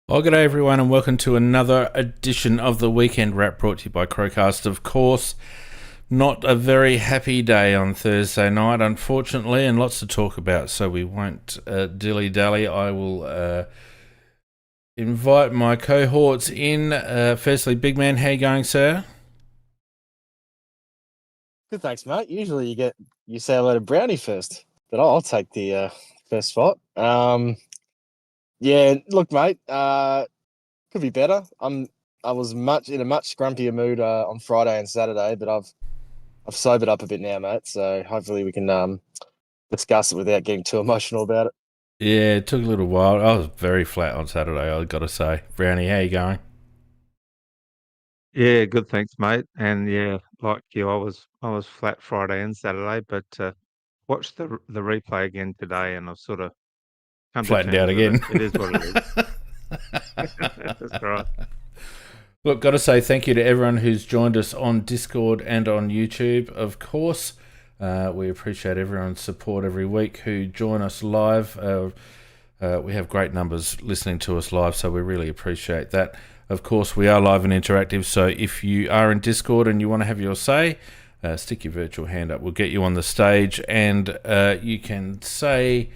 Well, good day everyone, and welcome to another edition of the Weekend Wrap brought to you by CrowCast. Of course, not a very happy day on Thursday night, unfortunately, and lots to talk about, so we won't dilly-dally. I will invite my cohorts in. Firstly, big man, how you going, sir? Good, thanks, mate. Usually you say hello to Brownie first, but I'll take the first spot. Yeah, look, mate, could be better. I was in a much scrumpier mood on Friday and Saturday, but I've sobered up a bit now, mate. So hopefully we can discuss it without getting too emotional about it. Yeah, it took a little while. I was very flat on Saturday, I've got to say. Brownie, how you going? Yeah, good, thanks, mate. And yeah, like you, I was flat Friday and Saturday, but watched the replay again today, and I've sort of come to Flattened out terms with it. again. It is what it is. That's right. Look, got to say thank you to everyone who's joined us on Discord and on YouTube, of course. We appreciate everyone's support every week who join us live. We have great numbers listening to us live, so we really appreciate that. Of course, we are live and interactive, so if you are in Discord and you want to have your say, stick your virtual hand up. We'll get you on the stage and you can say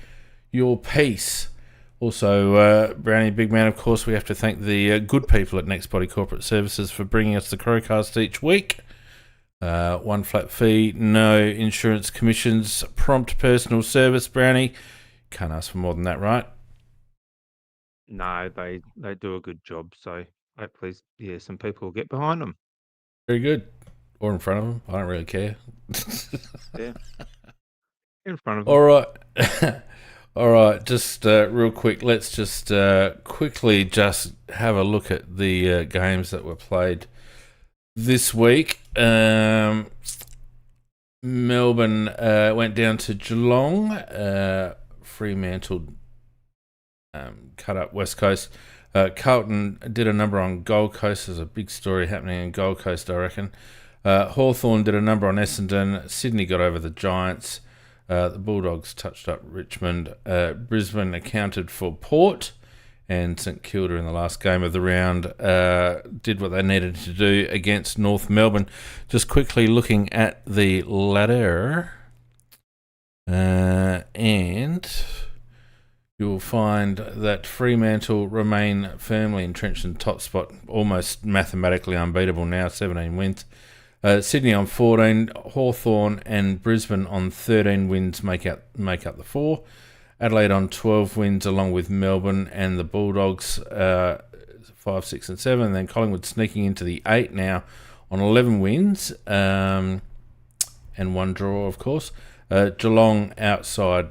your piece. Also, Brownie, big man, of course, we have to thank the good people at Next Body Corporate Services for bringing us the CrowCast each week. One flat fee, no insurance commissions, prompt personal service, Brownie. Can't ask for more than that, right? No, they do a good job. So hopefully, yeah, some people will get behind them. Very good. Or in front of them. I don't really care. Yeah, in front of them. All right. All right. Just real quick, let's just quickly just have a look at the games that were played this week. Melbourne went down to Geelong. Fremantle cut up West Coast. Carlton did a number on Gold Coast. There's a big story happening in Gold Coast, I reckon. Hawthorn did a number on Essendon. Sydney got over the Giants. The Bulldogs touched up Richmond. Brisbane accounted for Port. And St Kilda in the last game of the round did what they needed to do against North Melbourne. Just quickly looking at the ladder. And you'll find that Fremantle remain firmly entrenched in top spot, almost mathematically unbeatable now, 17 wins. Sydney on 14, Hawthorn and Brisbane on 13 wins make up the four. Adelaide on 12 wins, along with Melbourne and the Bulldogs, 5, 6, and 7. And then Collingwood sneaking into the 8 now on 11 wins and one draw, of course. Geelong outside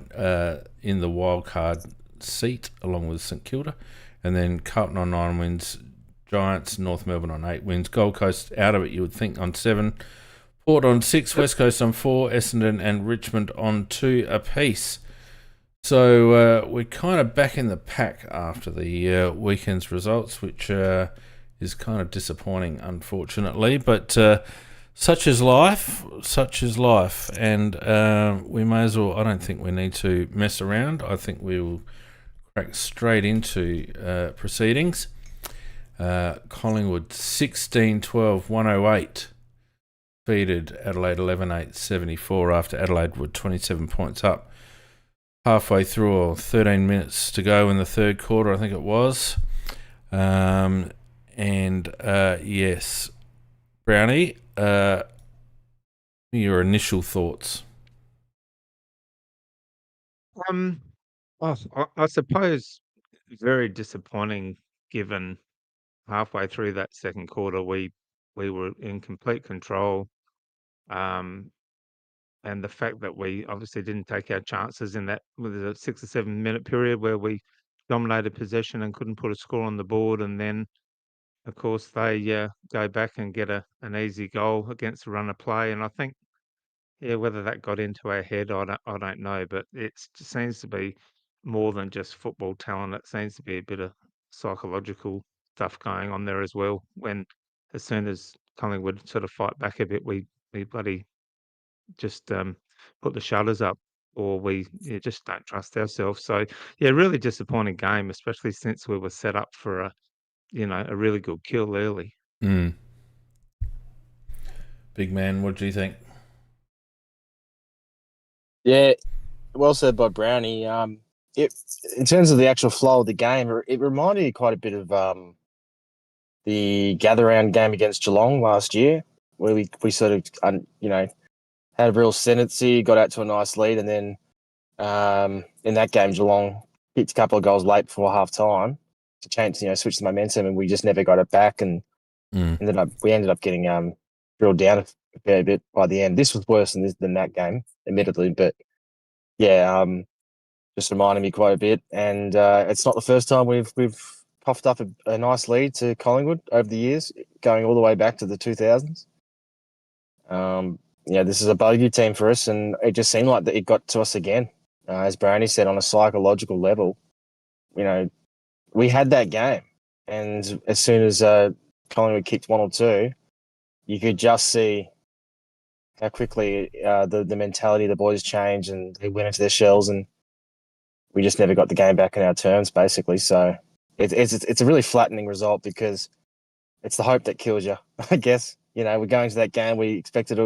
in the wildcard seat, along with St Kilda. And then Carlton on 9 wins, Giants, North Melbourne on 8 wins. Gold Coast out of it, you would think, on 7. Port on 6, West Coast on 4, Essendon and Richmond on 2 apiece. So we're kind of back in the pack after the weekend's results, which is kind of disappointing, unfortunately. But such is life, and we may as well. I don't think we need to mess around. I think we will crack straight into proceedings. Collingwood 16-12, 108. Defeated Adelaide 11-8, 74 after Adelaide were 27 points up. Halfway through, or 13 minutes to go in the third quarter, I think it was. Yes, Brownie, your initial thoughts? I suppose very disappointing, given halfway through that second quarter we were in complete control. And the fact that we obviously didn't take our chances in that with a 6 or 7 minute period where we dominated possession and couldn't put a score on the board, and then of course they go back and get an easy goal against a run of play. And I think, yeah, whether that got into our head, I don't know, but it seems to be more than just football talent. It seems to be a bit of psychological stuff going on there as well. When as soon as Collingwood sort of fight back a bit, we bloody just put the shutters up. or we just don't trust ourselves. So yeah, really disappointing game, especially since we were set up for a really good kill early. Mm. Big man, what do you think? Yeah, well said by Brownie. It in terms of the actual flow of the game, it reminded me quite a bit of the gather round game against Geelong last year, where we sort of had a real ascendancy, got out to a nice lead, and then in that game Geelong kicked a couple of goals late before half time to change, switch the momentum, and we just never got it back, and we ended up getting drilled down a fair bit by the end. This was worse than that game, admittedly, but yeah, just reminded me quite a bit. And it's not the first time we've puffed up a nice lead to Collingwood over the years, going all the way back to the 2000s. This is a bogey team for us, and it just seemed like that it got to us again. As Brownie said, on a psychological level, we had that game, and as soon as Collingwood kicked one or two, you could just see how quickly the mentality of the boys changed, and they went into their shells, and we just never got the game back in our terms, basically. So it's a really flattening result because it's the hope that kills you, I guess. We're going to that game. We expected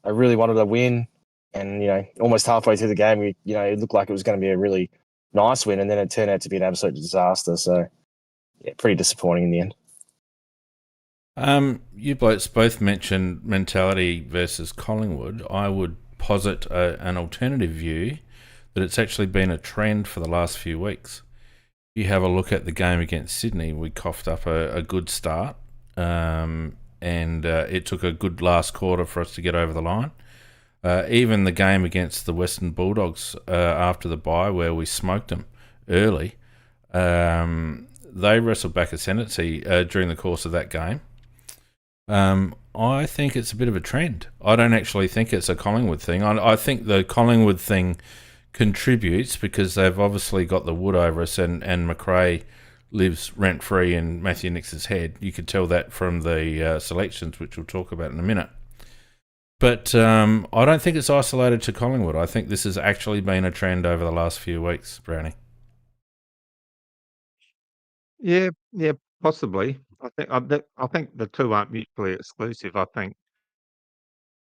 I really wanted to win, and almost halfway through the game, it looked like it was going to be a really nice win, and then it turned out to be an absolute disaster. So yeah, pretty disappointing in the end. You blokes both mentioned mentality versus Collingwood. I would posit an alternative view that it's actually been a trend for the last few weeks. You have a look at the game against Sydney. We coughed up a good start, and it took a good last quarter for us to get over the line. Even the game against the Western Bulldogs after the bye, where we smoked them early, they wrestled back ascendancy during the course of that game. I think it's a bit of a trend. I don't actually think it's a Collingwood thing. I think the Collingwood thing contributes because they've obviously got the wood over us, and McRae lives rent-free in Matthew Nix's head. You could tell that from the selections, which we'll talk about in a minute. But I don't think it's isolated to Collingwood. I think this has actually been a trend over the last few weeks, Brownie. Yeah, possibly. I think the two aren't mutually exclusive. I think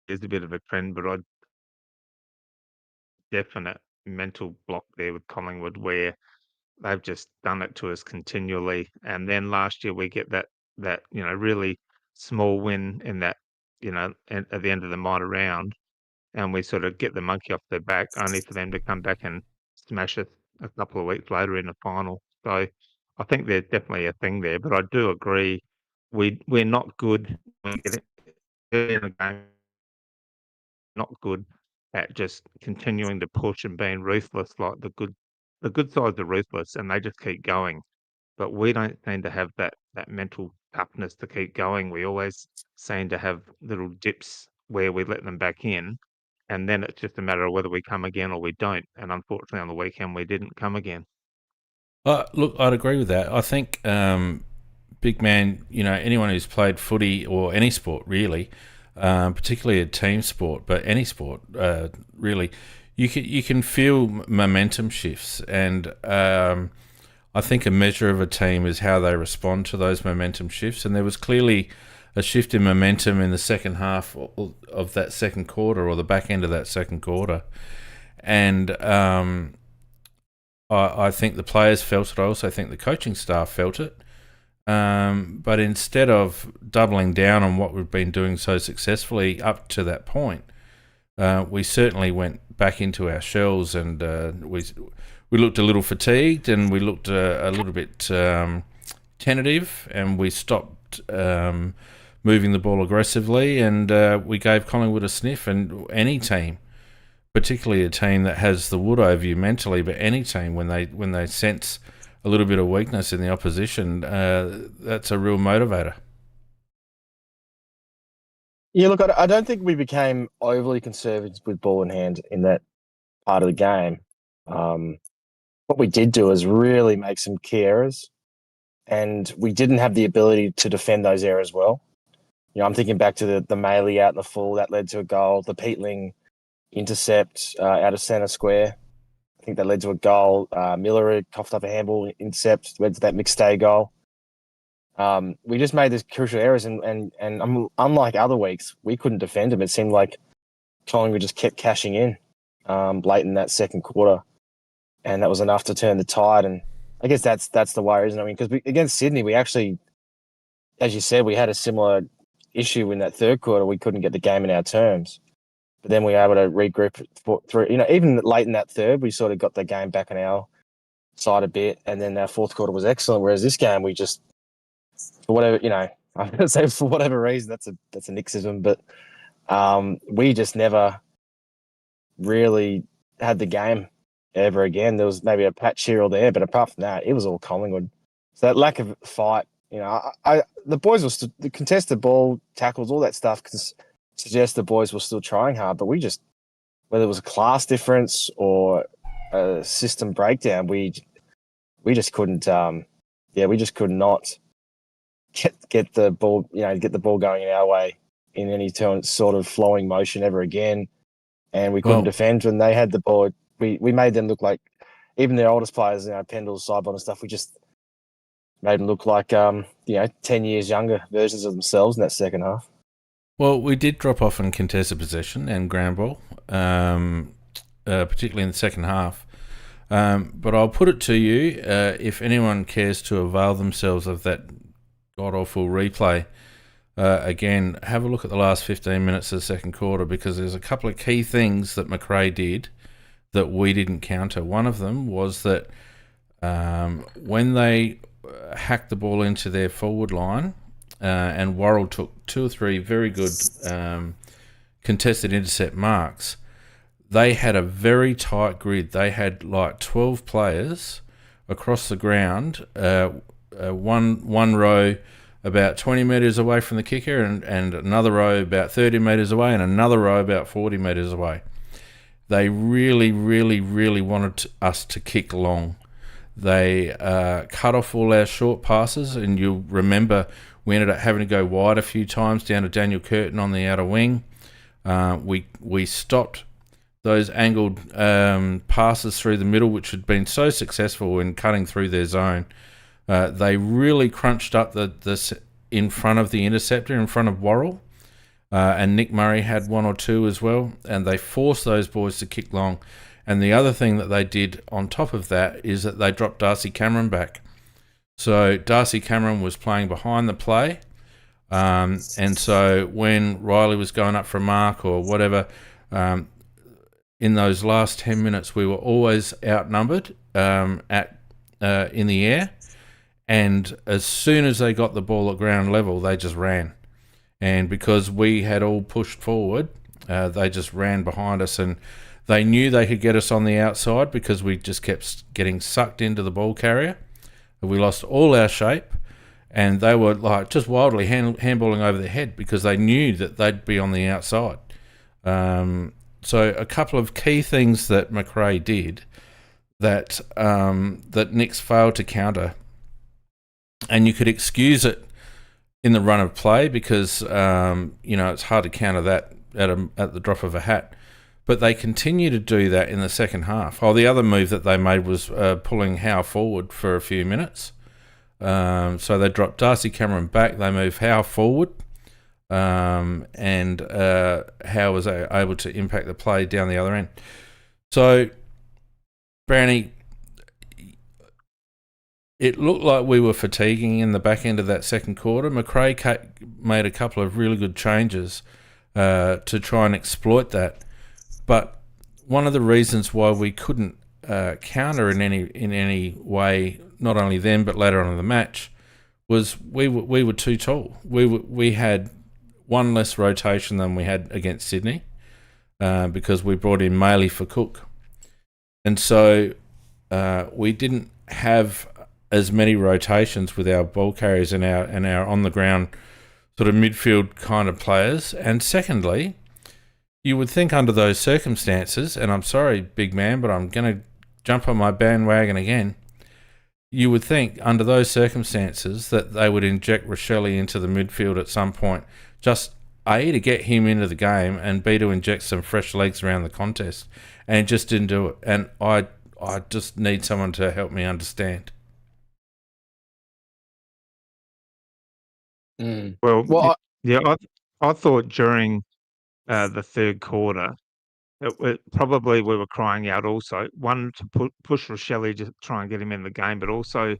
there's a bit of a trend, but I definite mental block there with Collingwood where they've just done it to us continually. And then last year we get that really small win in that at the end of the minor round, and we sort of get the monkey off their back, only for them to come back and smash us a couple of weeks later in the final. So I think there's definitely a thing there, but I do agree we're not good when we get it early in the game, not good at just continuing to push and being ruthless like the good sides are ruthless and they just keep going. But we don't seem to have that mental toughness to keep going. We always seem to have little dips where we let them back in, and then it's just a matter of whether we come again or we don't. And unfortunately, on the weekend, we didn't come again. Look, I'd agree with that. I think, big man, anyone who's played footy or any sport really, particularly a team sport, but any sport really, you can feel momentum shifts, and I think a measure of a team is how they respond to those momentum shifts. And there was clearly a shift in momentum in the second half of that second quarter, or the back end of that second quarter. And I think the players felt it. I also think the coaching staff felt it. But instead of doubling down on what we've been doing so successfully up to that point, we certainly went back into our shells, and we looked a little fatigued, and we looked a little bit tentative, and we stopped moving the ball aggressively, and we gave Collingwood a sniff. And any team, particularly a team that has the wood over you mentally, but any team, when they sense a little bit of weakness in the opposition, that's a real motivator. Yeah, look, I don't think we became overly conservative with ball in hand in that part of the game. What we did do is really make some key errors, and we didn't have the ability to defend those errors well. I'm thinking back to the Maley out in the full that led to a goal, the Peatling intercept out of centre square. I think that led to a goal. Miller had coughed up a handball intercept, led to that McStay goal. We just made these crucial errors, and unlike other weeks, we couldn't defend them. It seemed like Collingwood just kept cashing in late in that second quarter, and that was enough to turn the tide. And I guess that's the worry, isn't it? I mean, because against Sydney, we actually, as you said, we had a similar issue in that third quarter. We couldn't get the game in our terms, but then we were able to regroup through. Even late in that third, we sort of got the game back on our side a bit, and then our fourth quarter was excellent. Whereas this game, we just, for whatever, I'm going to say for whatever reason, that's a Nixism, but we just never really had the game ever again. There was maybe a patch here or there, but apart from that, it was all Collingwood. So that lack of fight, the boys were still, the contested ball, tackles, all that stuff suggests the boys were still trying hard, but we just, whether it was a class difference or a system breakdown, we just couldn't, we just could not get the ball, get the ball going in our way in any sort of flowing motion ever again. And we couldn't defend when they had the ball. We made them look like, even their oldest players, Pendle's sideball and stuff, we just made them look like, 10 years younger versions of themselves in that second half. Well, we did drop off in contested possession and ground ball, particularly in the second half. But I'll put it to you, if anyone cares to avail themselves of that god-awful replay, again, have a look at the last 15 minutes of the second quarter, because there's a couple of key things that McRae did that we didn't counter. One of them was that when they hacked the ball into their forward line, and Worrell took 2 or 3 very good contested intercept marks, they had a very tight grid. They had like 12 players across the ground, one row about 20 metres away from the kicker, and another row about 30 metres away, and another row about 40 metres away. They really, really, really wanted us to kick long. They cut off all our short passes, and you'll remember we ended up having to go wide a few times down to Daniel Curtin on the outer wing. We stopped those angled passes through the middle, which had been so successful in cutting through their zone. They really crunched up the in front of the interceptor, in front of Worrell, and Nick Murray had 1 or 2 as well, and they forced those boys to kick long. And the other thing that they did on top of that is that they dropped Darcy Cameron back. So Darcy Cameron was playing behind the play, and so when Riley was going up for a mark or whatever, in those last 10 minutes, we were always outnumbered in the air. And as soon as they got the ball at ground level, they just ran. And because we had all pushed forward, they just ran behind us. And they knew they could get us on the outside because we just kept getting sucked into the ball carrier. We lost all our shape. And they were like just wildly handballing over their head because they knew that they'd be on the outside. So a couple of key things that McRae did that Nix failed to counter. And you could excuse it in the run of play because, it's hard to counter that at the drop of a hat. But they continue to do that in the second half. Oh, the other move that they made was pulling Howe forward for a few minutes. So they dropped Darcy Cameron back. They moved Howe forward. And Howe was able to impact the play down the other end. So, Brownie, it looked like we were fatiguing in the back end of that second quarter. McRae made a couple of really good changes to try and exploit that. But one of the reasons why we couldn't counter in any way, not only then but later on in the match, was we were too tall. We had one less rotation than we had against Sydney because we brought in Maley for Cook, and so we didn't have as many rotations with our ball carriers and our on the ground sort of midfield kind of players. And secondly, you would think under those circumstances, and I'm sorry, big man, but I'm going to jump on my bandwagon again. You would think under those circumstances that they would inject Rochelle into the midfield at some point, just A, to get him into the game, and B, to inject some fresh legs around the contest, and just didn't do it. And I just need someone to help me understand. Well, Well, yeah, I thought during the third quarter, probably we were crying out also, one, to push Rochelle to try and get him in the game, but also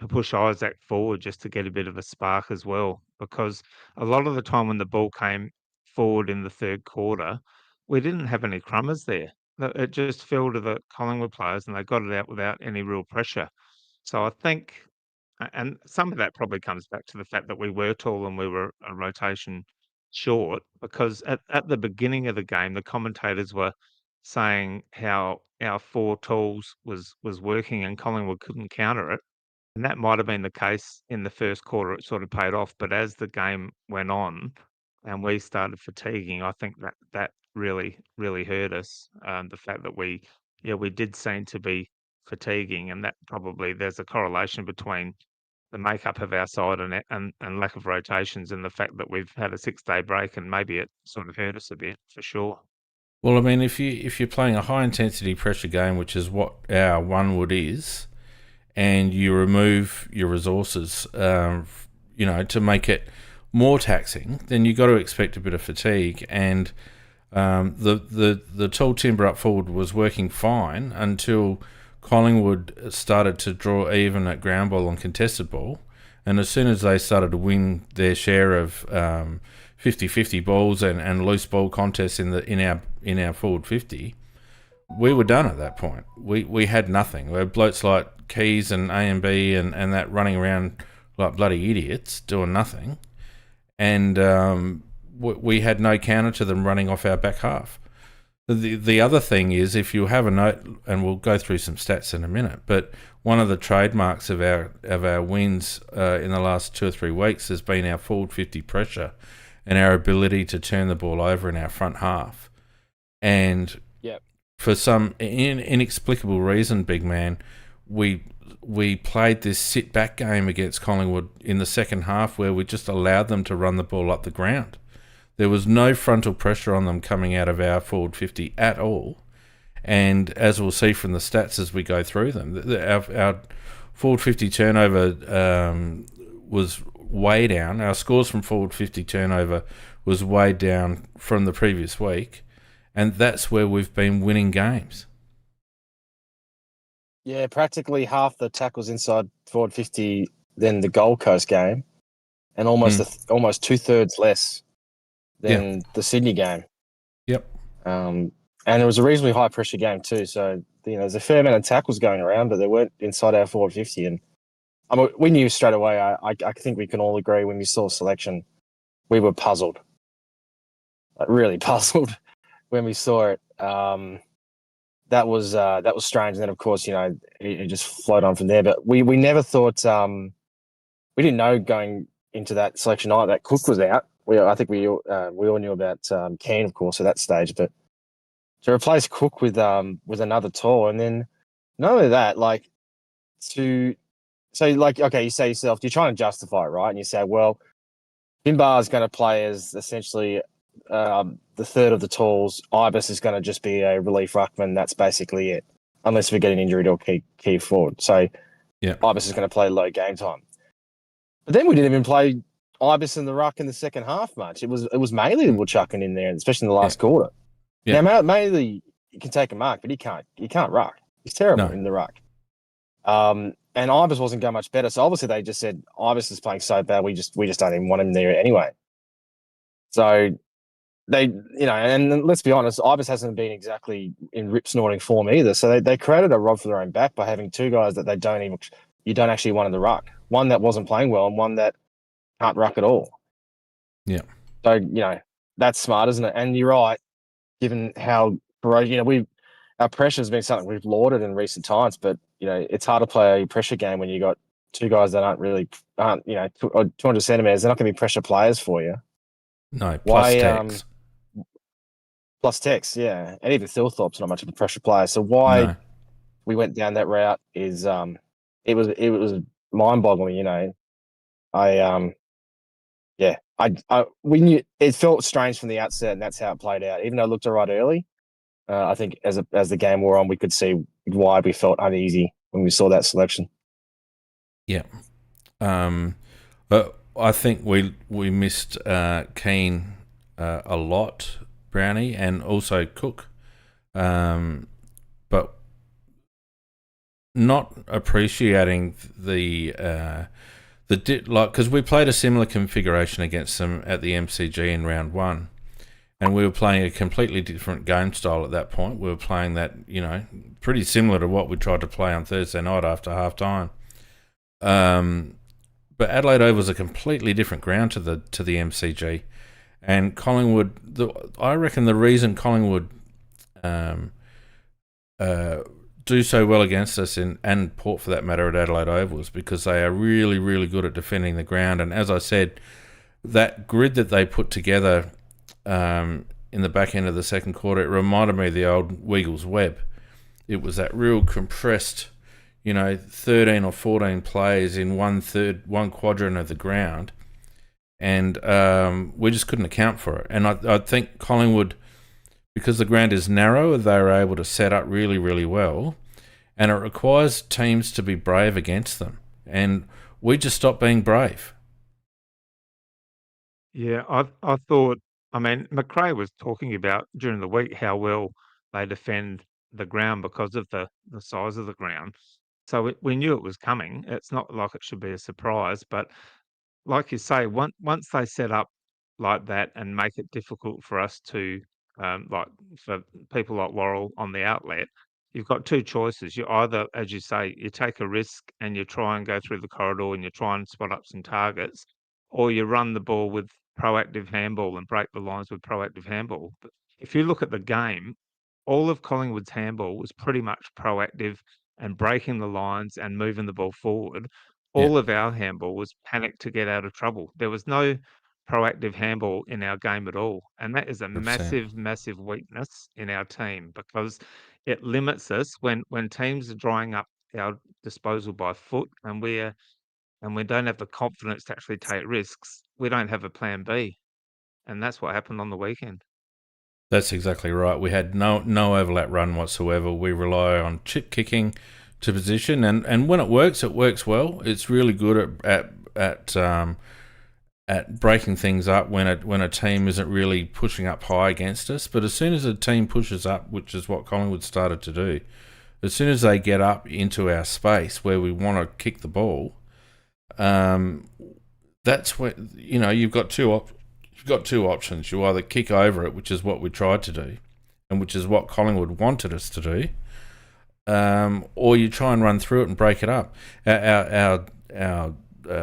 to push Isaac forward just to get a bit of a spark as well. Because a lot of the time when the ball came forward in the third quarter, we didn't have any crummers there. It just fell to the Collingwood players and they got it out without any real pressure. So I think, and some of that probably comes back to the fact that we were tall and we were a rotation short, because at the beginning of the game, the commentators were saying how our four tools was working and Collingwood couldn't counter it. And that might have been the case in the first quarter, it sort of paid off. But as the game went on and we started fatiguing, I think that really, really hurt us. The fact that we did seem to be fatiguing, and that probably there's a correlation between the makeup of our side and lack of rotations and the fact that we've had a 6-day break, and maybe it sort of hurt us a bit for sure. Well, I mean, if you're playing a high intensity pressure game, which is what our one wood is, and you remove your resources, to make it more taxing, then you got to expect a bit of fatigue. And the tall timber up forward was working fine until Collingwood started to draw even at ground ball and contested ball. And as soon as they started to win their share of 50-50 balls and loose ball contests in our forward 50, we were done at that point. We had nothing. We had blokes like Keys and A and B and that running around like bloody idiots doing nothing. And we had no counter to them running off our back half. The other thing is, if you have a note, and we'll go through some stats in a minute, but one of the trademarks of our wins in the last 2 or 3 weeks has been our forward 50 pressure and our ability to turn the ball over in our front half. And for some inexplicable reason, big man, we played this sit-back game against Collingwood in the second half where we just allowed them to run the ball up the ground. There was no frontal pressure on them coming out of our forward 50 at all. And as we'll see from the stats as we go through them, our forward 50 turnover was way down. Our scores from forward 50 turnover was way down from the previous week. And that's where we've been winning games. Yeah, practically half the tackles inside forward 50 than the Gold Coast game, and almost 2/3 less than the Sydney game. Yep. And it was a reasonably high pressure game too. So there's a fair amount of tackles going around, but they weren't inside our forward 50. And we knew straight away. I think we can all agree when we saw selection, we were puzzled, like really puzzled when we saw it. That was strange. And then of course, it just flowed on from there. But we never thought we didn't know going into that selection night that Cook was out. I think we all knew about Keane, of course, at that stage. But to replace Cook with another tall, and then not only that, okay, you say yourself, you're trying to justify it, right? And you say, well, Finbar is going to play as essentially the third of the talls. Ibis is going to just be a relief ruckman. That's basically it, unless we get an injury to a key forward. So Ibis is going to play low game time. But then we didn't even play Ibis in the ruck in the second half much. It was Maley that we're chucking in there, especially in the last quarter. Yeah. Now Maley, you can take a mark, but he can't ruck. He's terrible in the ruck. And Ibis wasn't going much better. So obviously they just said Ibis is playing so bad, we just don't even want him there anyway. So they, and let's be honest, Ibis hasn't been exactly in rip snorting form either. So they created a rod for their own back by having two guys that you don't actually want in the ruck. One that wasn't playing well and one that can't ruck at all. Yeah. So, that's smart, isn't it? And you're right, given how, our pressure has been something we've lauded in recent times, but, it's hard to play a pressure game when you got two guys that aren't 200 centimetres. They're not going to be pressure players for you. No, plus Tex. Plus Tex, yeah. And even Thilthorpe's not much of a pressure player. So why we went down that route is, it was mind-boggling, I we knew it felt strange from the outset, and that's how it played out. Even though it looked all right early, I think as the game wore on, we could see why we felt uneasy when we saw that selection. Yeah. But I think we missed Keane a lot, Brownie, and also Cook. But not appreciating because we played a similar configuration against them at the MCG in round one, and we were playing a completely different game style at that point. We were playing that, pretty similar to what we tried to play on Thursday night after half time. But Adelaide Oval was a completely different ground to the MCG, and Collingwood. I reckon the reason Collingwood do so well against us and Port for that matter at Adelaide Oval is because they are really, really good at defending the ground. And as I said, that grid that they put together in the back end of the second quarter, it reminded me of the old Weagle's Web. It was that real compressed, 13 or 14 players in one quadrant of the ground, and we just couldn't account for it. And I think Collingwood, because the ground is narrow, they were able to set up really, really well, and it requires teams to be brave against them, and we just stopped being brave. Yeah, I thought, McRae was talking about during the week how well they defend the ground because of the size of the ground. So we knew it was coming. It's not like it should be a surprise, but like you say, once they set up like that and make it difficult for us to, like for people like Laurel on the outlet, you've got two choices. You either, as you say, you take a risk and you try and go through the corridor and you try and spot up some targets, or you run the ball with proactive handball and break the lines with proactive handball. But if you look at the game, all of Collingwood's handball was pretty much proactive and breaking the lines and moving the ball forward. Yeah, All of our handball was panic to get out of trouble. There was no proactive handball in our game at all. And that is a 100%. massive, massive weakness in our team because it limits us when teams are drying up our disposal by foot and we don't have the confidence to actually take risks. We don't have a plan B. And that's what happened on the weekend. That's exactly right. We had no overlap run whatsoever. We rely on chip kicking to position, and when it works well. It's really good at breaking things up when a team isn't really pushing up high against us. But as soon as a team pushes up, which is what Collingwood started to do, as soon as they get up into our space where we want to kick the ball, that's when you've got two options. You either kick over it, which is what we tried to do, and which is what Collingwood wanted us to do, or you try and run through it and break it up. Our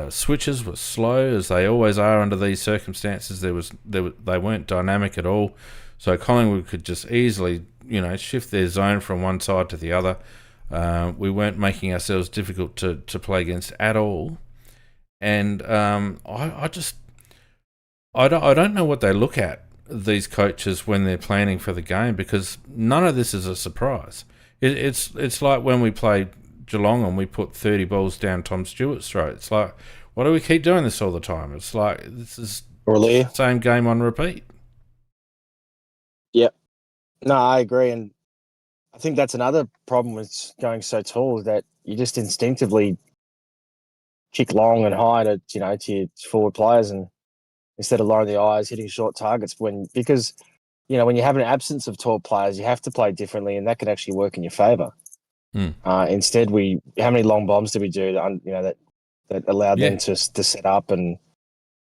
switches were slow, as they always are under these circumstances. They weren't dynamic at all, so Collingwood could just easily shift their zone from one side to the other. We weren't making ourselves difficult to play against at all, and I don't know what they look at, these coaches, when they're planning for the game, because none of this is a surprise. It's like when we played Geelong and we put 30 balls down Tom Stewart's throat. It's like, why do we keep doing this all the time? It's like, this is the same game on repeat. Yep. No, I agree. And I think that's another problem with going so tall, is that you just instinctively kick long and high to your forward players, and instead of lowering the eyes, hitting short targets, because when you have an absence of tall players, you have to play differently, and that can actually work in your favour. Instead, how many long bombs did we do that allowed them to set up and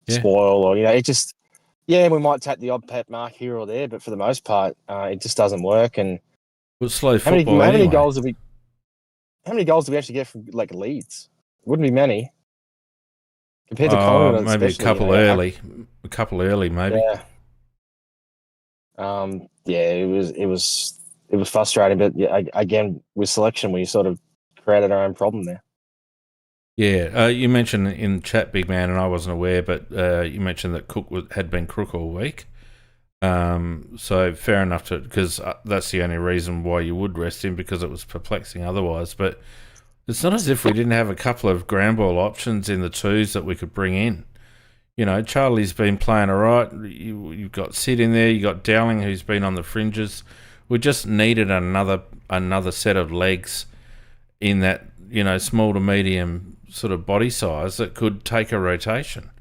spoil, or it just we might take the odd pet mark here or there, but for the most part, it just doesn't work. And slow football. How many goals did we actually get from Leeds? Wouldn't be many. Compared to Collingwood, maybe a couple early. A couple early, maybe. It was frustrating, but again, with selection, we sort of created our own problem there. Yeah, you mentioned in chat, big man, and I wasn't aware, but you mentioned that Cook had been crook all week. So fair enough, because that's the only reason why you would rest him, because it was perplexing otherwise. But it's not as if we didn't have a couple of ground ball options in the twos that we could bring in. Charlie's been playing all right. You've got Sid in there. You got Dowling, who's been on the fringes. We just needed another set of legs in that small to medium sort of body size that could take a rotation.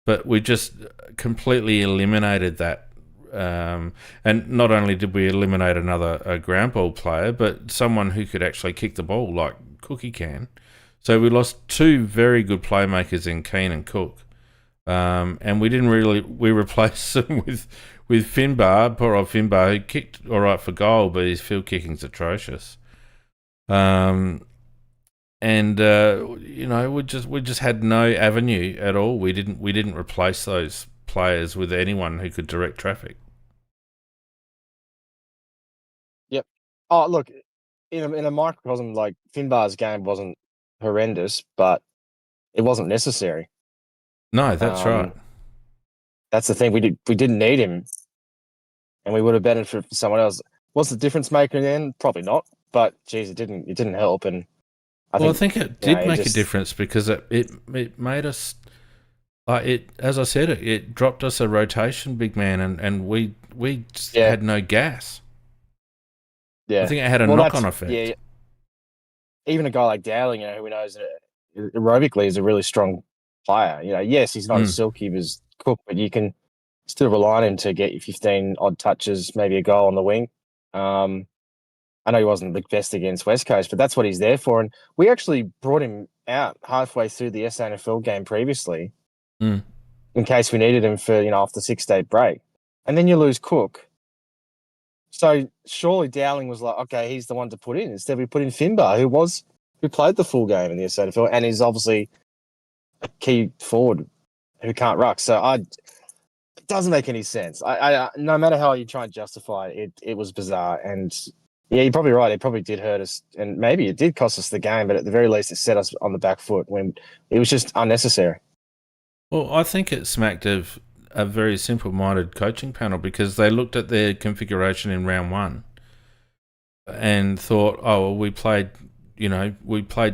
But we just completely eliminated that. And not only did we eliminate a ground ball player, but someone who could actually kick the ball like Cookie can. So we lost two very good playmakers in Keane and Cook. And we replaced them with Finbar, poor old Finbar, who kicked all right for goal, but his field kicking's atrocious. We just had no avenue at all. We didn't replace those players with anyone who could direct traffic. Yep. Oh, look, in a microcosm, like Finbar's game wasn't horrendous, but it wasn't necessary. No, that's right. That's the thing. We didn't need him, and we would have benefited from someone else. What's the difference maker then? Probably not. But geez, it didn't help, and I think it did make a difference because it made us as I said, it dropped us a rotation big man, and we had no gas. Yeah, I think it had a knock-on effect. Yeah, even a guy like Dowling, who we know is aerobically is a really strong player. Yes, he's not as silky as Cook, but you can still rely on him to get you 15 odd touches, maybe a goal on the wing. I know he wasn't the best against West Coast, but that's what he's there for. And we actually brought him out halfway through the SANFL game previously in case we needed him for, after 6-day break. And then you lose Cook. So surely Dowling was like, okay, he's the one to put in. Instead, we put in Finbar, who played the full game in the SANFL and is obviously a key forward who can't ruck. So it doesn't make any sense. I no matter how you try and justify it, it was bizarre. And yeah, you're probably right. It probably did hurt us, and maybe it did cost us the game. But at the very least, it set us on the back foot when it was just unnecessary. Well, I think it smacked of a very simple-minded coaching panel because they looked at their configuration in round one and thought, oh, well, we played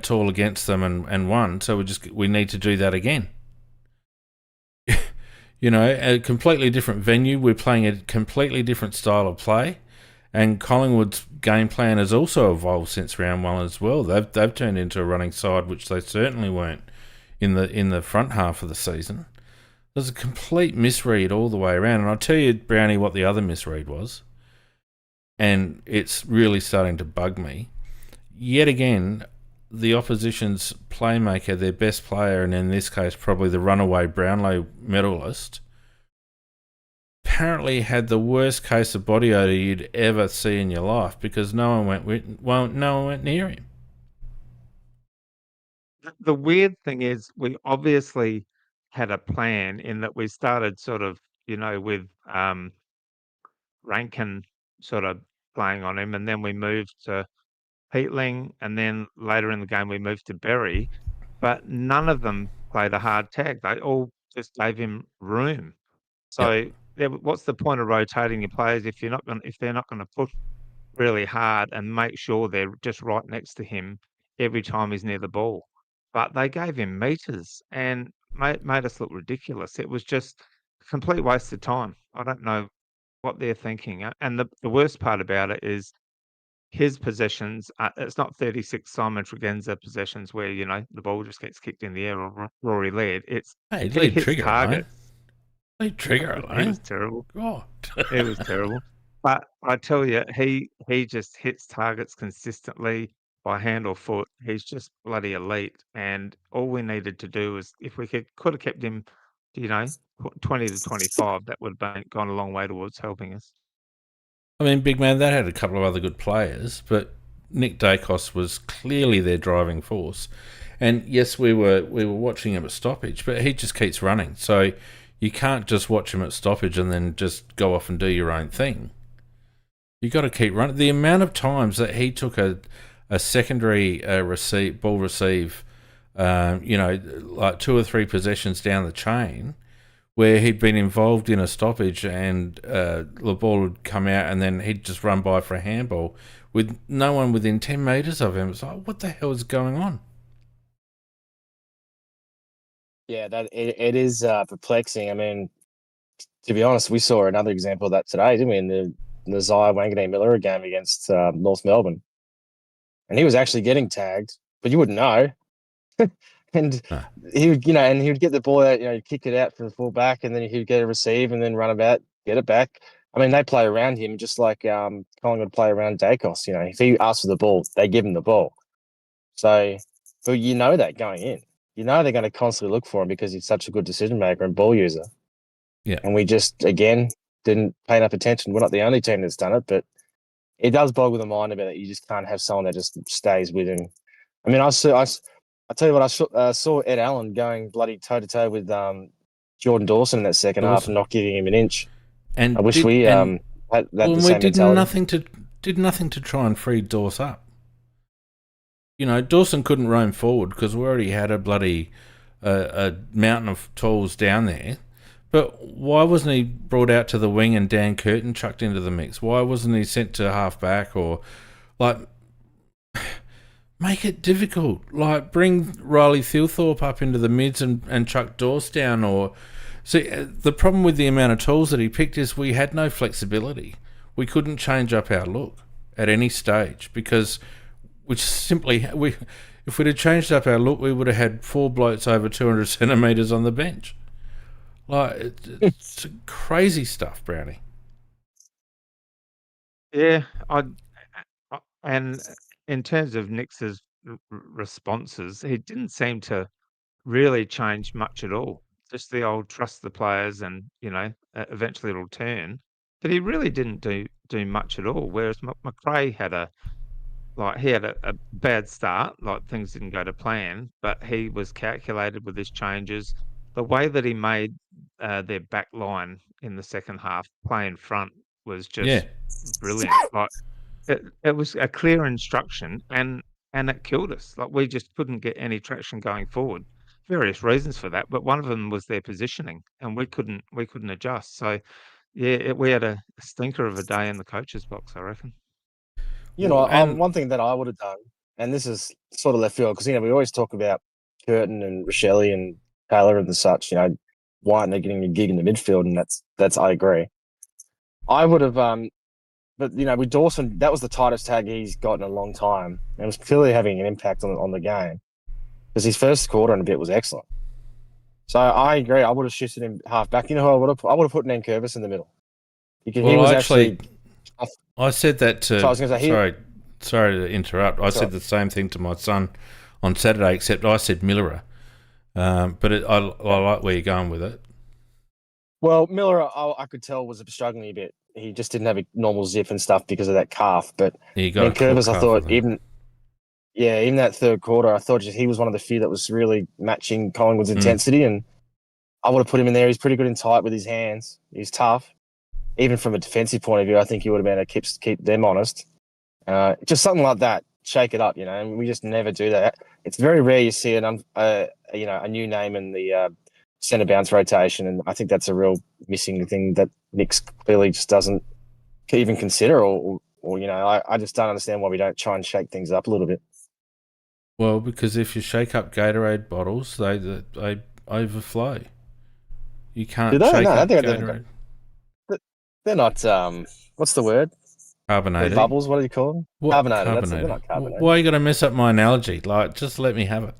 tall against them and won, so we need to do that again. A completely different venue. We're playing a completely different style of play. And Collingwood's game plan has also evolved since round one as well. They've turned into a running side, which they certainly weren't in the front half of the season. There's a complete misread all the way around. And I'll tell you, Brownie, what the other misread was. And it's really starting to bug me. Yet again, the opposition's playmaker, their best player, and in this case probably the runaway Brownlow medalist, apparently had the worst case of body odour you'd ever see in your life because no one went near him. The weird thing is we obviously had a plan in that we started sort of, with Rankin sort of playing on him, and then we moved to Peatling, and then later in the game we moved to Berry, but none of them played a hard tag. They all just gave him room. So what's the point of rotating your players if they're not going to push really hard and make sure they're just right next to him every time he's near the ball? But they gave him meters and made us look ridiculous. It was just a complete waste of time. I don't know what they're thinking. And the worst part about it is his possessions. It's not 36 Simon Tregenza possessions where the ball just gets kicked in the air or Rory Laird. It's he hits trigger targets. Lead trigger It was terrible. God. It was terrible. But I tell you, he just hits targets consistently by hand or foot. He's just bloody elite. And all we needed to do is, if we could have kept him, 20 to 25, that would have gone a long way towards helping us. I mean, big man, that had a couple of other good players, but Nick Dacos was clearly their driving force. And yes, we were watching him at stoppage, but he just keeps running. So you can't just watch him at stoppage and then just go off and do your own thing. You got to keep running. The amount of times that he took a secondary ball receive, like 2 or 3 possessions down the chain, where he'd been involved in a stoppage and the ball would come out and then he'd just run by for a handball with no one within 10 metres of him. It's like, what the hell is going on? Yeah, it is perplexing. I mean, to be honest, we saw another example of that today, didn't we? In the Zai Wanganeen Miller game against North Melbourne, and he was actually getting tagged, but you wouldn't know. And No. he would, and he would get the ball out, he'd kick it out for the full back, and then he'd get a receive and then run about, get it back. I mean, they play around him just like Collingwood play around Dacos. If he asks for the ball, they give him the ball. So, but that going in, they're going to constantly look for him because he's such a good decision maker and ball user. Yeah. And we just, again, didn't pay enough attention. We're not the only team that's done it, but it does boggle the mind about it. You just can't have someone that just stays with him. I mean, I tell you what, I saw Ed Allen going bloody toe-to-toe with Jordan Dawson in that second half and not giving him an inch. And I wish we had the same mentality. Did nothing to try and free Dawson up. Dawson couldn't roam forward because we already had a bloody a mountain of tools down there. But why wasn't he brought out to the wing and Dan Curtin chucked into the mix? Why wasn't he sent to half back or make it difficult? Bring Riley Thilthorpe up into the mids and chuck Dawes down. Or see, the problem with the amount of tools that he picked is we had no flexibility. We couldn't change up our look at any stage because if we'd have changed up our look, we would have had 4 blokes over 200 centimetres on the bench. It's crazy stuff, Brownie. Yeah, and in terms of Nix's responses, he didn't seem to really change much at all. Just the old trust the players, and eventually it'll turn. But he really didn't do much at all. Whereas McRae had a bad start, things didn't go to plan, but he was calculated with his changes. The way that he made their back line in the second half play in front was just brilliant. It was a clear instruction, and it killed us. We just couldn't get any traction going forward. Various reasons for that, but one of them was their positioning, and we couldn't adjust. So yeah, we had a stinker of a day in the coach's box, I reckon. One thing that I would have done, and this is sort of left field, because we always talk about Curtin and Rochelle and Taylor and such. Why aren't they getting a gig in the midfield? And that's I agree. I would have, but with Dawson, that was the tightest tag he's got in a long time. It was clearly having an impact on the game because his first quarter and a bit was excellent. So I agree. I would have shifted him half back. Who I would have put Nankervis in the middle because he was actually. I said that to. So I was going to say, sorry to interrupt. I said the same thing to my son on Saturday, except I said Miller. But I like where you're going with it. Well, Miller, I could tell was struggling a bit. He just didn't have a normal zip and stuff because of that calf. But Curvis, I thought even that third quarter, I thought he was one of the few that was really matching Collingwood's intensity, and I would have put him in there. He's pretty good in tight with his hands. He's tough. Even from a defensive point of view, I think he would have been able to keep them honest. Just something like that, shake it up, and we just never do that. It's very rare you see a new name in the centre bounce rotation, and I think that's a real missing thing that Nick's clearly just doesn't even consider, or I just don't understand why we don't try and shake things up a little bit. Well, because if you shake up Gatorade bottles, they overflow. You can't shake up Gatorade. They're not. What's the word? Carbonated. Bubbles. What do you call them? Carbonated. They're not carbonated. Why are you going to mess up my analogy? Just let me have it.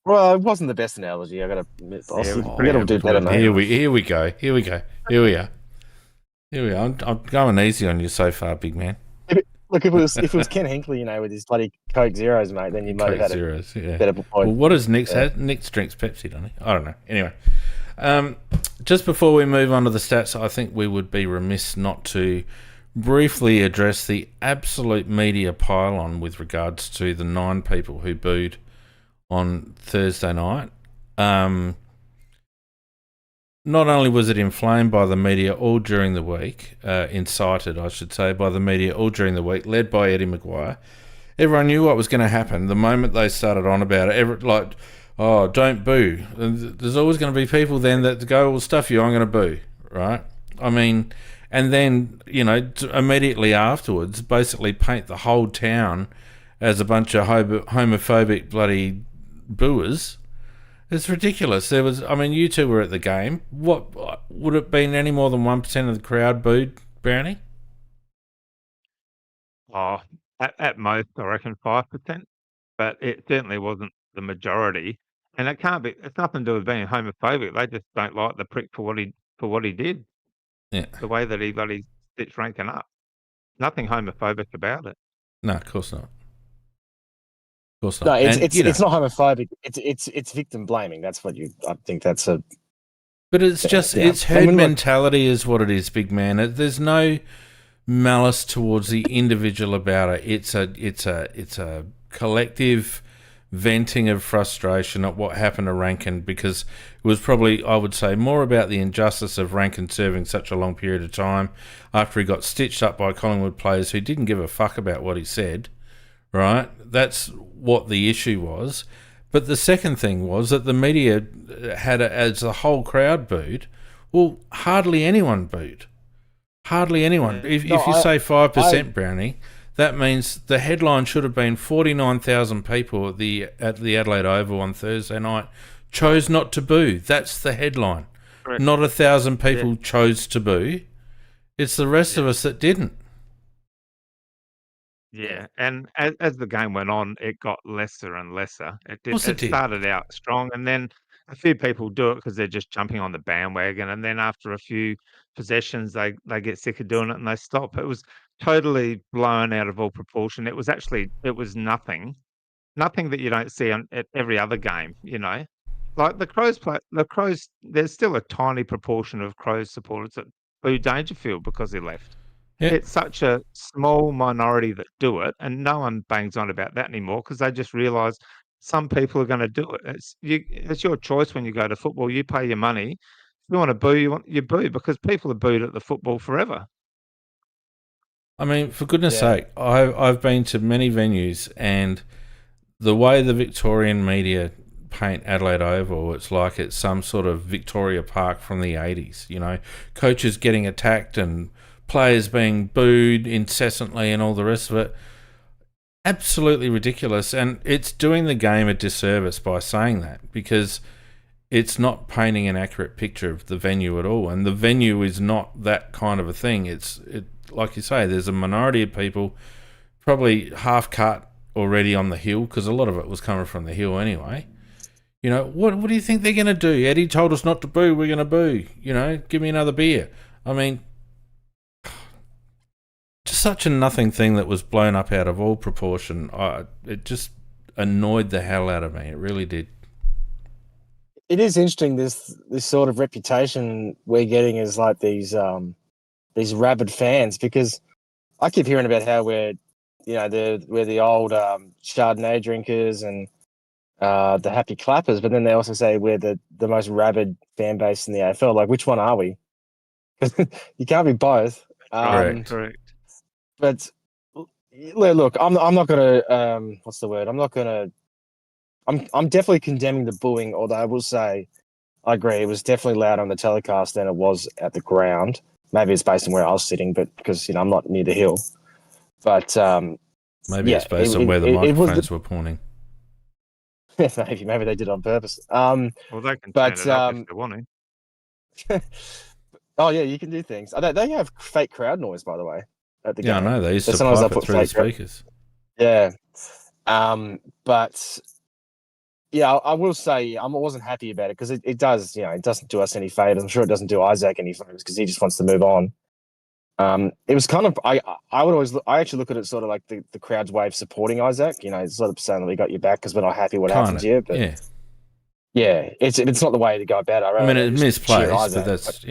Well, it wasn't the best analogy. I got to admit, boss. We got to do better, mate. Here we go. Here we are. I'm going easy on you so far, big man. Look, if it was Ken Hinkley, with his bloody Coke Zeros, mate, then you might have had a better point. Well, what does Nick's have? Nick's drinks Pepsi, doesn't he? I don't know. Anyway. Just before we move on to the stats, I think we would be remiss not to briefly address the absolute media pile-on with regards to the 9 people who booed on Thursday night. Not only was it inflamed by the media all during the week, incited, I should say, by the media all during the week, led by Eddie Maguire. Everyone knew what was going to happen the moment they started on about it. Oh, don't boo. There's always going to be people then that go, well, stuff you, I'm going to boo, right? I mean, and then, immediately afterwards, basically paint the whole town as a bunch of homophobic bloody booers. It's ridiculous. There was, I mean, you two were at the game. What would it been any more than 1% of the crowd booed Brownie? Oh, at most, I reckon 5%, but it certainly wasn't the majority. And it can't be. It's nothing to do with being homophobic. They just don't like the prick for what he did, Yeah. the way that he bloody stitched Rankin up. Nothing homophobic about it. No, of course not. Of course not. No, it's And, it's not homophobic. It's victim blaming. That's what you. I think that's a. but it's just, yeah. it's I herd mean, look- mentality is what it is, big man. There's no malice towards the individual about it. It's a collective venting of frustration at what happened to Rankin, because it was probably, I would say, more about the injustice of Rankin serving such a long period of time after he got stitched up by Collingwood players who didn't give a fuck about what he said, right? That's what the issue was. But the second thing was that the media had it as the whole crowd booed. Well, hardly anyone booed. Hardly anyone. Yeah. If No, you say 5%, I- Brownie, that means the headline should have been 49,000 people at the Adelaide Oval on Thursday night chose not to boo. That's the headline. Correct. Not 1,000 people chose to boo. It's the rest of us that didn't. Yeah, and as the game went on, it got lesser and lesser. course it It did. started out strong, and then a few people do it because they're just jumping on the bandwagon, and then after a few possessions, they get sick of doing it and they stop. It was totally blown out of all proportion. It was nothing that you don't see at every other game. Like the Crows. There's still a tiny proportion of Crows supporters that boo Dangerfield because he left. Yeah. It's such a small minority that do it, and no one bangs on about that anymore because they just realise some people are going to do it. It's your choice when you go to football. You pay your money. If you want to boo, you boo, because people have booed at the football forever. I mean, for goodness Yeah. sake, I've been to many venues, and the way the Victorian media paint Adelaide Oval, it's like it's some sort of Victoria Park from the 80s, coaches getting attacked and players being booed incessantly and all the rest of it. Absolutely ridiculous, and it's doing the game a disservice by saying that, because it's not painting an accurate picture of the venue at all, and the venue is not that kind of a thing. It like you say, there's a minority of people, probably half cut already on the hill, because a lot of it was coming from the hill anyway. What do you think they're going to do? Eddie told us not to boo, we're going to boo. Give me another beer. I mean, just such a nothing thing that was blown up out of all proportion. It just annoyed the hell out of me. It really did. It is interesting, this sort of reputation we're getting as like these rabid fans, because I keep hearing about how we're the old Chardonnay drinkers and the happy clappers, but then they also say we're the most rabid fan base in the AFL. Like, which one are we? Because you can't be both. Correct. But look, I'm not gonna what's the word? I'm definitely condemning the booing, although I will say I agree it was definitely louder on the telecast than it was at the ground. Maybe it's based on where I was sitting, but because I'm not near the hill. But Maybe it's based on where the microphones were pointing. maybe they did it on purpose. Well, they can turn it up if they want to. Oh yeah, you can do things. They have fake crowd noise, by the way, at the game. Yeah, I know. They used to Sometimes pipe they'll it put through the fake crowd- speakers. Yeah. But yeah, I will say I wasn't happy about it, because it does, it doesn't do us any favors. I'm sure it doesn't do Isaac any favors, because he just wants to move on. It was kind of I actually look at it sort of like the crowd's way of supporting Isaac. It's sort of saying that we got your back because we're not happy what happened to you. But yeah, it's not the way to go about it. I mean, it's misplaced, Isaac, but that's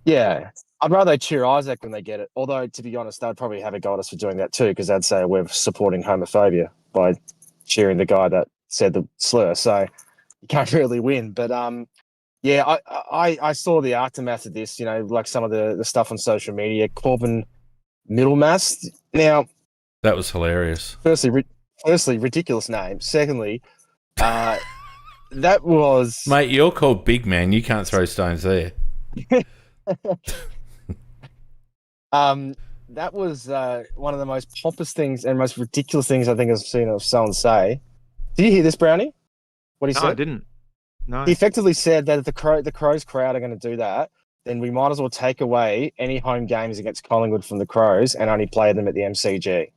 yeah. I'd rather they cheer Isaac when they get it. Although, to be honest, they'd probably have a go at us for doing that too, because they'd say we're supporting homophobia by cheering the guy that said the slur. So you can't really win. But yeah, I saw the aftermath of this. Like some of the stuff on social media. Corbin Middlemass. Now, that was hilarious. Firstly, ridiculous name. Secondly, that was mate. You're called Big Man. You can't throw stones there. That was one of the most pompous things and most ridiculous things I think I've seen of someone say. Did you hear this, Brownie? What he said? No, I didn't. No. He effectively said that if the Crows crowd are going to do that, then we might as well take away any home games against Collingwood from the Crows and only play them at the MCG.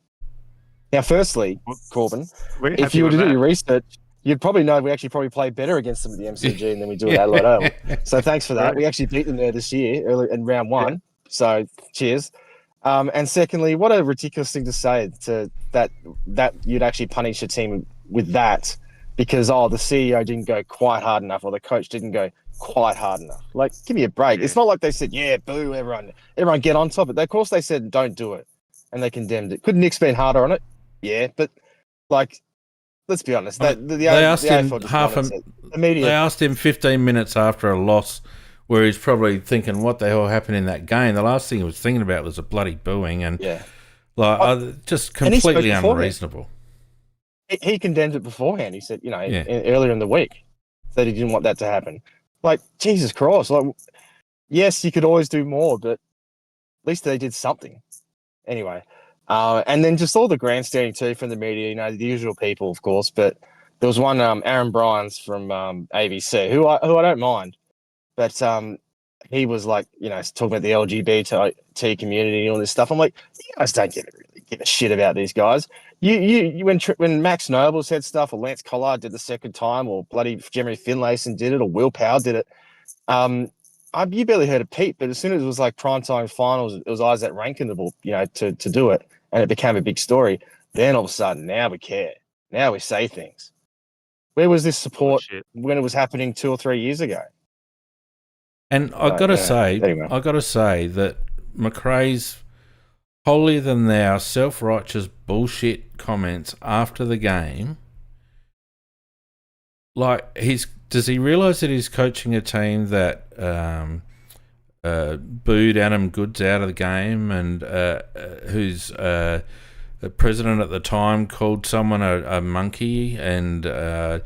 Now, firstly, Corbin, We're if happy you were with to do that. your research, you'd probably know we actually probably play better against them at the MCG than we do at Adelaide Oval. So thanks for that. Correct. We actually beat them there this year, early in round one. Yeah. So cheers. And secondly, what a ridiculous thing to say to that you'd actually punish a team with that because the CEO didn't go quite hard enough or the coach didn't go quite hard enough. Like, give me a break. Yeah. It's not like they said, yeah, boo, everyone get on top of it. Of course they said don't do it. And they condemned it. Could Nick's been harder on it? Yeah, but like, let's be honest. They asked him the media. They asked him 15 minutes after a loss, where he's probably thinking, "What the hell happened in that game?" The last thing he was thinking about was a bloody booing, and just completely unreasonable. He condemned it beforehand. He said, earlier in the week, that he didn't want that to happen. Like, Jesus Christ! Like, yes, you could always do more, but at least they did something. Anyway. And then just all the grandstanding too from the media, the usual people, of course. But there was one, Aaron Bryans from ABC, who I don't mind, but he was like, talking about the LGBT community and all this stuff. I'm like, you guys don't really give a shit about these guys. You when Max Noble said stuff, or Lance Collard did the second time, or bloody Jeremy Finlayson did it, or Will Power did it. You barely heard a peep, but as soon as it was like primetime finals, it was Isaac Rankinable, to do it. And it became a big story. Then all of a sudden, now we care. Now we say things. Where was this support when it was happening 2 or 3 years ago? And I got to say that McRae's holier than thou, self-righteous bullshit comments after the game. Like, does he realise that he's coaching a team that booed Adam Goods out of the game, and whose the president at the time called someone a monkey, and drove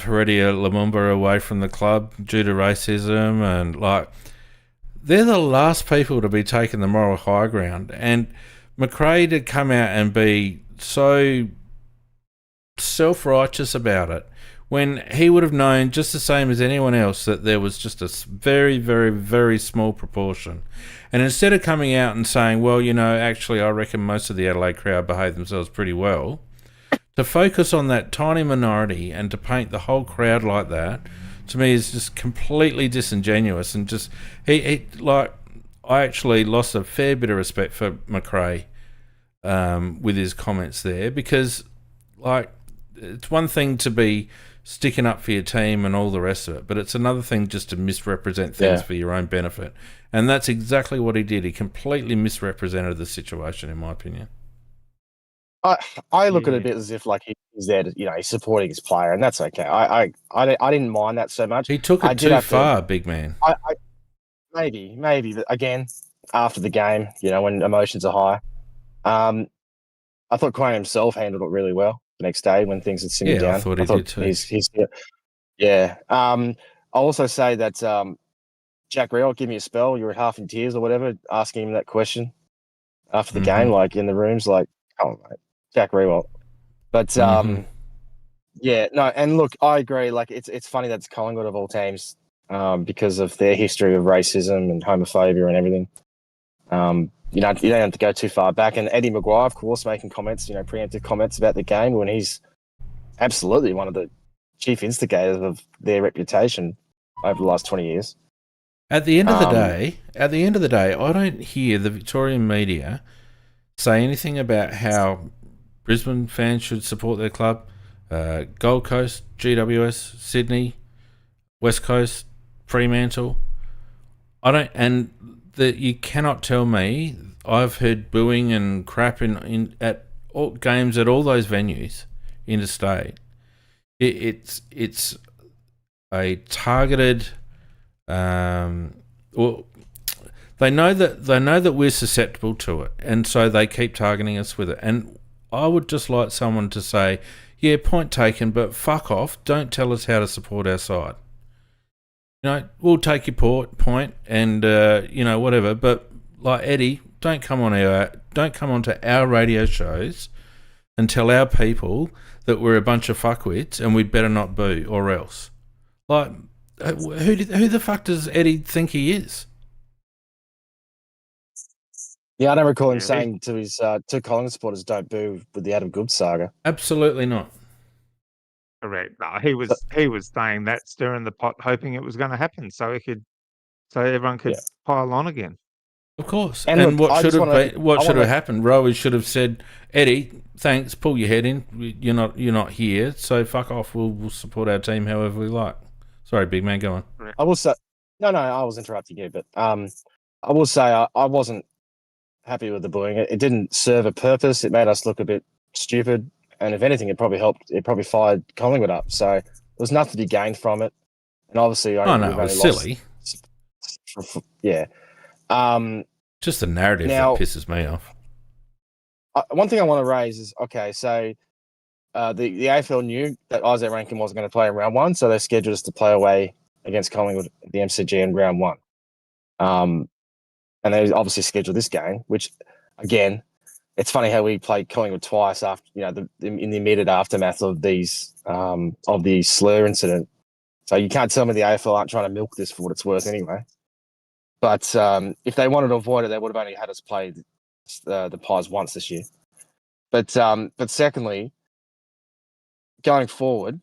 Heredia Lumumba away from the club due to racism, and like, they're the last people to be taking the moral high ground. And McRae to come out and be so self-righteous about it, when he would have known just the same as anyone else that there was just a very, very, very small proportion. And instead of coming out and saying, well, actually I reckon most of the Adelaide crowd behaved themselves pretty well, to focus on that tiny minority and to paint the whole crowd like that, to me is just completely disingenuous. And just, I actually lost a fair bit of respect for McRae with his comments there, because it's one thing to be sticking up for your team and all the rest of it, but it's another thing just to misrepresent things for your own benefit. And that's exactly what he did. He completely misrepresented the situation, in my opinion. I look at it a bit as if he's there to, he's supporting his player, and that's okay. I didn't mind that so much. He took it too far, big man. Maybe, but again, after the game, when emotions are high, I thought Quane himself handled it really well the next day when things had simmered down. I thought he did too. I'll also say that Jack Riewoldt, give me a spell. You were half in tears or whatever, asking him that question after the game, like in the rooms, like, oh, mate, Jack Riewoldt. But and look, I agree. Like, it's funny that it's Collingwood of all teams because of their history of racism and homophobia and everything. You don't have to go too far back. And Eddie Maguire, of course, making comments, preemptive comments about the game when he's absolutely one of the chief instigators of their reputation over the last 20 years. At the end of the day, I don't hear the Victorian media say anything about how Brisbane fans should support their club. Gold Coast, GWS, Sydney, West Coast, Fremantle. You cannot tell me. I've heard booing and crap at all games at all those venues interstate. It's a targeted. Well, they know that we're susceptible to it, and so they keep targeting us with it. And I would just like someone to say, "Yeah, point taken, but fuck off! Don't tell us how to support our side. We'll take your point, and whatever. But like Eddie, don't come onto our radio shows and tell our people that we're a bunch of fuckwits and we'd better not boo or else. Like, who the fuck does Eddie think he is? Yeah, I don't recall him saying to his to Collingwood supporters, "Don't boo" with the Adam Good saga. Absolutely not. Correct. No, he was saying that, stirring the pot, hoping it was going to happen, so everyone could pile on again. Of course. And And look, what should have happened? Rowie should have said, "Eddie, thanks, pull your head in. You're not here, so fuck off. We'll support our team however we like." Sorry, big man, go on. I will say, no, I was interrupting you, but I will say I wasn't happy with the booing. It didn't serve a purpose. It made us look a bit stupid, and if anything, it probably helped. It probably fired Collingwood up. So there was nothing to be gained from it, and obviously, it was silly. Yeah. Just the narrative that pisses me off. One thing I want to raise is, okay, so the AFL knew that Isaac Rankin wasn't going to play in round one, so they scheduled us to play away against Collingwood at the MCG in round one. And they obviously scheduled this game, which, again, it's funny how we played Collingwood twice after, in the immediate aftermath of the slur incident. So you can't tell me the AFL aren't trying to milk this for what it's worth anyway. But if they wanted to avoid it, they would have only had us play the Pies once this year. But secondly, going forward,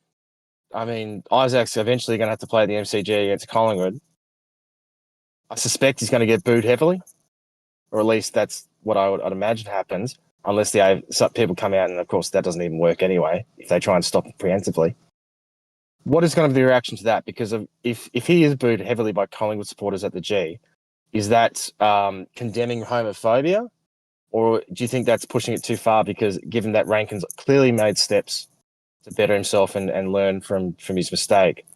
I mean, Isaac's eventually going to have to play at the MCG against Collingwood. I suspect he's going to get booed heavily, or at least that's what I'd imagine happens, unless some people come out, and of course that doesn't even work anyway if they try and stop it preemptively. What is going to be the reaction to that? Because if he is booed heavily by Collingwood supporters at the G, is that condemning homophobia, or do you think that's pushing it too far? Because given that Rankin's clearly made steps to better himself and learn from his mistake,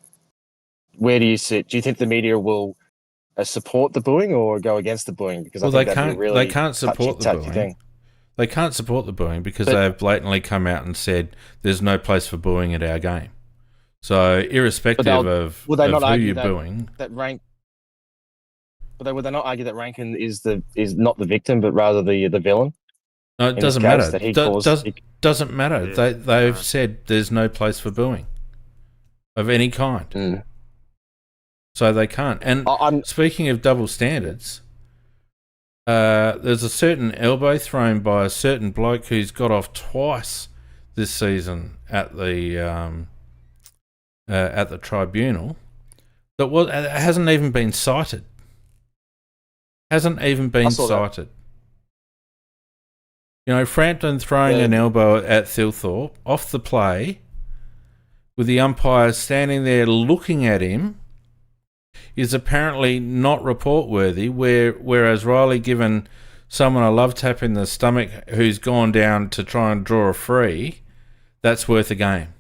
where do you sit? Do you think the media will support the booing or go against the booing? Because I think they can't support the booing. Thing. They can't support the booing because they have blatantly come out and said there's no place for booing at our game. So irrespective of who you're booing, would they not argue that Rankin is not the victim but rather the villain? No, it doesn't matter. Doesn't matter. Yeah. They've said there's no place for booing of any kind. Mm. So they can't. And speaking of double standards, there's a certain elbow thrown by a certain bloke who's got off twice this season at the tribunal that hasn't even been cited. Hasn't even been cited. Frampton throwing an elbow at Thilthorpe off the play with the umpire standing there looking at him is apparently not report worthy, whereas Riley given someone a love tap in the stomach who's gone down to try and draw a free, that's worth a game.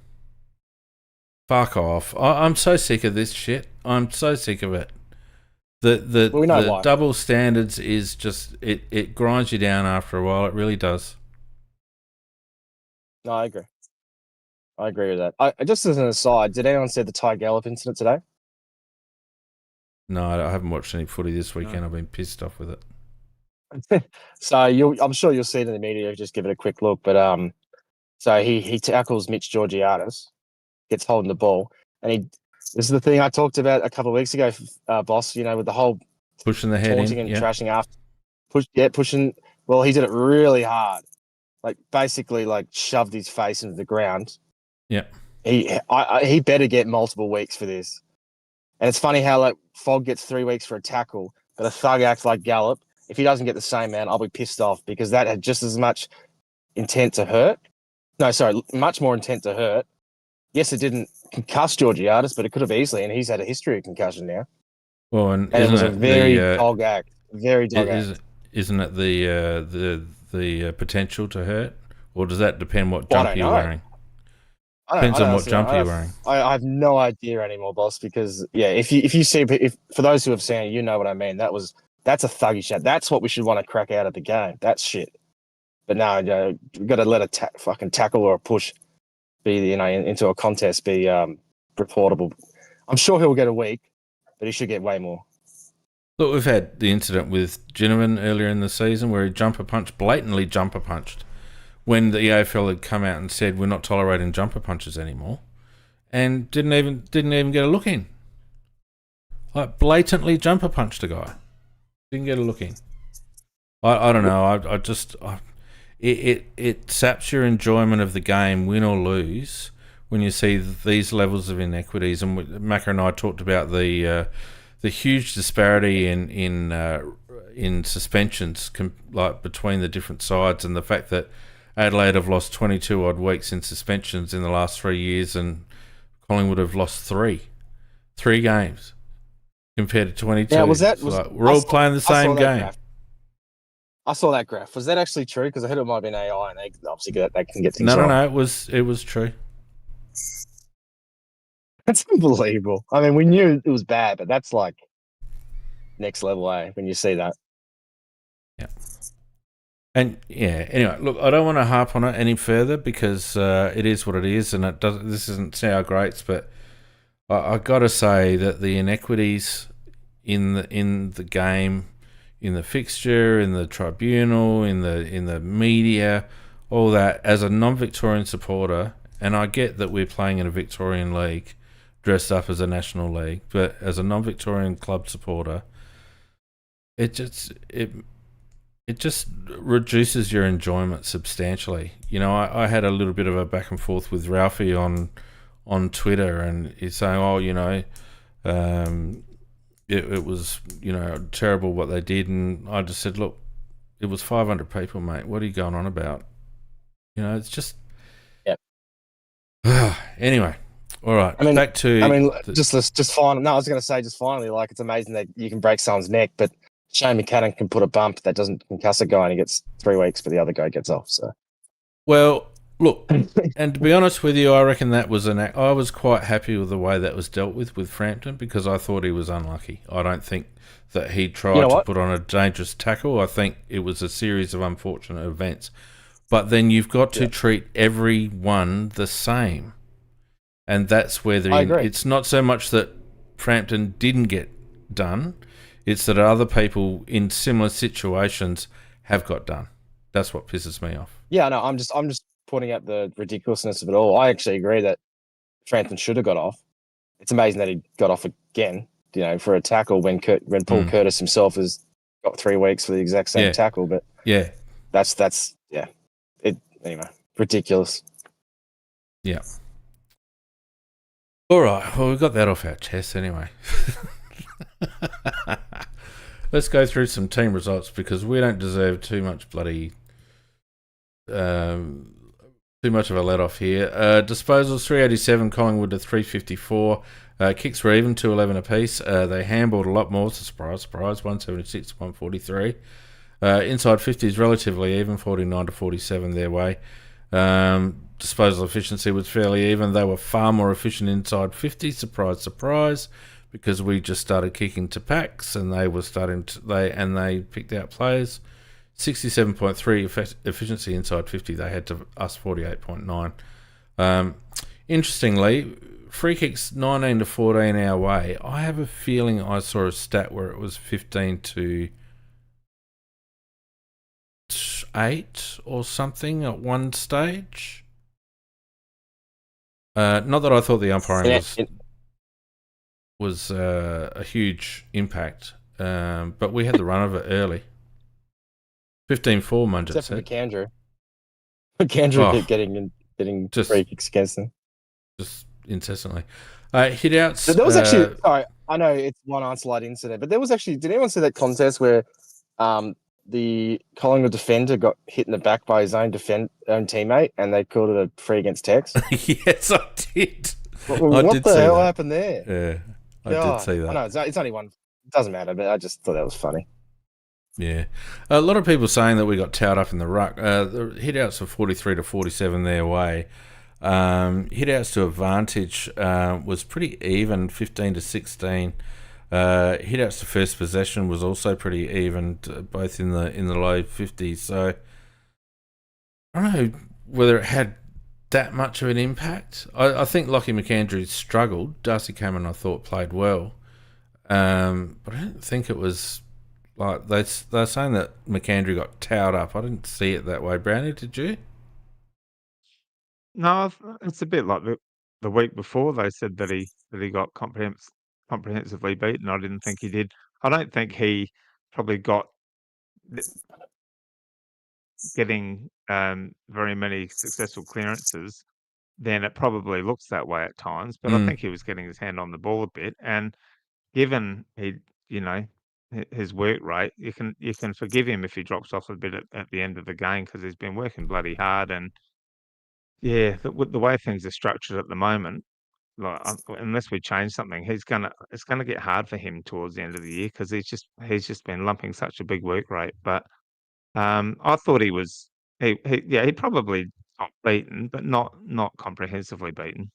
Fuck off. I'm so sick of this shit. I'm so sick of it. The double standards is just, it grinds you down after a while. It really does. No, I agree with that. Just as an aside, did anyone see the Ty Gallop incident today? No, I haven't watched any footy this weekend. I've been pissed off with it. So I'm sure you'll see it in the media. Just give it a quick look. But so he tackles Mitch Georgiadis, gets holding the ball, and this is the thing I talked about a couple of weeks ago, boss. With the whole pushing the head in and trashing after pushing. Well, he did it really hard, basically shoved his face into the ground. Yeah, he better get multiple weeks for this. And it's funny how Fogg gets 3 weeks for a tackle, but a thug acts like Gallop. If he doesn't get the same, man, I'll be pissed off because that had just as much intent to hurt. No, sorry, much more intent to hurt. Yes, it didn't concuss Georgiadis, but it could have easily, and he's had a history of concussion now. Well, and it was a very dog act. Very dog act. Isn't it the potential to hurt, or does that depend what jumper you're wearing? Depends on what jumper you're wearing. I have no idea anymore, boss. Because if you see, for those who have seen it, you know what I mean. That's a thuggy shot. That's what we should want to crack out of the game. That's shit. But no, we've got to let a fucking tackle or a push be into a contest be reportable. I'm sure he'll get a week, but he should get way more. Look, we've had the incident with Ginnivan earlier in the season where he blatantly jumper punched when the AFL had come out and said we're not tolerating jumper punches anymore, and didn't even get a look in. Like blatantly jumper punched a guy, didn't get a look in. I don't know. It saps your enjoyment of the game, win or lose, when you see these levels of inequities. And Macca and I talked about the huge disparity in suspensions, like between the different sides, and the fact that Adelaide have lost 22 odd weeks in suspensions in the last 3 years, and Collingwood have lost three games compared to 22. Yeah, we're all playing the same game. Graph. I saw that graph. Was that actually true? Because I heard it might have been AI, and they obviously they can get things wrong. No. It was true. That's unbelievable. I mean, we knew it was bad, but that's like next level, when you see that. Yeah. And yeah, anyway, look, I don't want to harp on it any further because it is what it is, and this isn't sour grapes, but I got to say that the inequities in the game, in the fixture, in the tribunal, in the media, all that, as a non-Victorian supporter, and I get that we're playing in a Victorian league, dressed up as a national league, but as a non-Victorian club supporter, it just reduces your enjoyment substantially. You know, I had a little bit of a back and forth with Ralphie on Twitter, and he's saying, "Oh, you know, it was, you know, terrible what they did," and I just said, "Look, it was 500 people, mate. What are you going on about? You know, it's just." Yeah. Anyway, all right. I mean, back to. I mean, just finally. No, I was going to say just finally. Like, it's amazing that you can break someone's neck, but Shane McCadden can put a bump that doesn't concuss a guy, and he gets 3 weeks, but the other guy gets off. So. Well, look, and to be honest with you, I reckon that was I was quite happy with the way that was dealt with Frampton, because I thought he was unlucky. I don't think that he tried to put on a dangerous tackle. I think it was a series of unfortunate events. But then you've got to treat everyone the same. And that's where it's not so much that Frampton didn't get done, it's that other people in similar situations have got done. That's what pisses me off. Yeah, no, I'm just pointing out the ridiculousness of it all. I actually agree that Frampton should have got off. It's amazing that he got off again, you know, for a tackle when Paul Curtis himself has got 3 weeks for the exact same tackle. But that's anyway, ridiculous. Yeah. All right. Well, we got that off our chest anyway. Let's go through some team results, because we don't deserve too much too much of a let off here. Disposals 387, Collingwood to 354. Kicks were even, 211 apiece. They handballed a lot more, surprise, 176 143. Inside 50 is relatively even, 49 to 47 their way. Disposal efficiency was fairly even. They were far more efficient inside 50, surprise, because we just started kicking to packs, and they were they picked out players. 67.3 efficiency inside 50. They had to us 48.9. Interestingly, free kicks 19 to 14 our way. I have a feeling I saw a stat where it was 15 to 8 or something at one stage. Not that I thought the umpiring was a huge impact, but we had the run of it early. 15-4, Munjit except said. for McAndrew. McAndrew kept getting free kicks against them. Just incessantly. Hit outs. So there was actually, sorry, I know it's one isolated incident, but there was actually, did anyone see that contest where the Collingwood defender got hit in the back by his own teammate, and they called it a free against Tex? Yes, I did. What the hell happened there? Yeah, I did see that. I know, it's only one. It doesn't matter, but I just thought that was funny. Yeah. A lot of people saying that we got towed up in the ruck. The hit-outs were 43 to 47 their way. Hit-outs to advantage was pretty even, 15 to 16. Hit-outs to first possession was also pretty even, both in the low 50s. So I don't know whether it had that much of an impact. I think Lockie McAndrew struggled. Darcy Cameron, I thought, played well. But I don't think it was like they're saying that McAndrew got towed up. I didn't see it that way. Brownie, did you? No, it's a bit like the week before they said that he got comprehensively beaten. I didn't think he did. I don't think he probably got th getting, very many successful clearances, then it probably looks that way at times, but I Mm, think he was getting his hand on the ball a bit, and given he you know, his work rate, you can forgive him if he drops off a bit at the end of the game because 'cause he's been working bloody hard and, yeah, with the way things are structured at the moment, like, unless we change something, it's gonna get hard for him towards the end of the year because he's just been lumping such a big work rate, but, I thought he probably got beaten, but not comprehensively beaten.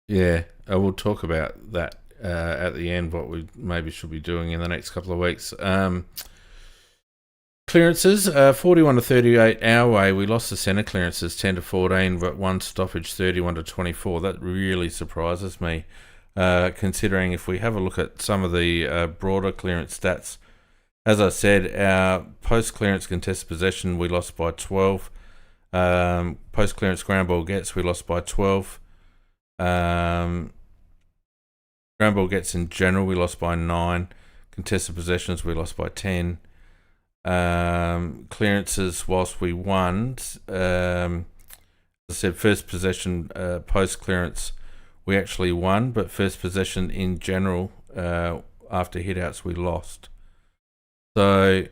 yeah, we'll talk about that at the end, what we maybe should be doing in the next couple of weeks. Clearances, 41 to 38 our way. We lost the centre clearances 10 to 14, but one stoppage 31 to 24. That really surprises me, considering if we have a look at some of the broader clearance stats. As I said, our post clearance contested possession we lost by 12. Post clearance ground ball gets we lost by 12. Ground ball gets in general we lost by 9. Contested possessions we lost by 10. Clearances whilst we won, as I said, first possession post clearance we actually won, but first possession in general after hitouts we lost. So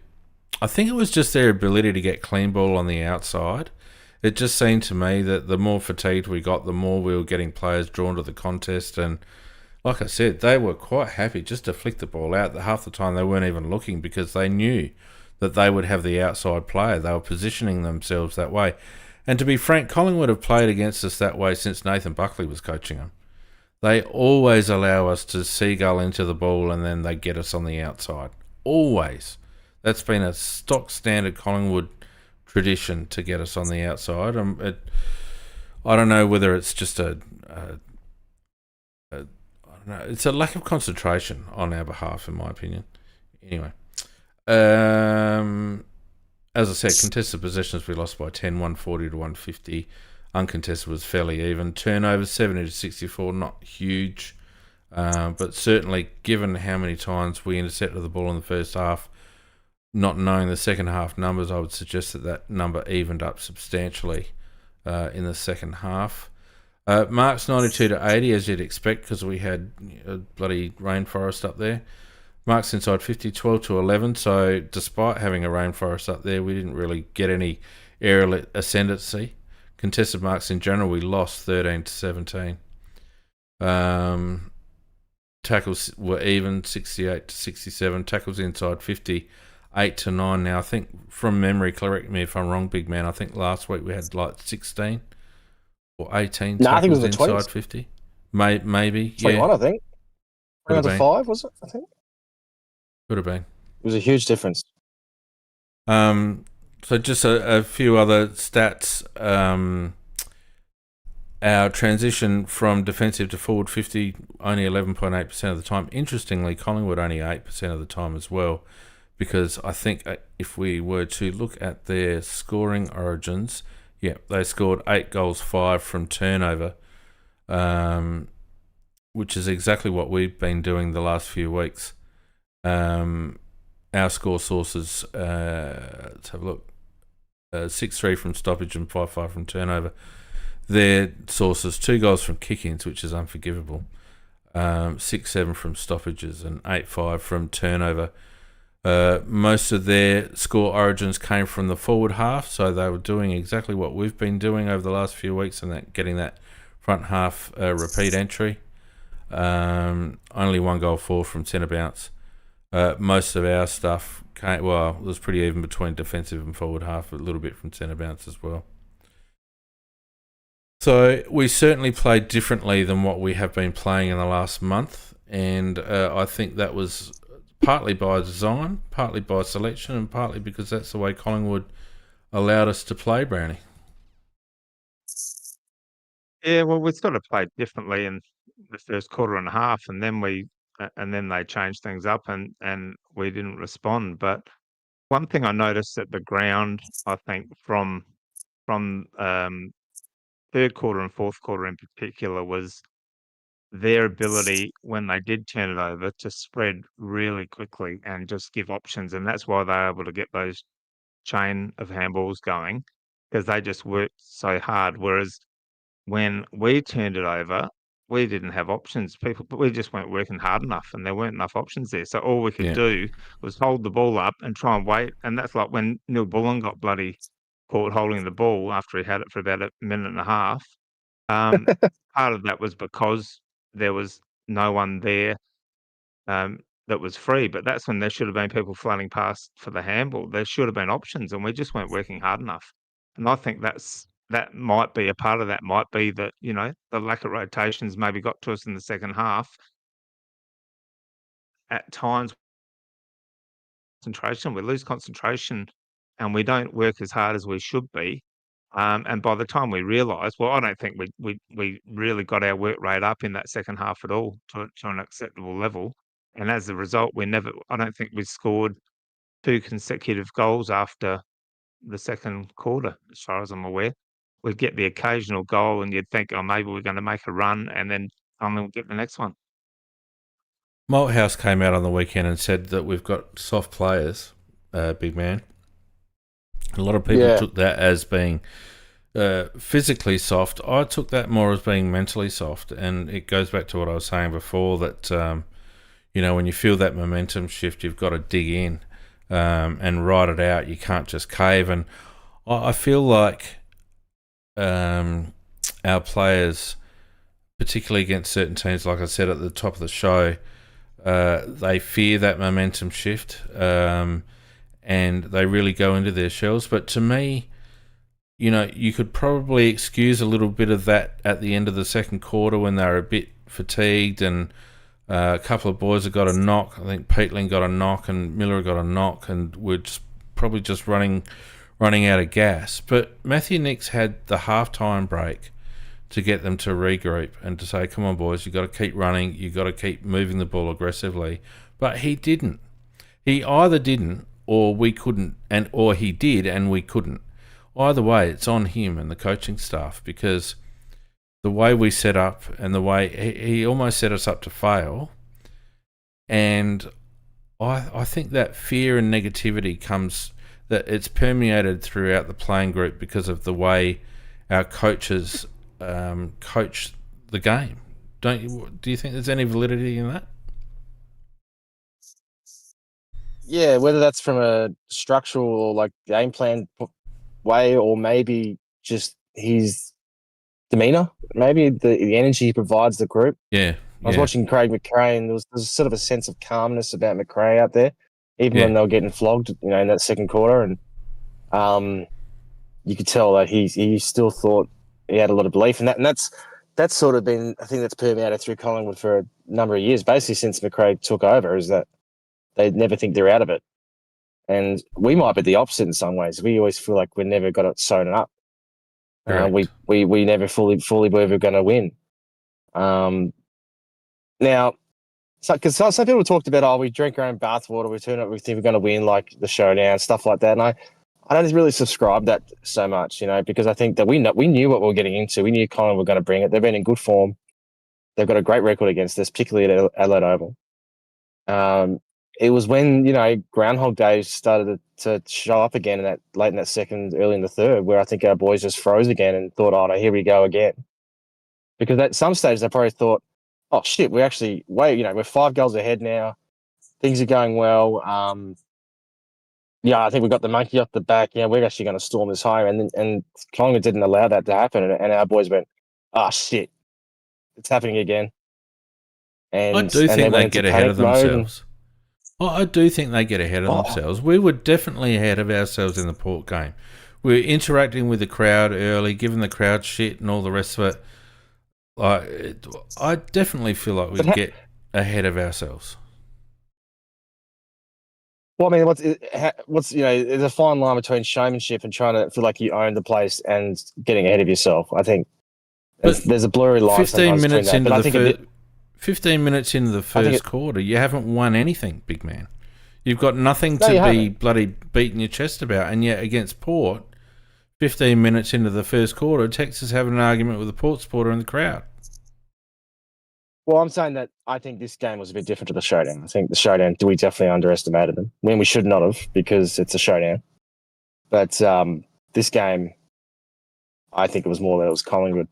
I think it was just their ability to get clean ball on the outside. It just seemed to me that the more fatigued we got, the more we were getting players drawn to the contest. And like I said, they were quite happy just to flick the ball out. Half the time they weren't even looking because they knew that they would have the outside player. They were positioning themselves that way. And to be frank, Collingwood have played against us that way since Nathan Buckley was coaching them. They always allow us to seagull into the ball and then they get us on the outside. Always. That's been a stock standard Collingwood tradition to get us on the outside. I don't know whether it's just I don't know. It's a lack of concentration on our behalf, in my opinion. Anyway. As I said, contested possessions we lost by 10, 140 to 150. Uncontested was fairly even. Turnovers 70 to 64, not huge, but certainly given how many times we intercepted the ball in the first half, not knowing the second half numbers, I would suggest that number evened up substantially in the second half. Marks 92 to 80, as you'd expect, because we had a bloody rainforest up there. Marks inside 50, 12 to 11. So despite having a rainforest up there, we didn't really get any aerial ascendency. Contested marks in general, we lost 13 to 17. Tackles were even, 68 to 67. Tackles inside 50, 8 to 9. Now, I think from memory, correct me if I'm wrong, big man, I think last week we had like 16 or 18 No, I think it was tackles the 20s. inside 50. Maybe, 21, yeah. I think. Could have 21 to been. 5, was it? I think. Could have been. It was a huge difference. So just a few other stats. Our transition from defensive to forward 50, only 11.8% of the time. Interestingly, Collingwood only 8% of the time as well, because I think if we were to look at their scoring origins, they scored 8 goals, 5 from turnover, which is exactly what we've been doing the last few weeks. Our score sources, let's have a look, 6-3 from stoppage and 5-5 from turnover. Their sources, 2 goals from kick-ins, which is unforgivable, 6-7 from stoppages and 8-5 from turnover. Most of their score origins came from the forward half, so they were doing exactly what we've been doing over the last few weeks and getting that front half repeat entry. Only 1 goal, 4 from centre bounce. Most of our stuff it was pretty even between defensive and forward half, a little bit from centre bounce as well. So we certainly played differently than what we have been playing in the last month, and I think that was partly by design, partly by selection, and partly because that's the way Collingwood allowed us to play, Brownie. Yeah, well, we sort of played differently in the first quarter and a half, and then they changed things up, and we didn't respond. But one thing I noticed at the ground, I think from third quarter and fourth quarter in particular was their ability when they did turn it over to spread really quickly and just give options. And that's why they're able to get those chain of handballs going, because they just worked so hard. Whereas when we turned it over, we didn't have options. We just weren't working hard enough, and there weren't enough options there. So all we could Yeah. do was hold the ball up and try and wait. And that's like when Neil Bullen got bloody caught holding the ball after he had it for about a minute and a half. Um, Part of that was because there was no one there that was free, but that's when there should have been people flooding past for the handball. There should have been options, and we just weren't working hard enough. And I think that might be a part of that. Might be that the lack of rotations maybe got to us in the second half. At times, we lose concentration, and we don't work as hard as we should be. And by the time we realised, well, I don't think we really got our work rate up in that second half at all to an acceptable level. And as a result, I don't think we scored 2 consecutive goals after the second quarter, as far as I'm aware. We'd get the occasional goal and you'd think, "Oh, maybe we're gonna make a run," and then we'll get the next one. Malthouse came out on the weekend and said that we've got soft players, big man. A lot of people took that as being physically soft. I took that more as being mentally soft, and it goes back to what I was saying before, that when you feel that momentum shift, you've got to dig in and ride it out. You can't just cave. And I feel like our players, particularly against certain teams, like I said at the top of the show, they fear that momentum shift, and they really go into their shells. But to me, you could probably excuse a little bit of that at the end of the second quarter when they were a bit fatigued, and a couple of boys have got a knock. I think Peatling got a knock and Miller got a knock, and we're probably just running out of gas. But Matthew Nicks had the halftime break to get them to regroup and to say, "Come on, boys, you got to keep running. You got to keep moving the ball aggressively." But he didn't. He either didn't, or we couldn't, or he did and we couldn't. Either way, it's on him and the coaching staff, because the way we set up and the way he almost set us up to fail. And I think that fear and negativity that it's permeated throughout the playing group because of the way our coaches coach the game. Do you think there's any validity in that? Yeah, whether that's from a structural or like game plan way, or maybe just his demeanor, maybe the energy he provides the group. Yeah. I was watching Craig McRae, and there was sort of a sense of calmness about McRae out there, even when they were getting flogged, in that second quarter. And you could tell that he still thought he had a lot of belief in that. And that's sort of been, I think that's permeated through Collingwood for a number of years, basically since McRae took over, is that they never think they're out of it. And we might be the opposite in some ways. We always feel like we never got it sewn up. We never fully believe we're going to win. Now, because some people talked about, we drink our own bathwater, we think we're going to win, like the showdown, stuff like that. And I don't really subscribe that so much, because I think that we knew what we were getting into. We knew Collingwood were going to bring it. They've been in good form. They've got a great record against us, particularly at Adelaide Oval. It was when, Groundhog Day started to show up again late in that second, early in the third, where I think our boys just froze again and thought, "Oh, no, here we go again." Because at some stage they probably thought, "Oh shit, we're 5 goals ahead now. Things are going well. I think we got the monkey off the back. We're actually going to storm this home." And Collingwood didn't allow that to happen, and our boys went, "Oh shit, it's happening again." And I do think they get ahead of themselves. I do think they get ahead of themselves. We were definitely ahead of ourselves in the Port game. We were interacting with the crowd early, giving the crowd shit and all the rest of it. I definitely feel like we get ahead of ourselves. Well, I mean, what's there's a fine line between showmanship and trying to feel like you own the place and getting ahead of yourself. I think there's a blurry line. 15 minutes into the 15 minutes into the first quarter, you haven't won anything, big man. You've got nothing to be bloody beating your chest about, and yet against Port, 15 minutes into the first quarter, Texas having an argument with the port supporter in the crowd. Well, I'm saying that I think this game was a bit different to the showdown. I think the showdown, we definitely underestimated them when we should not have, because it's a showdown. But this game, I think it was more that it was Collingwood.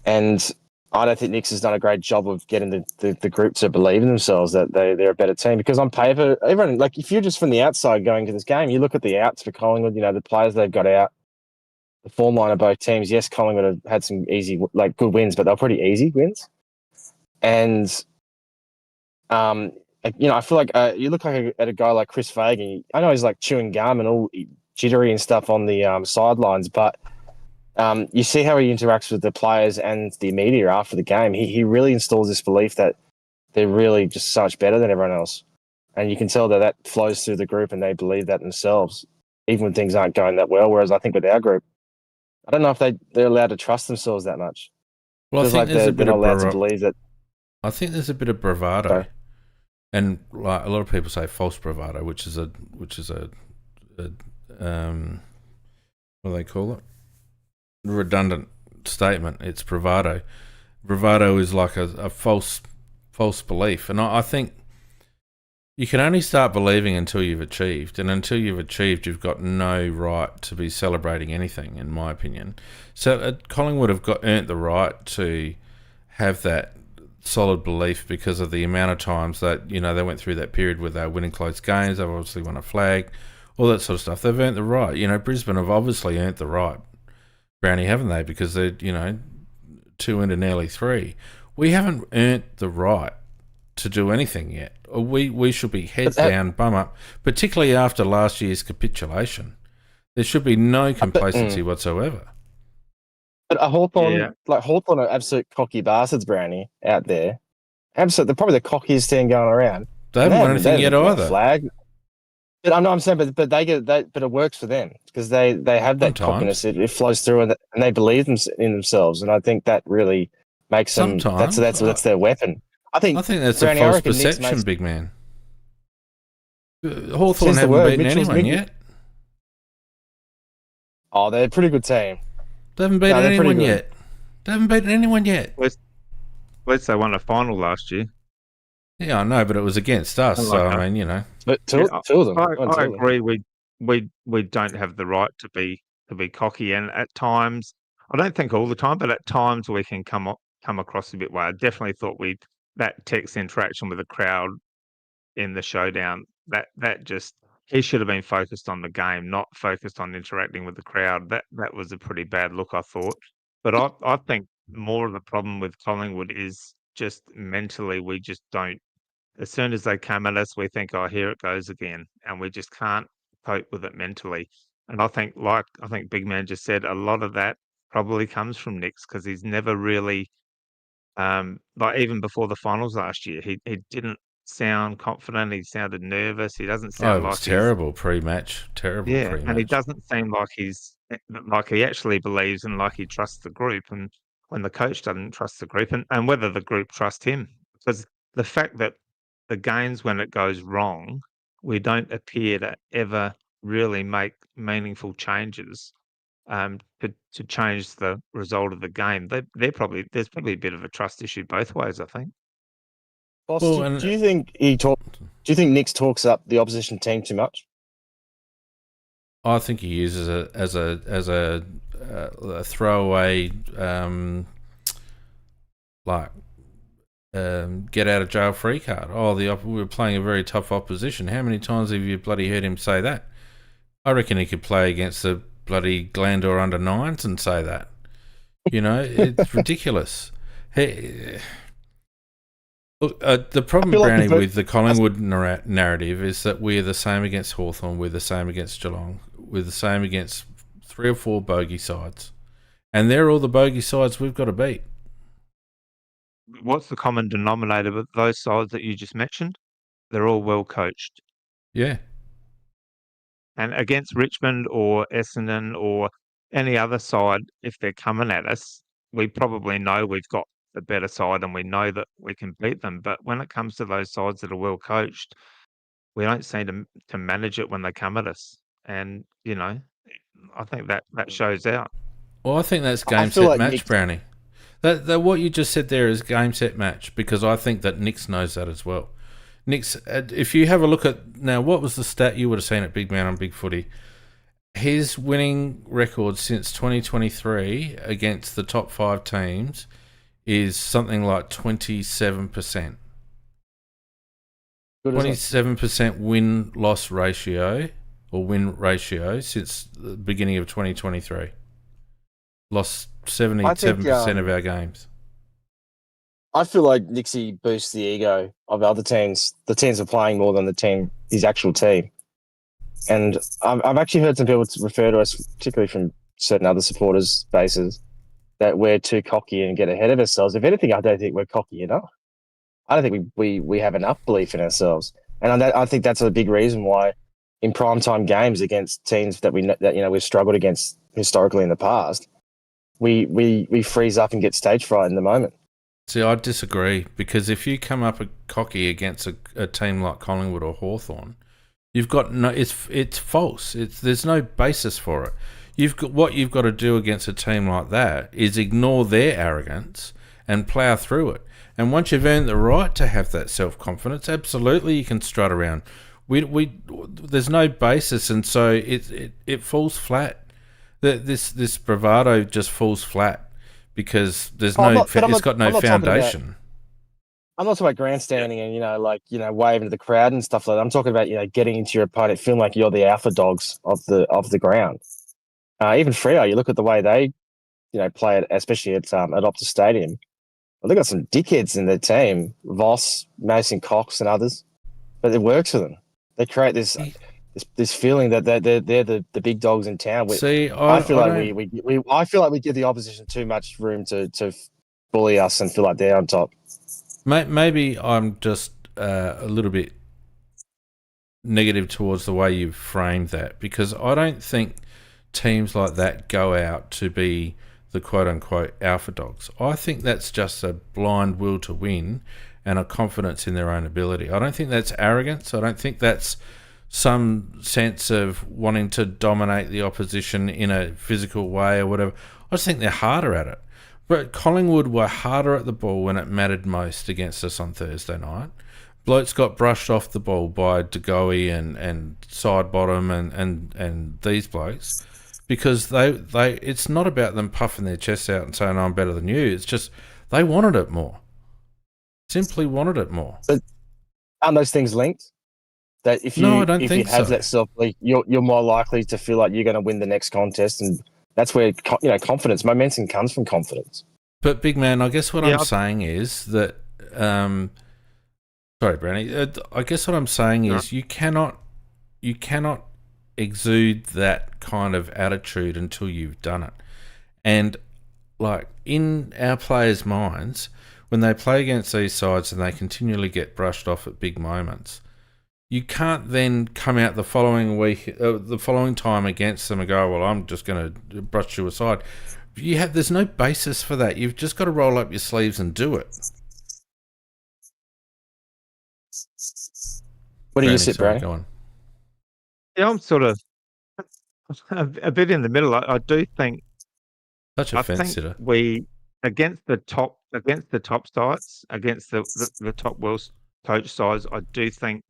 And I don't think Nix has done a great job of getting the group to believe in themselves that they're a better team. Because on paper, everyone, like, if you're just from the outside going to this game, you look at the outs for Collingwood, the players they've got out, the form line of both teams. Yes, Collingwood have had some easy, good wins, but they're pretty easy wins. And, I feel like you look at a guy like Chris Fagan. I know he's like chewing gum and all jittery and stuff on the sidelines, but you see how he interacts with the players and the media after the game. He really installs this belief that they're really just so much better than everyone else. And you can tell that flows through the group and they believe that themselves, even when things aren't going that well. Whereas I think with our group, I don't know if they're allowed to trust themselves that much. Well, I think they're not allowed to believe that. I think there's a bit of bravado. Sorry. And like a lot of people say false bravado, which is a what do they call it? Redundant statement. It's bravado. Bravado is like a false belief, and I think you can only start believing until you've achieved, and until you've achieved, you've got no right to be celebrating anything, in my opinion. So Collingwood have earned the right to have that solid belief because of the amount of times that they went through that period where they were winning close games. They've obviously won a flag, all that sort of stuff. They've earned the right. Brisbane have obviously earned the right, Brownie, haven't they? Because they're 2 into nearly 3. We haven't earned the right to do anything yet. We should be heads down, bum up, particularly after last year's capitulation. There should be no complacency whatsoever. But a Hawthorn are absolute cocky bastards, Brownie, out there. Absolute, they're probably the cockiest team going around. They haven't won anything yet either. Flag. But I'm saying, but they get that. But it works for them because they have that cockiness. It flows through, and they believe in themselves. And I think that really makes them. That's their weapon. I think that's Brownie, a false perception, big man. Hawthorn haven't beaten anyone yet. Oh, they're a pretty good team. They haven't beaten anyone yet. They haven't beaten anyone yet. At least they won a final last year. Yeah, I know, but it was against us. So I mean, But two of them. I agree. We don't have the right to be cocky, and at times, I don't think all the time, but at times we can come across a bit way. I definitely thought that Tex interaction with the crowd in the showdown, that just, he should have been focused on the game, not focused on interacting with the crowd. That was a pretty bad look, I thought. But I think more of the problem with Collingwood is just mentally, we just don't. As soon as they come at us, we think, oh, here it goes again, and we just can't cope with it mentally. And I think Big Man just said, a lot of that probably comes from Nix because he's never really, even before the finals last year, he didn't sound confident. He sounded nervous. He doesn't sound like terrible pre-match. Terrible pre-match. And he doesn't seem like he actually believes and like he trusts the group. And when the coach doesn't trust the group, and whether the group trust him, because the fact that the games when it goes wrong, we don't appear to ever really make meaningful changes to change the result of the game. There's probably a bit of a trust issue both ways, I think. Boss, do you think Do you think Nix talks up the opposition team too much? I think he uses it as a throwaway, get out of jail free card. Oh, we were playing a very tough opposition. How many times have you bloody heard him say that? I reckon he could play against the bloody Glandor under 9s and say that. It's ridiculous. Look, the problem, Brownie, with the Collingwood narrative is that we're the same against Hawthorn, we're the same against Geelong, we're the same against 3 or 4 bogey sides. And they're all the bogey sides we've got to beat. What's the common denominator with those sides that you just mentioned? They're all well coached. Yeah. And against Richmond or Essendon or any other side, if they're coming at us, we probably know we've got the better side and we know that we can beat them. But when it comes to those sides that are well coached, we don't seem to manage it when they come at us. And, I think that shows out. Well, I think that's I game, feel set, like match, Nick. Brownie. That what you just said there is game, set, match, because I think that Nix knows that as well. Nix, if you have a look at now, what was the stat you would have seen at Big Man on Big Footy? His winning record since 2023 against the top 5 teams is something like 27%. Good, isn't it? 27% win-loss ratio or win ratio since the beginning of 2023. Lost 77% of our games. I feel like Nixie boosts the ego of other teams. The teams are playing more than his actual team. And I've actually heard some people refer to us, particularly from certain other supporters' bases, that we're too cocky and get ahead of ourselves. If anything, I don't think we're cocky enough. I don't think we have enough belief in ourselves, and I think that's a big reason why, in primetime games against teams that we've struggled against historically in the past, we freeze up and get stage fright in the moment. See, I disagree, because if you come up cocky against a team like Collingwood or Hawthorn, you've got no. It's false. There's no basis for it. What you've got to do against a team like that is ignore their arrogance and plough through it. And once you've earned the right to have that self-confidence, absolutely you can strut around. There's no basis, and so it falls flat. This bravado just falls flat because it's got no foundation. I'm not talking about grandstanding and waving to the crowd and stuff like that. I'm talking about getting into your opponent, feeling like you're the alpha dogs of the ground. Even Freo, you look at the way they play it, especially at Optus Stadium. Well, they've got some dickheads in their team, Voss, Mason Cox, and others, but it works for them. They create this feeling that they're the big dogs in town. I feel like we give the opposition too much room to bully us and feel like they're on top. Maybe I'm just a little bit negative towards the way you've framed that, because I don't think teams like that go out to be the quote-unquote alpha dogs. I think that's just a blind will to win and a confidence in their own ability. I don't think that's arrogance. I don't think that's some sense of wanting to dominate the opposition in a physical way or whatever. I just think they're harder at it. But Collingwood were harder at the ball when it mattered most against us on Thursday night. Blokes got brushed off the ball by De Goey and Sidebottom and these blokes, because they it's not about them puffing their chests out and saying, I'm better than you. It's just they wanted it more. Simply wanted it more. But aren't those things linked? That if you have that self-belief, you're more likely to feel like you're going to win the next contest, and that's where confidence, momentum comes from confidence. But big man, I guess what I'm saying is that sorry, Brownie. I guess what I'm saying is you cannot exude that kind of attitude until you've done it. And like in our players' minds, when they play against these sides and they continually get brushed off at big moments, you can't then come out the following week, the following time against them and go, well, I'm just going to brush you aside. There's no basis for that. You've just got to roll up your sleeves and do it. What do you sit, Brad? Go on. Yeah, I'm sort of a bit in the middle. I do think. Such a fence sitter. We against the top sides, against the top Welsh coach sides, I do think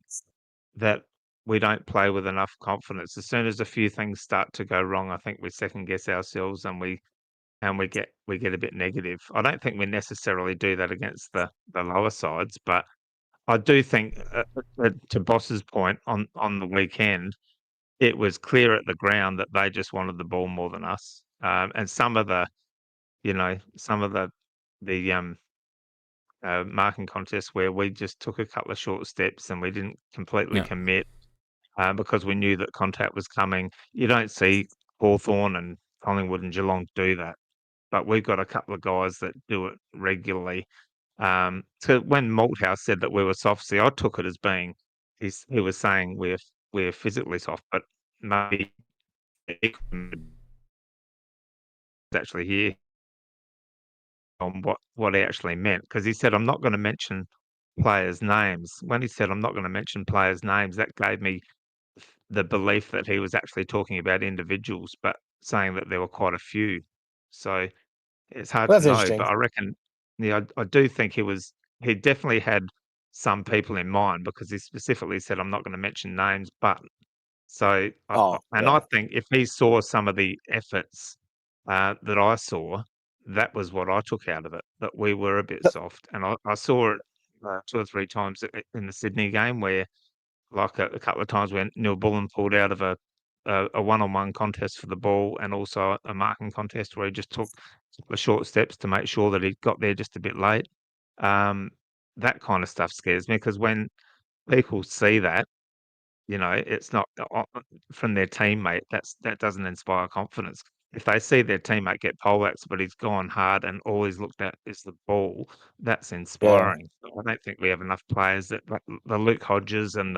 that we don't play with enough confidence. As soon as a few things start to go wrong, I think we second guess ourselves and we get a bit negative. I don't think we necessarily do that against the lower sides, but I do think to Boss's point on the weekend, it was clear at the ground that they just wanted the ball more than us. And some of the marking contests where we just took a couple of short steps and we didn't completely commit because we knew that contact was coming. You don't see Hawthorn and Collingwood and Geelong do that, but we've got a couple of guys that do it regularly. So when Malthouse said that we were soft, see, I took it as being he was saying we're physically soft, but maybe actually here on what he actually meant, because he said, I'm not going to mention players' names. When he said, I'm not going to mention players' names, that gave me the belief that he was actually talking about individuals. But saying that there were quite a few. So it's hard Well, to that's know, interesting. but I reckon, yeah, I do think he definitely had some people in mind because he specifically said, "I'm not going to mention names," but so, Oh, and yeah. I think if he saw some of the efforts that I saw, that was what I took out of it. That we were a bit Th- soft, and I saw it 2 or 3 times in the Sydney game where like a couple of times when Neil Bullen pulled out of a one-on-one contest for the ball and also a marking contest where he just took the short steps to make sure that he got there just a bit late. Um, that kind of stuff scares me because when people see that, it's not from their teammate, that doesn't inspire confidence. If they see their teammate get poleaxed, but he's gone hard and all he's looked at is the ball, that's Yeah. inspiring. I don't think we have enough players that like the Luke Hodges and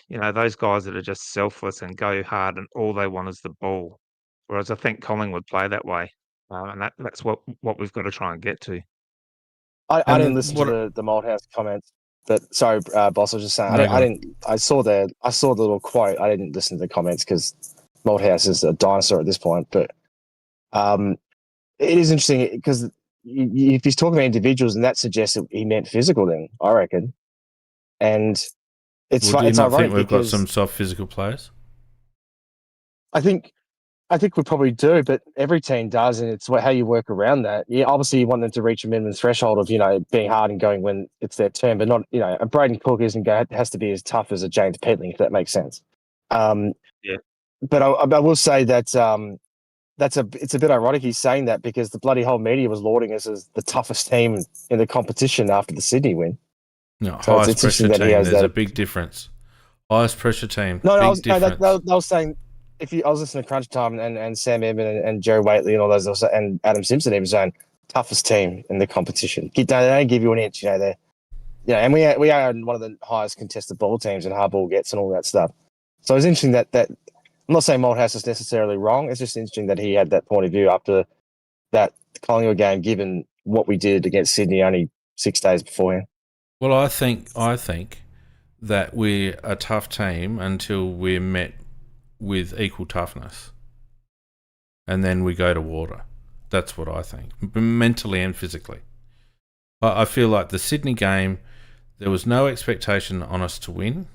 those guys that are just selfless and go hard and all they want is the ball. Whereas I think Collingwood play that way, and that's what we've got to try and get to. I didn't And listen to what? the Malthouse comments, but sorry, boss. I was just saying No, go I on. didn't. I saw the little quote. I didn't listen to the comments because Malthouse is a dinosaur at this point. But it is interesting because if he's talking about individuals, and that suggests that he meant physical, then I reckon. And Well, do you it's not think ironic we've got because some soft physical players? I think I think we probably do, but every team does, and it's how you work around that. Yeah, obviously you want them to reach a minimum threshold of being hard and going when it's their turn, but not a Braden Cook has to be as tough as a James Petling, if that makes sense. Um, Yeah. but I will say that it's a bit ironic he's saying that because the bloody whole media was lauding us as the toughest team in the competition after the Sydney win. No, So it's highest pressure interesting that he team. has There's a that. big difference. Highest pressure team, No, big difference. they was saying I was listening to Crunch Time and Sam Edmund and Joe Waitley and all those also, and Adam Simpson even saying toughest team in the competition. They don't give you an inch, and we are one of the highest contested ball teams and hard ball gets and all that stuff. So it's interesting that I'm not saying Malthouse is necessarily wrong. It's just interesting that he had that point of view after that Collingwood game, given what we did against Sydney only 6 days beforehand. Well, I think that we're a tough team until we're met with equal toughness, and then we go to water. That's what I think, mentally and physically. I feel like the Sydney game, there was no expectation on us to win.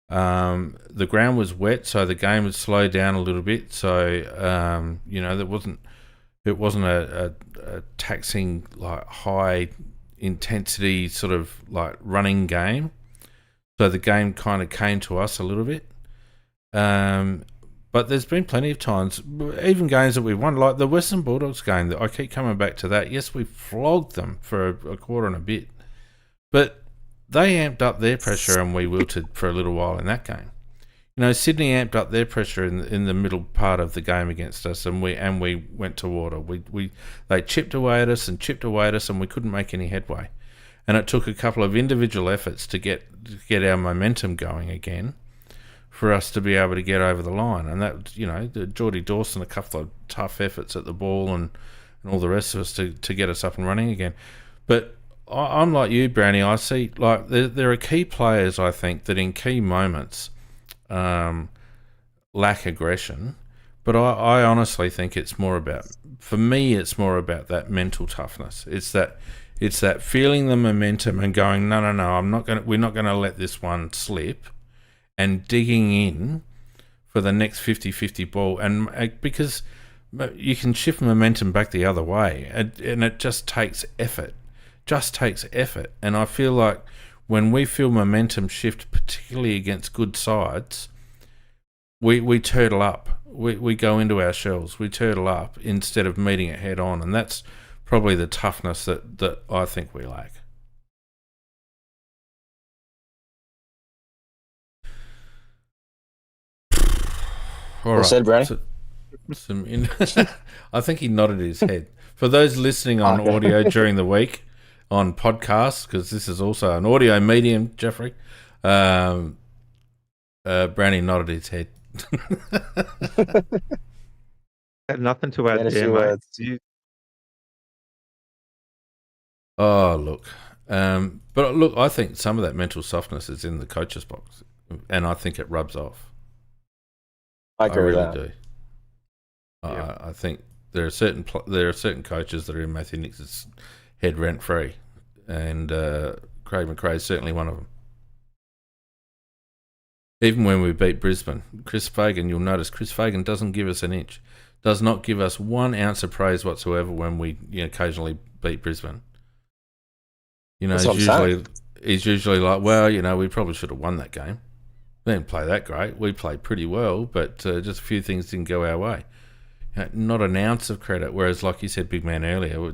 The ground was wet, so the game would slow down a little bit. So it wasn't a taxing, like, high intensity sort of like running game. So the game kind of came to us a little bit. But there's been plenty of times, even games that we won, like the Western Bulldogs game, that I keep coming back to that. Yes, we flogged them for a quarter and a bit, but they amped up their pressure and we wilted for a little while in that game. Sydney amped up their pressure in the middle part of the game against us, and we went to water. They chipped away at us, and we couldn't make any headway. And it took a couple of individual efforts to get our momentum going again, for us to be able to get over the line. And that, Geordie Dawson, a couple of tough efforts at the ball and all the rest of us to get us up and running again. But I'm like you, Brownie. I see, like, there are key players, I think, that in key moments lack aggression. But I honestly think it's more about that mental toughness. It's that feeling the momentum and going, no, we're not going to let this one slip, and digging in for the next 50-50 ball. And because you can shift momentum back the other way, and it just takes effort. And I feel like when we feel momentum shift, particularly against good sides, we turtle up. We go into our shells. We turtle up instead of meeting it head on. And that's probably the toughness that I think we lack. All right. Said, Brownie. I think he nodded his head. For those listening on audio during the week, on podcasts, because this is also an audio medium, Jeffrey, Brownie nodded his head. Had nothing to add there, mate. Oh, look. But look, I think some of that mental softness is in the coach's box, and I think it rubs off. I agree with really that. do. I think there are certain coaches that are in Matthew Nix's head rent free, and Craig McRae is certainly one of them. Even when we beat Brisbane, Chris Fagan, you'll notice Chris Fagan doesn't give us an inch, does not give us 1 ounce of praise whatsoever when we occasionally beat Brisbane. He's usually like, well, we probably should have won that game. We didn't play that great. We played pretty well, but just a few things didn't go our way. Not an ounce of credit. Whereas, like you said, big man earlier,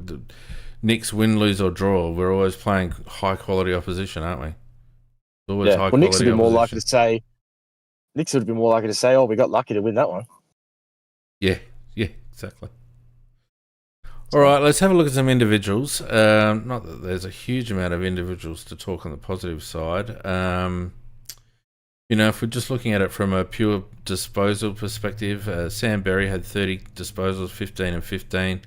Nick's win, lose or draw, we're always playing high quality opposition, aren't we? Always high quality Nick's would be more likely opposition. to say. Nick's would be more likely to say, "Oh, we got lucky to win that one." Yeah, exactly. All right, let's have a look at some individuals. Not that there's a huge amount of individuals to talk on the positive side. If we're just looking at it from a pure disposal perspective, Sam Berry had 30 disposals, 15 and 15,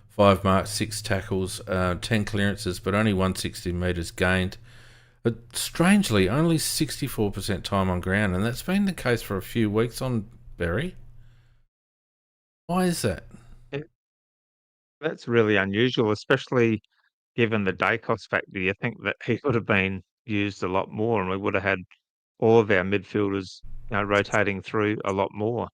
5 marks, 6 tackles, 10 clearances, but only 160 metres gained. But strangely, only 64% time on ground, and that's been the case for a few weeks on Berry. Why is that? That's really unusual, especially given the day cost factor. You think that he would have been used a lot more, and we would have had all of our midfielders, rotating through a lot more.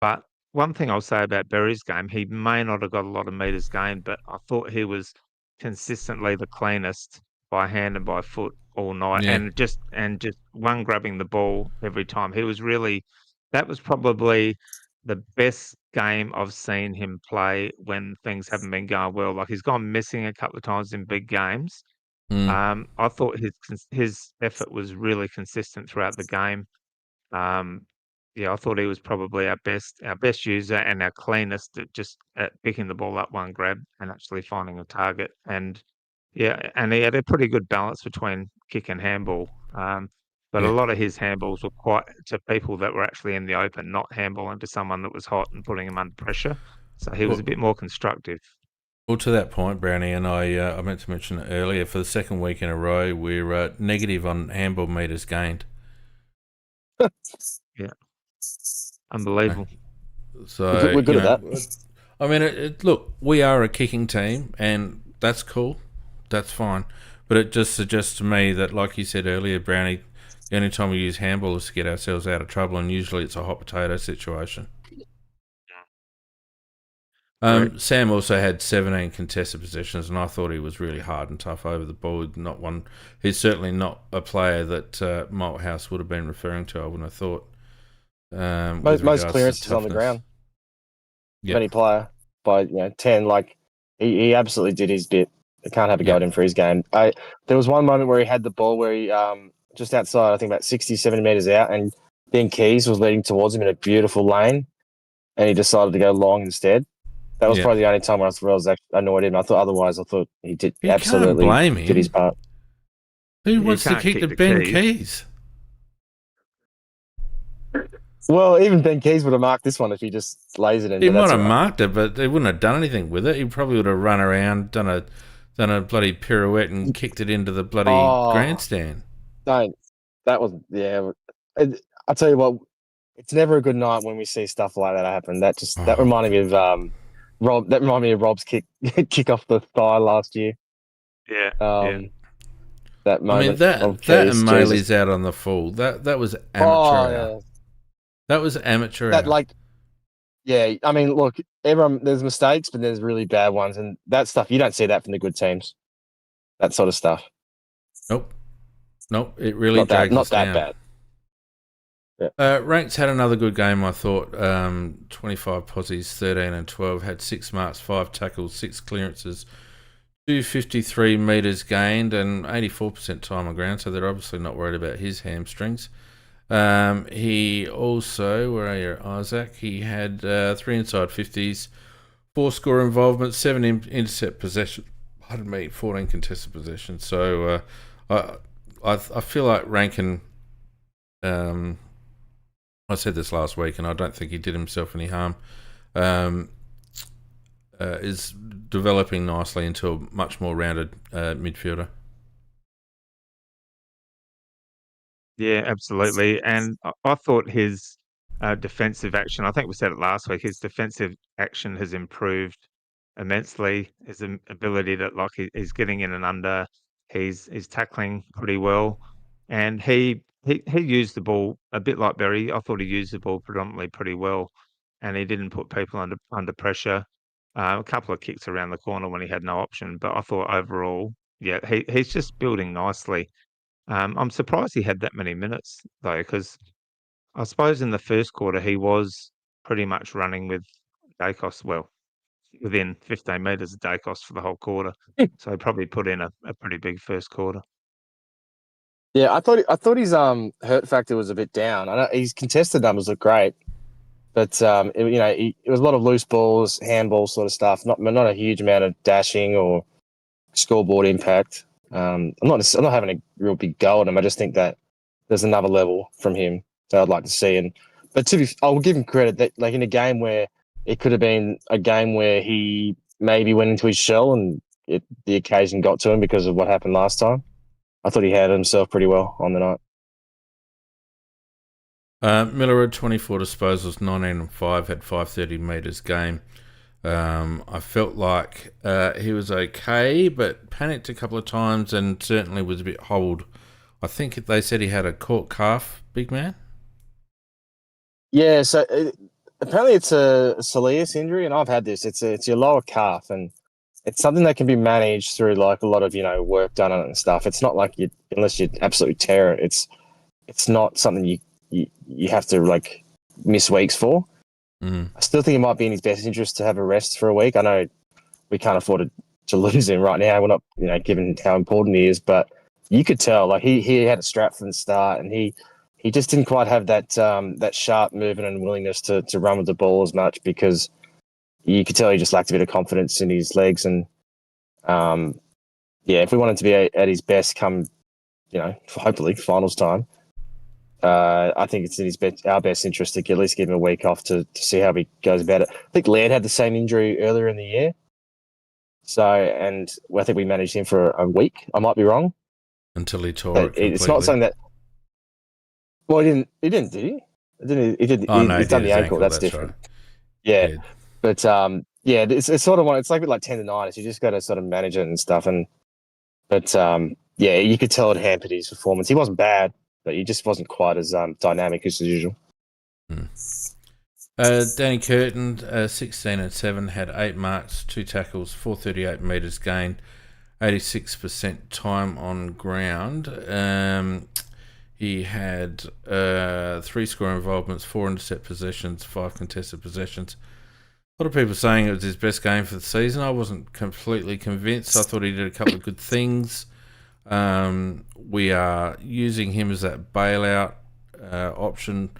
But one thing I'll say about Berry's game, he may not have got a lot of meters gained, but I thought he was consistently the cleanest by hand and by foot all night, Yeah. and just one grabbing the ball every time. That was probably the best game I've seen him play when things haven't been going well. Like, he's gone missing a couple of times in big games. I thought his effort was really consistent throughout the game. I thought he was probably our best user and our cleanest at picking the ball up one grab and actually finding a target. And he had a pretty good balance between kick and handball. But a lot of his handballs were quite to people that were actually in the open, not handballing to someone that was hot and putting him under pressure. So he was a bit more constructive. Well, to that point, Brownie, and I meant to mention it earlier, for the second week in a row, we're negative on handball metres gained. Yeah. Unbelievable. So we're good at that. I mean, look, we are a kicking team, and that's cool. That's fine. But it just suggests to me that, like you said earlier, Brownie, the only time we use handball is to get ourselves out of trouble, and usually it's a hot potato situation. Sam also had 17 contested possessions, and I thought he was really hard and tough over the ball. He's certainly not a player that Malthouse would have been referring to, I wouldn't have thought. Most clearances on the ground. Yep. Any player by 10, like he absolutely did his bit. I can't have a go at him for his game. There was one moment where he had the ball where he just outside, I think about 60, 70 metres out, and Ben Keys was leading towards him in a beautiful lane, and he decided to go long instead. That was probably the only time where I was actually annoyed him. I thought he did absolutely did his part. Who wants to kick the Ben Keys? Well, even Ben Keys would have marked this one if he just lays it in. He might have marked it, but he wouldn't have done anything with it. He probably would have run around, done a bloody pirouette and kicked it into the bloody grandstand. Don't. That was, I'll tell you what, it's never a good night when we see stuff like that happen. That reminded me of Rob. That reminded me of Rob's kick off the thigh last year. Yeah. That moment. I mean, that and Maley's out on the full. That was amateur. Yeah. That was amateur. I mean, look, there's mistakes, but there's really bad ones, and that stuff you don't see that from the good teams. That sort of stuff. Nope. It really drags us down. Not that bad. Yeah. Ranks had another good game, I thought. 25 posies, 13 and 12. Had 6 marks, 5 tackles, 6 clearances, 253 metres gained, and 84% time on ground. So they're obviously not worried about his hamstrings. He also, where are you, Isaac? He had 3 inside 50s, 4 score involvements, 7 intercept possession. 14 contested possessions. So I feel like Rankin. I said this last week, and I don't think he did himself any harm. Is developing nicely into a much more rounded midfielder. Yeah, absolutely. And I thought his defensive action. I think we said it last week. His defensive action has improved immensely. His ability to he's getting in and under. He's tackling pretty well, and he used the ball a bit like Berry. I thought he used the ball predominantly pretty well, and he didn't put people under pressure. A couple of kicks around the corner when he had no option, but I thought overall, yeah, he's just building nicely. I'm surprised he had that many minutes though, because I suppose in the first quarter he was pretty much running with Dacos, well, within 15 metres of Dacos for the whole quarter. So he probably put in a pretty big first quarter. Yeah, I thought his hurt factor was a bit down. I know his contested numbers look great, but it was a lot of loose balls, handball sort of stuff. Not a huge amount of dashing or scoreboard impact. I'm not having a real big go at him. I just think that there's another level from him that I'd like to see. But I'll give him credit that like in a game where it could have been a game where he maybe went into his shell and the occasion got to him because of what happened last time. I thought he handled himself pretty well on the night. Miller had 24 disposals, 19 and 5, had 530 metres game. I felt like he was okay, but panicked a couple of times and certainly was a bit hobbled. I think they said he had a caught calf, big man. Yeah, so apparently it's a soleus injury, and I've had this. It's your lower calf, and it's something that can be managed through like a lot of work done on it and stuff. It's not like unless you absolutely tear it. It's not something you have to like miss weeks for. I still think it might be in his best interest to have a rest for a week. I know we can't afford to lose him right now. We're not, given how important he is, but you could tell like he had a strap from the start, and he just didn't quite have that sharp movement and willingness to run with the ball as much, because you could tell he just lacked a bit of confidence in his legs. And if we want him to be at his best come, hopefully finals time, I think it's in our best interest to at least give him a week off to see how he goes about it. I think Laird had the same injury earlier in the year. So, and I think we managed him for a week. I might be wrong. Until he tore But it completely. it's not something that... Well, he didn't, did he? He did. Oh, no, he's done the ankle. That's different. Right. Yeah. But, it's sort of one... It's like a bit like tendonitis. You just got to sort of manage it and stuff. But you could tell it hampered his performance. He wasn't bad, but he just wasn't quite as dynamic as usual. Danny Curtin, 16 and 7, had 8 marks, 2 tackles, 438 metres gained, 86% time on ground. He had 3 score involvements, 4 intercept possessions, 5 contested possessions. A lot of people saying it was his best game for the season. I wasn't completely convinced. I thought he did a couple of good things. We are using him as that bailout option,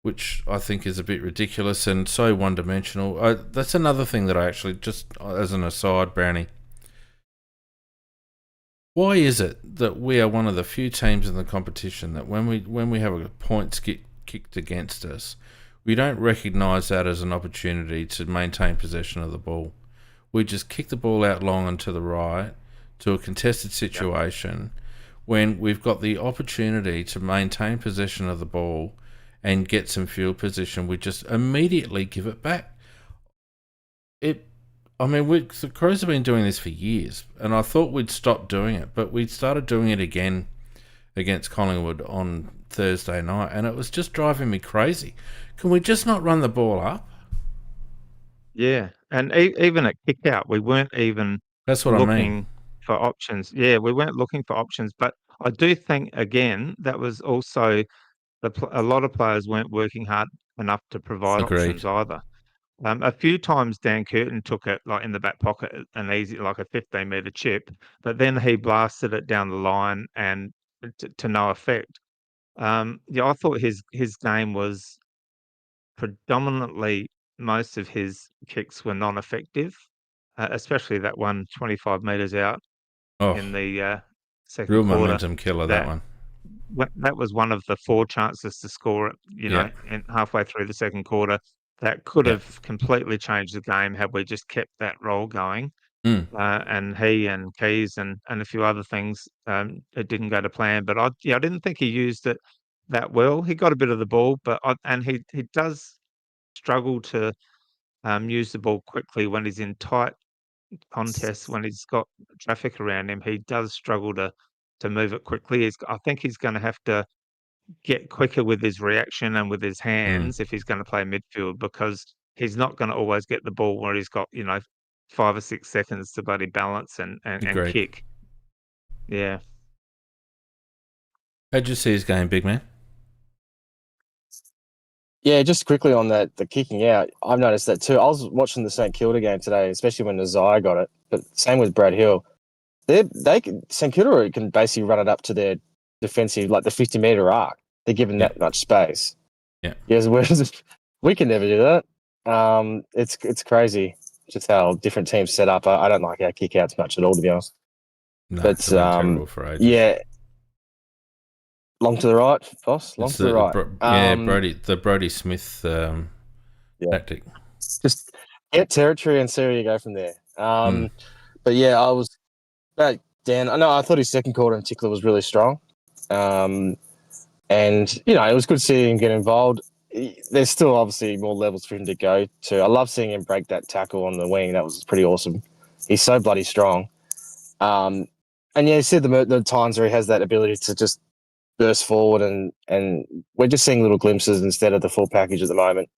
which I think is a bit ridiculous and so one-dimensional. That's another thing that I actually, just as an aside, Brownie, why is it that we are one of the few teams in the competition that when we have a points get kicked against us, we don't recognise that as an opportunity to maintain possession of the ball? We just kick the ball out long and to the right to a contested situation when we've got the opportunity to maintain possession of the ball and get some field position. We just immediately give it back. The Crows have been doing this for years, and I thought we'd stop doing it, but we started doing it again against Collingwood on Thursday night, and it was just driving me crazy. Can we just not run the ball up? Yeah, and even at kick out, we weren't even looking for options. Yeah, we weren't looking for options, but I do think, again, that was also a lot of players weren't working hard enough to provide options either. A few times Dan Curtin took it like in the back pocket, an easy, like a 15-metre chip, but then he blasted it down the line and to no effect. I thought his game was predominantly, most of his kicks were non-effective, especially that one 25 metres out in the second real quarter. Momentum killer, that one. That was one of the 4 chances to score it, in halfway through the second quarter. That could have completely changed the game had we just kept that roll going. And he and Keys and a few other things, it didn't go to plan. But I didn't think he used it that well. He got a bit of the ball, and he does struggle to use the ball quickly when he's in tight contests. When he's got traffic around him, he does struggle to move it quickly. I think he's going to have to get quicker with his reaction and with his hands if he's going to play midfield, because he's not going to always get the ball where he's got 5 or 6 seconds to bloody balance and Agreed. kick. Yeah. How'd you see his game, big man? Yeah, just quickly on the kicking out, I've noticed that too. I was watching the St Kilda game today, especially when Nazai got it, but same with Brad Hill. St Kilda can basically run it up to their defensive, like the 50-metre arc. They're given that much space. Yeah. Yes, whereas we can never do that. It's crazy just how different teams set up. I don't like our kick-outs much at all, to be honest. No, But it's been terrible for ages. yeah. Long to the right, boss. Long to the right. The Brodie Smith tactic. Just get territory and see where you go from there. But yeah, I was back Dan. I know I thought his second quarter in particular was really strong. And it was good to see him get involved. There's still obviously more levels for him to go to. I love seeing him break that tackle on the wing. That was pretty awesome. He's so bloody strong. And yeah, you see the times where he has that ability to just burst forward, and we're just seeing little glimpses instead of the full package at the moment.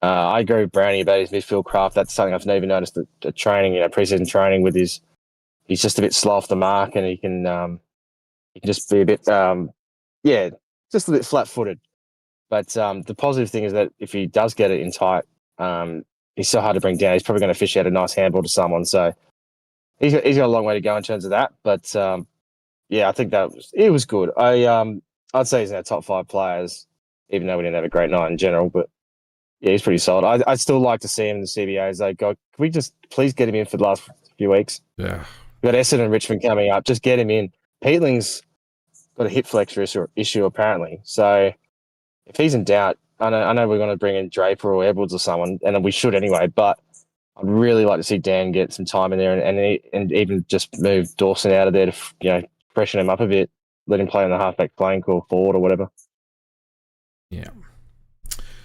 I agree with Brownie about his midfield craft. That's something I've never noticed at training, pre-season training with he's just a bit slow off the mark, and he can just be a bit, just a bit flat-footed. But the positive thing is that if he does get it in tight, he's so hard to bring down. He's probably going to fish out a nice handball to someone. So he's got a long way to go in terms of that. But I think it was good. I'd say he's in our top 5 players, even though we didn't have a great night in general. But yeah, he's pretty solid. I'd still like to see him in the CBAs. Can we just please get him in for the last few weeks? Yeah. We've got Essendon and Richmond coming up. Just get him in. Peatling's got a hip flexor issue apparently. So if he's in doubt, I know we're going to bring in Draper or Edwards or someone, and we should anyway, but I'd really like to see Dan get some time in there and even just move Dawson out of there to, freshen him up a bit, let him play on the halfback flank or forward or whatever. Yeah.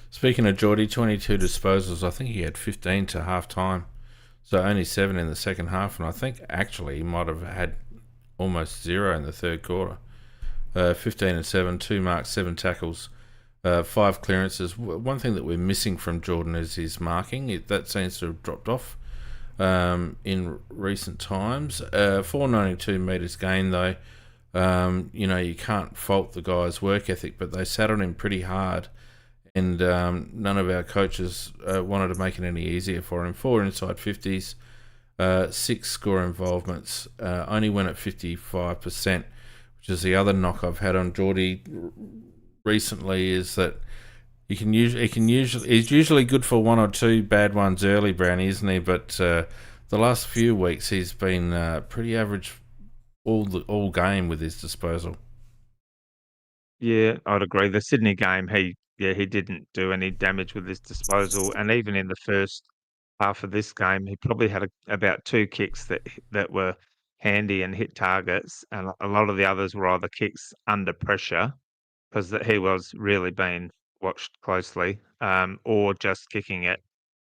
Speaking of Geordie, 22 disposals. I think he had 15 to half time. So only 7 in the second half. And I think actually he might have had almost 0 in the third quarter. 15 and 7, 2 marks, 7 tackles, 5 clearances. One thing that we're missing from Jordan is his marking. That seems to have dropped off in recent times. 492 metres gain though. You can't fault the guy's work ethic, but they sat on him pretty hard, and none of our coaches wanted to make it any easier for him. 4 inside 50s, 6 score involvements, only went at 55%, which is the other knock I've had on Geordie recently, is that he's usually good for 1 or 2 bad ones early, Brownie, isn't he? But the last few weeks he's been pretty average all game with his disposal. Yeah, I'd agree. The Sydney game, he didn't do any damage with his disposal, and even in the first half of this game, he probably had about 2 kicks that were handy and hit targets, and a lot of the others were either kicks under pressure, because he was really being watched closely, or just kicking it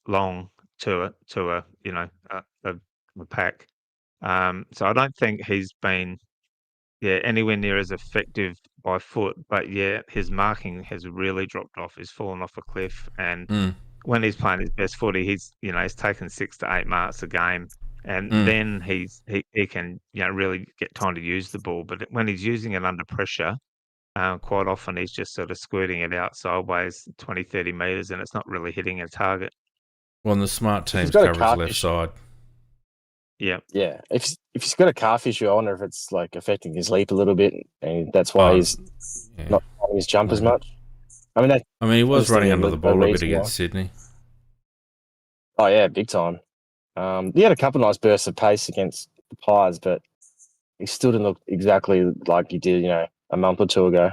long to a pack. So I don't think he's been anywhere near as effective by foot, but his marking has really dropped off. He's fallen off a cliff, and when he's playing his best footy, he's taken 6 to 8 marks a game, and then he can really get time to use the ball. But when he's using it under pressure, quite often he's just sort of squirting it out sideways 20, 30 metres, and it's not really hitting a target. Well, and the smart teams cover his left side. Yeah. Yeah. If he's got a calf issue, I wonder if it's like affecting his leap a little bit, and that's why he's not running his jump as much. I mean, he was running under the ball a bit against Sydney. Oh yeah, big time. He had a couple of nice bursts of pace against the Pies, but he still didn't look exactly like he did, a month or 2 ago.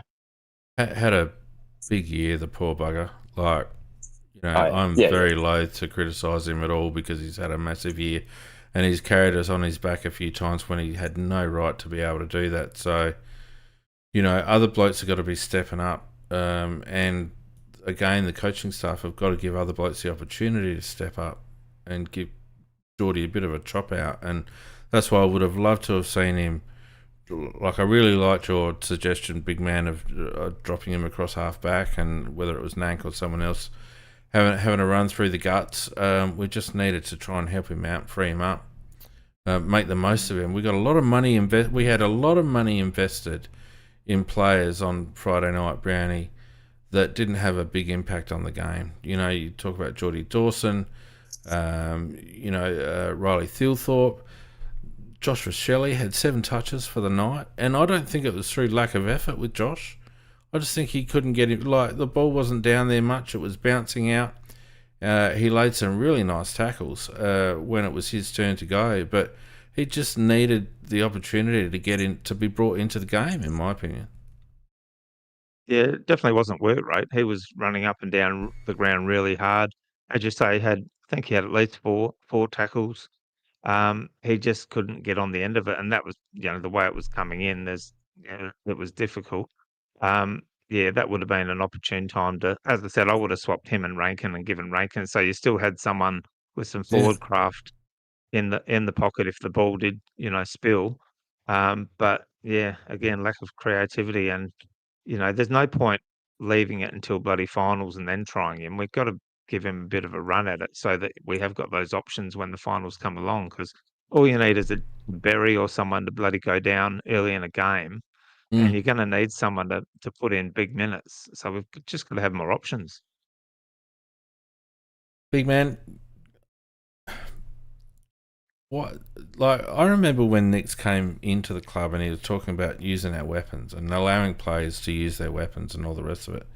Had a big year, the poor bugger. I'm very loath to criticise him at all, because he's had a massive year, and he's carried us on his back a few times when he had no right to be able to do that. So, Other blokes have got to be stepping up. And again, the coaching staff have got to give other blokes the opportunity to step up and give Geordie a bit of a chop out. And that's why I would have loved to have seen him. Like, I really liked your suggestion, big man, of dropping him across half back, and whether it was Nank or someone else having a run through the guts. We just needed to try and help him out, free him up, make the most of him. We got a lot of money We had a lot of money invested in players on Friday night, Brownie, that didn't have a big impact on the game. You talk about Geordie Dawson, Riley Thilthorpe. Josh Shelley had 7 touches for the night, and I don't think it was through lack of effort with Josh. I just think he couldn't get it. Like, the ball wasn't down there much; it was bouncing out. He laid some really nice tackles when it was his turn to go, but he just needed the opportunity to get in, to be brought into the game, in my opinion. Yeah, it definitely wasn't work rate. He was running up and down the ground really hard. As you say, I think he had at least four tackles. He just couldn't get on the end of it, and that was, the way it was coming in. It was difficult. Yeah, that would have been an opportune time to, as I said, I would have swapped him and Rankin and given Rankin, so you still had someone with some Yeah. forward craft in the pocket if the ball did, spill. But yeah, again, lack of creativity, and there's no point leaving it until bloody finals and then trying him. We've got to give him a bit of a run at it so that we have got those options when the finals come along. Because all you need is a Berry or someone to bloody go down early in a game, and you're going to need someone to put in big minutes. So we've just got to have more options. Big man, what? Like, I remember when Nix came into the club and he was talking about using our weapons and allowing players to use their weapons and all the rest of it.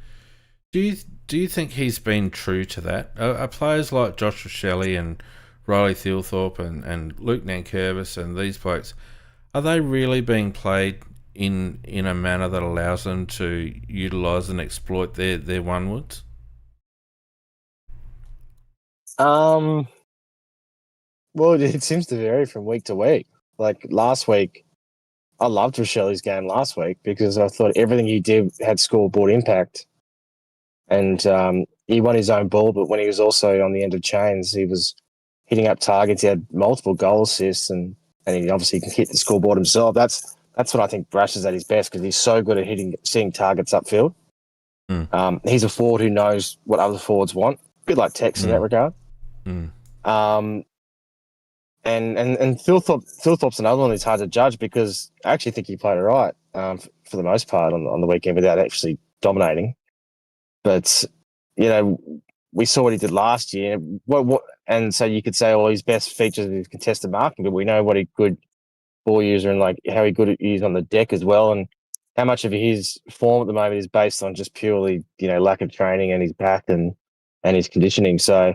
Do you think he's been true to that? Are players like Joshua Shelley and Riley Thilthorpe and Luke Nankervis and these blokes, are they really being played in a manner that allows them to utilise and exploit their one-woods? Well, it seems to vary from week to week. Like last week, I loved Rochelle's game last week because I thought everything he did had scoreboard impact. And he won his own ball, but when he was also on the end of chains, he was hitting up targets. He had multiple goal assists, and he obviously can hit the scoreboard himself. That's what I think Brash is at his best, because he's so good at seeing targets upfield. He's a forward who knows what other forwards want, a bit like Tex in that regard. And Philthorpe's another one who's hard to judge, because I actually think he played all right for the most part on the weekend without actually dominating. But, we saw what he did last year. And so you could say all his best features of his contested marking, but we know what a good ball user and like how good he is on the deck as well, and how much of his form at the moment is based on just purely, lack of training and his back and his conditioning. So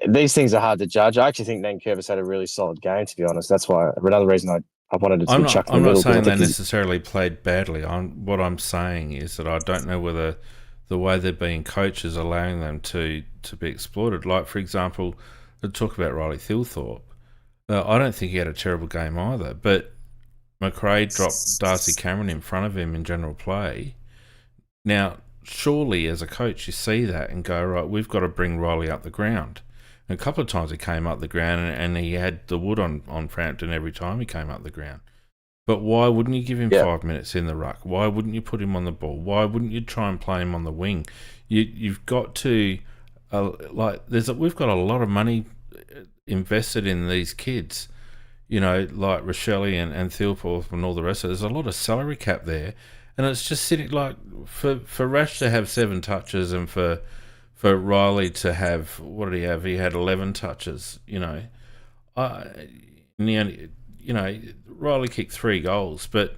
these things are hard to judge. I actually think Nankervis had a really solid game, to be honest. That's why another reason I wanted to chuck in the middle. I'm not saying they necessarily played badly. What I'm saying is that I don't know whether the way they're being coached is allowing them to be exploited. Like, for example, to talk about Riley Thilthorpe, I don't think he had a terrible game either, but McRae dropped Darcy Cameron in front of him in general play. Now, surely as a coach, you see that and go, right, we've got to bring Riley up the ground. And a couple of times he came up the ground and he had the wood on Frampton every time he came up the ground. But why wouldn't you give him 5 minutes in the ruck? Why wouldn't you put him on the ball? Why wouldn't you try and play him on the wing? You've got to, we've got a lot of money invested in these kids, like Rochelle and Thilthorpe and all the rest of it. There's a lot of salary cap there. And it's just sitting, like, for Rash to have 7 touches and for Riley to have, what did he have? He had 11 touches, Riley kicked 3 goals, but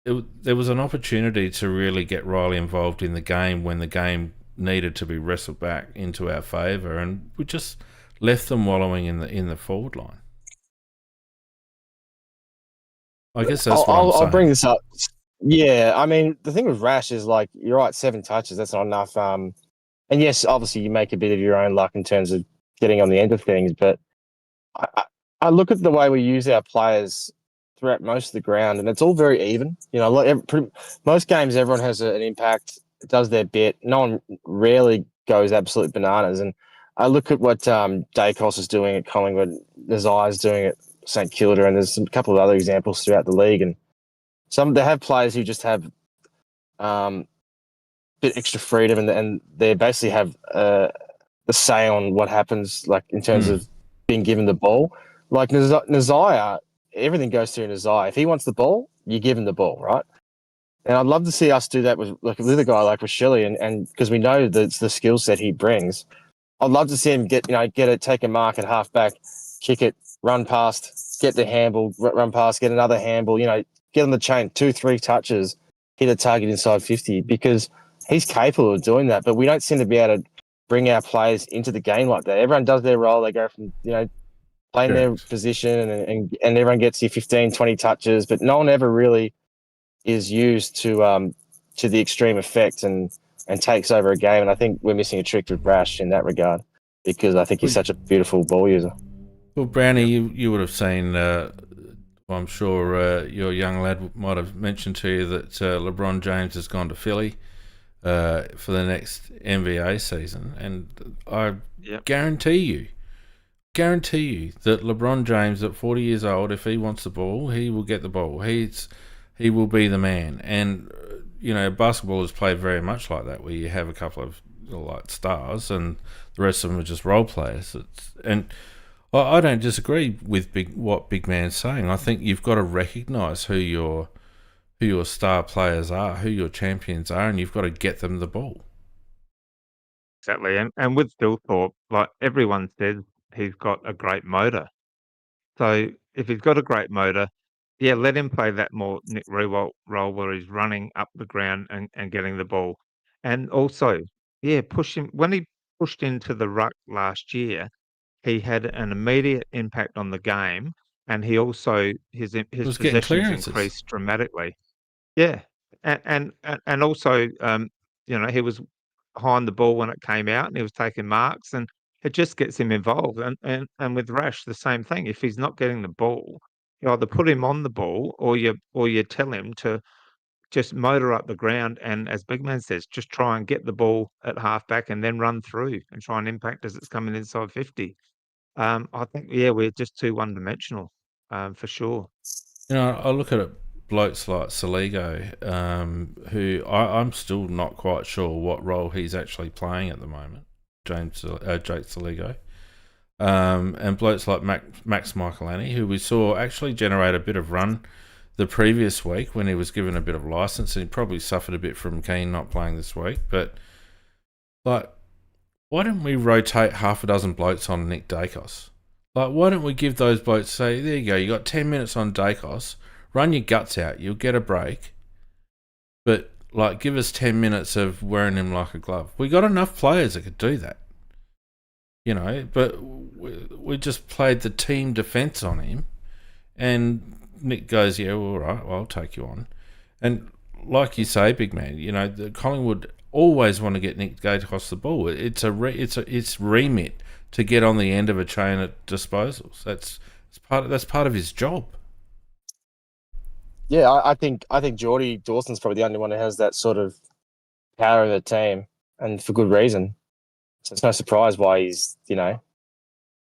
there was an opportunity to really get Riley involved in the game when the game needed to be wrestled back into our favour, and we just left them wallowing in the forward line. I guess that's what I'm saying. I'll bring this up. Yeah, I mean, the thing with Rash is, like, you're right, 7 touches, that's not enough. And yes, obviously you make a bit of your own luck in terms of getting on the end of things, but I look at the way we use our players throughout most of the ground, and it's all very even. You know, most games, everyone has an impact, does their bit. No one rarely goes absolute bananas. And I look at what Dacos is doing at Collingwood, Nazai's doing at St Kilda, and there's a couple of other examples throughout the league. And they have players who just have bit extra freedom, and they basically have the say on what happens, like in terms of being given the ball. Like Nazai, everything goes through Nazai. If he wants the ball, you give him the ball, right? And I'd love to see us do that with a guy like Rochelle, and because we know the skill set he brings. I'd love to see him get it, take a mark at half back, kick it, run past, get the handball, run past, get another handball. Get on the chain, 2-3 touches, hit a target inside 50, because he's capable of doing that. But we don't seem to be able to bring our players into the game like that. Everyone does their role. They go from playing their position, and everyone gets you 15, 20 touches, but no one ever really is used to the extreme effect and takes over a game. And I think we're missing a trick with Rash in that regard, because I think he's such a beautiful ball user. Well, Brownie, you would have seen, I'm sure your young lad might have mentioned to you that LeBron James has gone to Philly for the next NBA season. And I guarantee you that LeBron James at 40 years old, if he wants the ball, he will get the ball. He will be the man. And basketball is played very much like that, where you have a couple of stars and the rest of them are just role players. And I don't disagree with what Big Man's saying. I think you've got to recognise who your star players are, who your champions are, and you've got to get them the ball. Exactly. And with Dilthorpe, like everyone says, he's got a great motor. So if he's got a great motor, let him play that more Nick Riewoldt role where he's running up the ground and getting the ball. And also, push him. When he pushed into the ruck last year, he had an immediate impact on the game, and he also his possessions increased dramatically. Yeah, and also, he was behind the ball when it came out, and he was taking marks, and it just gets him involved. And with Rash, the same thing. If he's not getting the ball, you either put him on the ball, or you tell him to just motor up the ground, and as Big Man says, just try and get the ball at halfback, and then run through and try and impact as it's coming inside 50. I think we're just too one-dimensional, for sure. I look at it. Blokes like Saligo, who I'm still not quite sure what role he's actually playing at the moment, Jake Saligo, and blokes like Max Michaelani, who we saw actually generate a bit of run the previous week when he was given a bit of licence, and he probably suffered a bit from Keane not playing this week. But why don't we rotate half a dozen blokes on Nick Dacos? Why don't we give those blokes, say, there you go, you got 10 minutes on Dacos. Run your guts out. You'll get a break. But, give us 10 minutes of wearing him like a glove. We got enough players that could do that. But we just played the team defence on him. And Nick goes, all right, well, I'll take you on. And like you say, Big Man, the Collingwood always want to get Nick Dacos the ball. It's remit to get on the end of a chain at disposals. That's part of his job. Yeah, I think Geordie Dawson's probably the only one who has that sort of power of the team, and for good reason. So it's no surprise why he's, our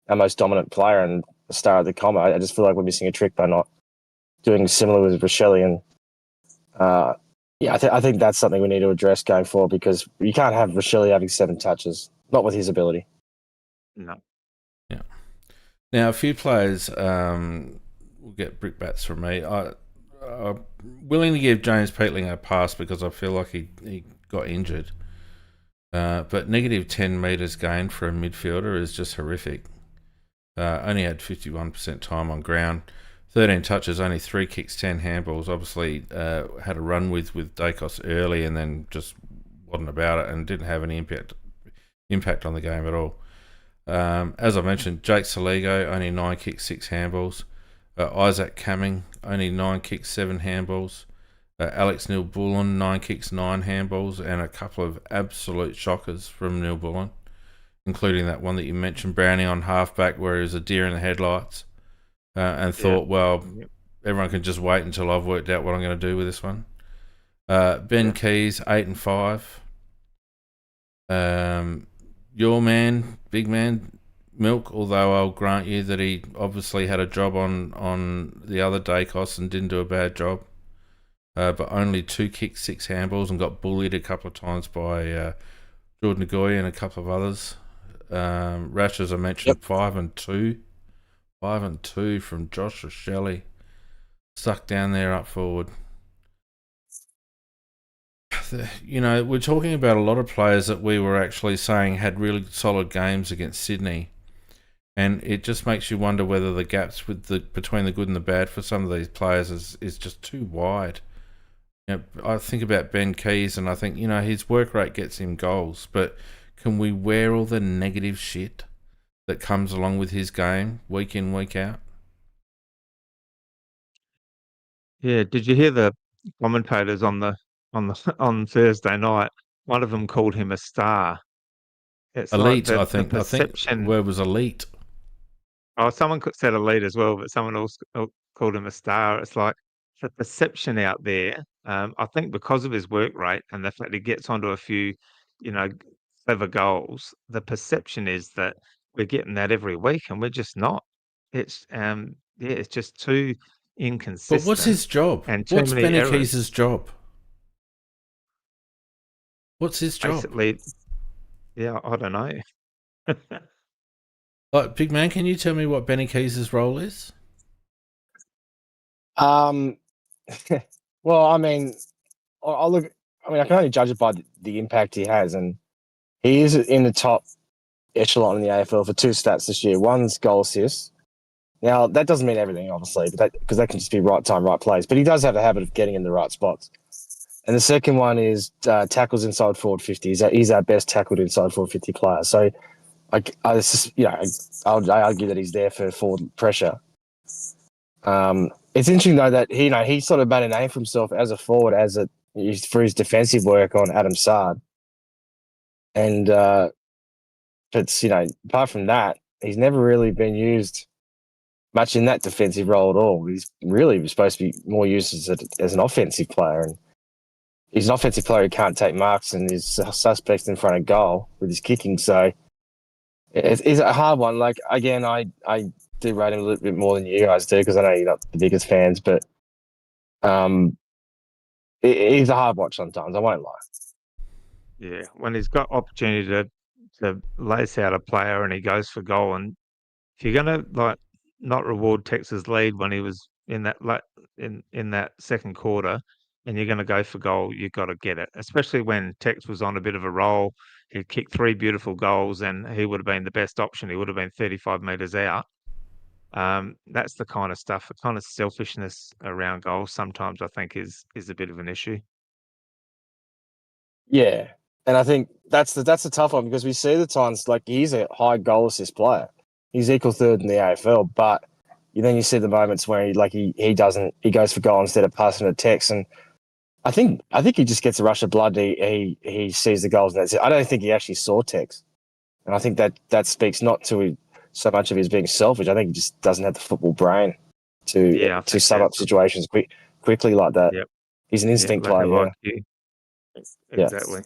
most dominant player and the star of the comp. I just feel like we're missing a trick by not doing similar with Rochelle. And I think that's something we need to address going forward, because you can't have Rochelle having 7 touches, not with his ability. No. Yeah. Now, a few players will get brickbats from me. I'm willing to give James Peatling a pass because I feel like he got injured. But negative 10 metres gained for a midfielder is just horrific. Only had 51% time on ground, 13 touches, only 3 kicks, 10 handballs. Obviously had a run with Dacos early and then just wasn't about it and didn't have any impact on the game at all. As I mentioned, Jake Saligo, only 9 kicks, 6 handballs. Isaac Cumming, only 9 kicks, 7 handballs. Alex Neil-Bullen, 9 kicks, 9 handballs, and a couple of absolute shockers from Neil-Bullen, including that one that you mentioned, Brownie on halfback, where he was a deer in the headlights, and thought, everyone can just wait until I've worked out what I'm going to do with this one. Ben Keys, 8 and 5. Your man, big man, Milk, although I'll grant you that he obviously had a job on the other Dacos and didn't do a bad job. But only 2 kicks, 6 handballs, and got bullied a couple of times by Jordan Nagoya and a couple of others. Rash, as I mentioned, 5 and 2. 5 and 2 from Josh Shelley. Stuck down there up forward. You know, we're talking about a lot of players that we were actually saying had really solid games against Sydney. And it just makes you wonder whether the gaps between the good and the bad for some of these players is just too wide. You know, I think about Ben Keys and I think, you know, his work rate gets him goals, but can we wear all the negative shit that comes along with his game week in, week out? Yeah, did you hear the commentators on Thursday night? One of them called him a star. It's like Elite, the I think. I think the perception. word was elite. Oh, someone said elite as well, but someone else called him a star. It's like the perception out there. I think because of his work rate and the fact he gets onto a few, you know, clever goals, the perception is that we're getting that every week, and we're just not. It's yeah, it's just too But what's inconsistent his job? and too What's many Benny errors. Keys' job? What's his job? Basically, yeah, I don't know. Like, big man, can you tell me what Benny Keys' role is? Well, I mean, I look. I mean, I can only judge it by the impact he has, and he is in the top echelon in the AFL for 2 stats this year. One's goal assists. Now that doesn't mean everything, obviously, but because that can just be right time, right place. But he does have a habit of getting in the right spots. And the second one is tackles inside forward 50. He's our best tackled inside forward 50 player. So I argue that he's there for forward pressure. It's interesting though that he sort of made a name for himself as a forward, for his defensive work on Adam Sard, and it's apart from that, he's never really been used much in that defensive role at all. He's really supposed to be more used as an offensive player, and he's an offensive player who can't take marks and is suspect in front of goal with his kicking. So it's a hard one. Like, again, I do rate him a little bit more than you guys do because I know you're not the biggest fans, but he's a hard watch sometimes. I won't lie. Yeah, when he's got opportunity to lace out a player and he goes for goal, and if you're gonna not reward Texas' lead when he was in that in that second quarter, and you're gonna go for goal, you've got to get it. Especially when Tex was on a bit of a roll, he kicked 3 beautiful goals, and he would have been the best option. He would have been 35 meters out. That's the kind of stuff, the kind of selfishness around goals. Sometimes I think is a bit of an issue. Yeah, and I think that's the tough one because we see the times like he's a high goal assist player. He's equal third in the AFL, but then you see the moments where he goes for goal instead of passing to Tex, and I think he just gets a rush of blood. He sees the goals and that's it. I don't think he actually saw Tex, and I think that speaks not to so much of his being selfish. I think he just doesn't have the football brain to sum up situations quickly like that. Yep. He's an instinct lack of player. IQ. Yeah. Exactly.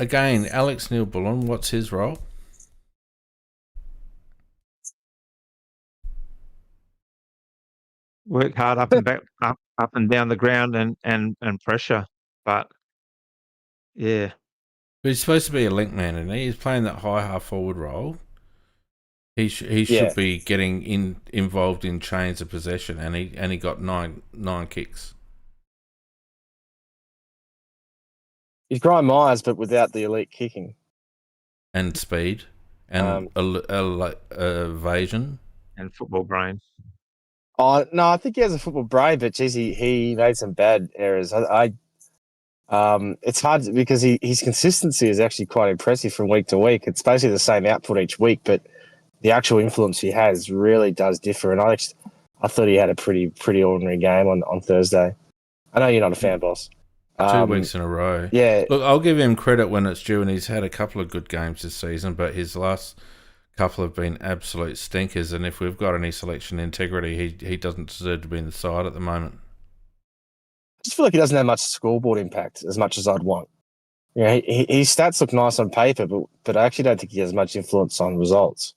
Again, Alex Neil-Bullen, what's his role? Work hard up and back, up and down the ground and pressure. But yeah, But he's supposed to be a link man, and he's playing that high half forward role. He should be getting involved in chains of possession, and he got nine kicks. He's Brian Myers, but without the elite kicking and speed and evasion and football brain. Oh no, I think he has a football brain, but geez, he made some bad errors. It's hard because his consistency is actually quite impressive from week to week. It's basically the same output each week, but the actual influence he has really does differ. And I thought he had a pretty ordinary game on Thursday. I know you're not a fan, boss. 2 weeks in a row. Yeah. Look, I'll give him credit when it's due, and he's had a couple of good games this season, but his last couple have been absolute stinkers, and if we've got any selection integrity, he doesn't deserve to be in the side at the moment. I just feel like he doesn't have much scoreboard impact as much as I'd want. You know, his stats look nice on paper, but I actually don't think he has much influence on results.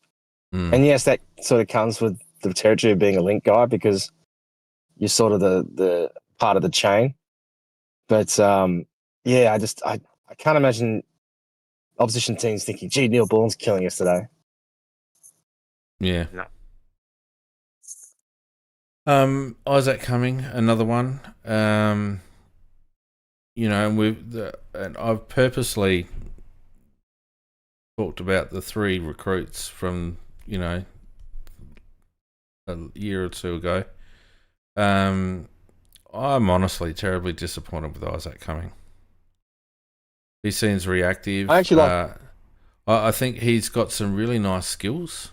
And yes, that sort of comes with the territory of being a link guy because you're sort of the part of the chain. But yeah, I can't imagine opposition teams thinking, "Gee, Neil Bullen's killing us today." Yeah. No. Isaac Cumming, another one. You know, and I've purposely talked about the 3 recruits from, you know, a year or two ago. I'm honestly terribly disappointed with Isaac Cumming. He seems reactive. I actually I think he's got some really nice skills.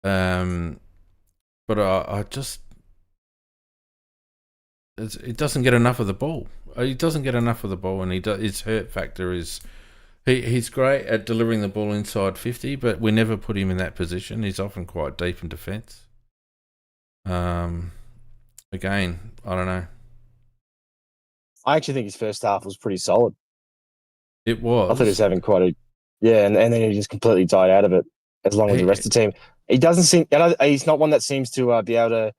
But I just it doesn't get enough of the ball. He doesn't get enough of the ball, and his hurt factor is he's great at delivering the ball inside 50, but we never put him in that position. He's often quite deep in defence. Again, I don't know. I actually think his first half was pretty solid. It was. I thought he was having quite a and then he just completely died out of it. As long as the rest of the team, he doesn't seem. He's not one that seems to be able to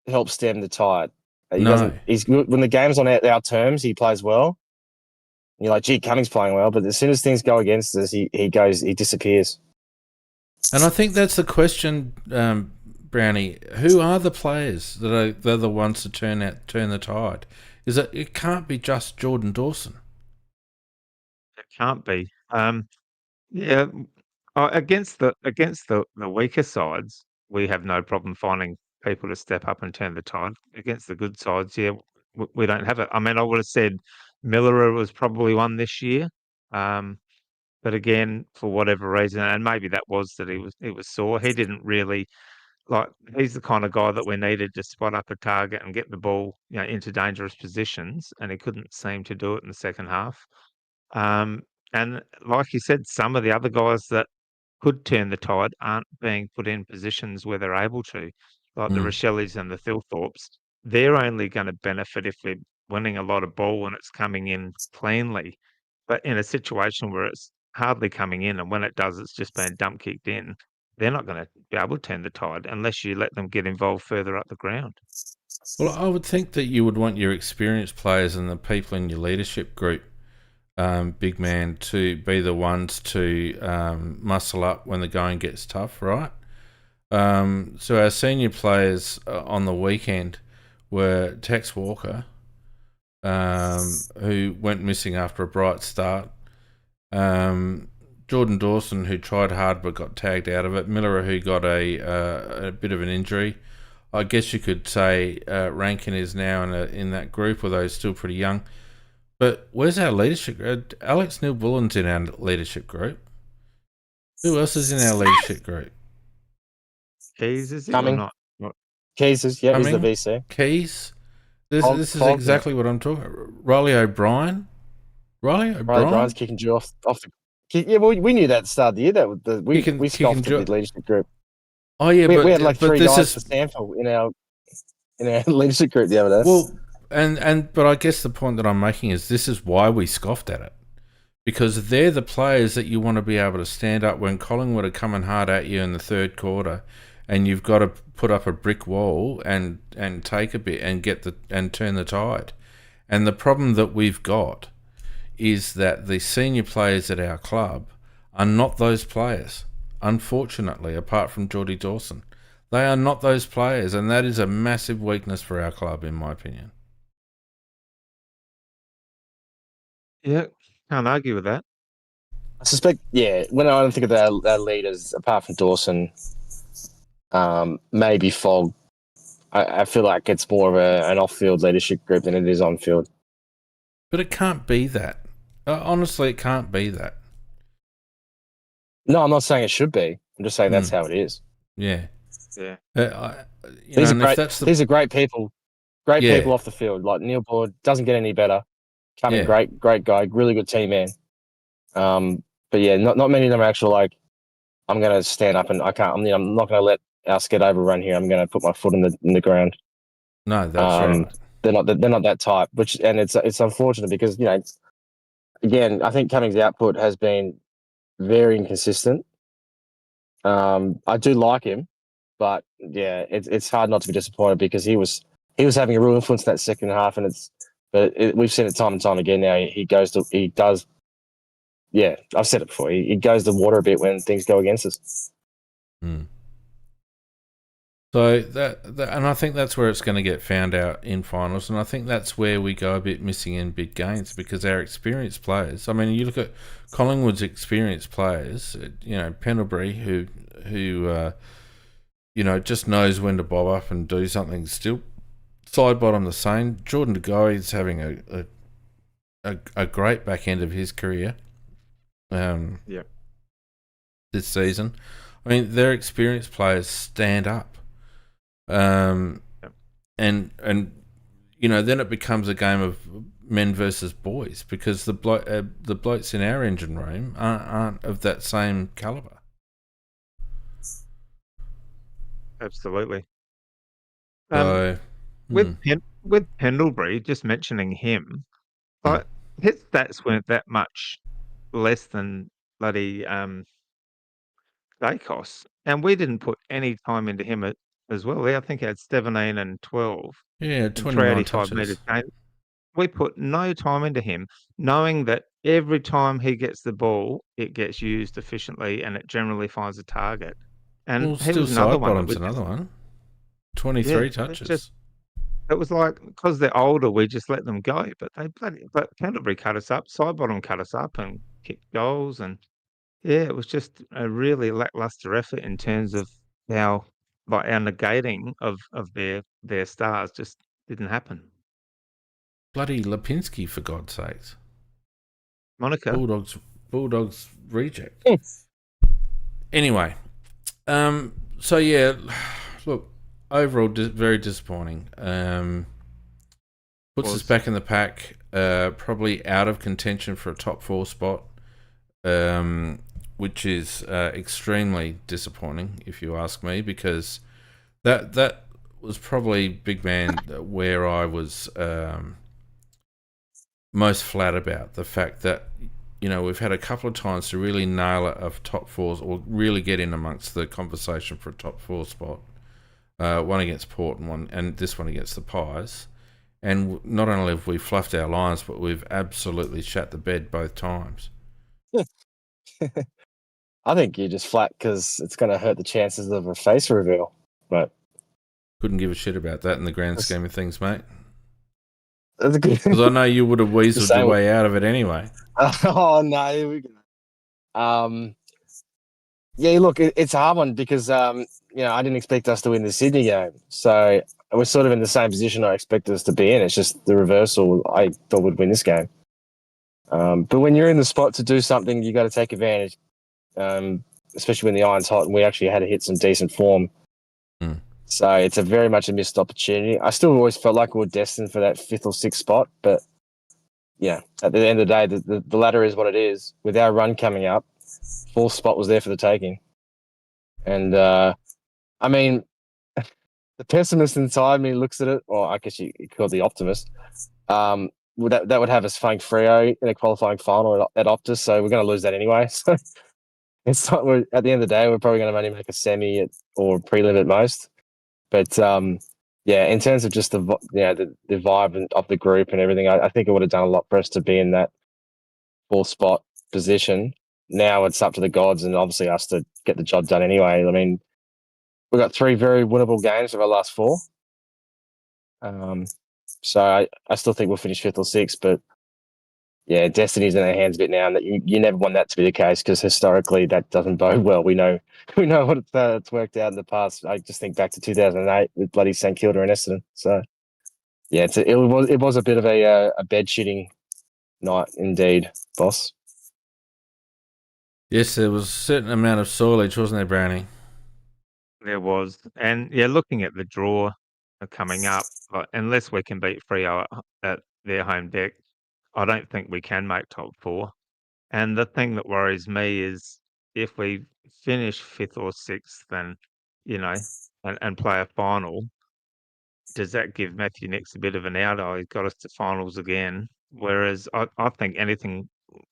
help stem the tide. He doesn't. He's good when the game's on our terms. He plays well. And you're like, gee, Cummings playing well, but as soon as things go against us, he disappears. And I think that's the question, Brownie. Who are the players they're the ones to turn the tide? It can't be just Jordan Dawson. It can't be. Yeah, against the weaker sides, we have no problem finding people to step up and turn the tide. Against the good sides, yeah, we don't have it. I mean, I would have said Miller was probably one this year, but again, for whatever reason, and maybe that was that he was sore. He didn't really like. He's the kind of guy that we needed to spot up a target and get the ball, you know, into dangerous positions, and he couldn't seem to do it in the second half. And like you said, some of the other guys that could turn the tide aren't being put in positions where they're able to, like the Rochellis and the Thilthorpes. They're only going to benefit if they're winning a lot of ball and it's coming in cleanly. But in a situation where it's hardly coming in and when it does, it's just being dump kicked in, they're not going to be able to turn the tide unless you let them get involved further up the ground. Well, I would think that you would want your experienced players and the people in your leadership group, big man, to be the ones to muscle up when the going gets tough, right? So our senior players on the weekend were Tex Walker, who went missing after a bright start, Jordan Dawson, who tried hard but got tagged out of it, Miller, who got a bit of an injury. I guess you could say Rankin is now in that group, although he's still pretty young. But where's our leadership group? Alex Neil Bullen's in our leadership group. Who else is in our leadership group? Keys, is he Cumming. or not? Keys is, he's the Cumming? VC. Keys? This is exactly what I'm talking about. Riley O'Brien? Riley O'Brien's kicking you off the... Yeah, well, we knew that at the start of the year. We scoffed at the leadership group. Oh, yeah, we had like 3 guys for sample in our leadership group the other day. Well, but I guess the point that I'm making is this is why we scoffed at it. Because they're the players that you want to be able to stand up when Collingwood are coming hard at you in the third quarter, and you've got to put up a brick wall and take a bit and turn the tide. And the problem that we've got is that the senior players at our club are not those players. Unfortunately, apart from Geordie Dawson, they are not those players, and that is a massive weakness for our club, in my opinion. Yeah, can't argue with that. I suspect, when I think of our leaders, apart from Dawson, maybe Fogg, I feel like it's more of an off-field leadership group than it is on-field. But it can't be that. Honestly, it can't be that. No, I'm not saying it should be. I'm just saying that's how it is. Yeah. Yeah. These are great people. Great people off the field. Like Neil Board doesn't get any better. Cumming, great guy, really good team man. But yeah, not many of them are actual like I'm going to stand up and I can't. I'm not going to let us get overrun here. I'm going to put my foot in the ground. No, that's right. They're not that type. And it's unfortunate because again, I think Cummings' output has been very inconsistent. I do like him, but yeah, it's hard not to be disappointed because he was having a real influence in that second half, and we've seen it time and time again. Now he does. Yeah, I've said it before. He goes to water a bit when things go against us. So that and I think that's where it's going to get found out in finals, and I think that's where we go a bit missing in big games because our experienced players. I mean, you look at Collingwood's experienced players. Pendlebury, who just knows when to bob up and do something. Still, side bottom the same. Jordan De Goey's having a great back end of his career. This season, I mean, their experienced players stand up. And then it becomes a game of men versus boys because the blokes in our engine room aren't of that same caliber. Absolutely. So, with Pendlebury, just mentioning him, like his stats weren't that much less than bloody Dacos, and we didn't put any time into him as well. I think he had 17 and 12 yeah, and 29 385 touches. metres. We put no time into him, knowing that every time he gets the ball, it gets used efficiently and it generally finds a target. And Well, he still was another side one that bottom's was another just, one. 23 yeah, touches. it was like because they're older, we just let them go. But Canterbury cut us up, Sidebottom cut us up and kicked goals, and yeah, it was just a really lackluster effort in terms of how like our negating of their stars just didn't happen. Bloody Lipinski, for God's sakes. Monica, Bulldogs reject. Yes. Anyway, so yeah, look, overall very disappointing. Puts us back in the pack, probably out of contention for a top 4 spot, which is extremely disappointing if you ask me, because that was probably, big man, where I was most flat about the fact that we've had a couple of times to really nail it of top 4s or really get in amongst the conversation for a top 4 spot. One against Port and this one against the Pies. And not only have we fluffed our lines, but we've absolutely shat the bed both times. I think you're just flat because it's going to hurt the chances of a face reveal. But couldn't give a shit about that in the grand scheme of things, mate. That's a good. Because I know you would have weaseled your way out of it anyway. Oh no, here we go. Yeah, look, it's a hard one because I didn't expect us to win the Sydney game, so we're sort of in the same position I expected us to be in. It's just the reversal. I thought we'd win this game, but when you're in the spot to do something, you got to take advantage, especially when the iron's hot. And we actually had to hit some decent form, so it's a very much a missed opportunity. I still always felt like we were destined for that 5th or 6th spot, but yeah, at the end of the day, the ladder is what it is. With our run coming up, 4th spot was there for the taking. And, I mean, the pessimist inside me looks at it, or I guess you call it the optimist, that would have us playing Freo in a qualifying final at Optus, so we're going to lose that anyway. So it's not, at the end of the day, we're probably going to only make a semi or prelim at most. But, yeah, in terms of just the vibe of the group and everything, I think it would have done a lot for us to be in that 4th spot position. Now it's up to the gods and obviously us to get the job done anyway. I mean, we've got 3 very winnable games of our last 4. So I still think we'll finish 5th or 6th, but yeah, destiny's in our hands a bit now, and that you never want that to be the case because historically that doesn't bode well. We know what it's worked out in the past. I just think back to 2008 with bloody St Kilda and Essendon. So yeah, it was a bit of a bed shitting night indeed, boss. Yes, there was a certain amount of soilage, wasn't there, Brownie? there was, and yeah, looking at the draw coming up, unless we can beat Freo at their home deck, I don't think we can make top 4. And the thing that worries me is if we finish 5th or 6th, then, and play a final, does that give Matthew Nix a bit of an out? Oh, he's got us to finals again. Whereas I think anything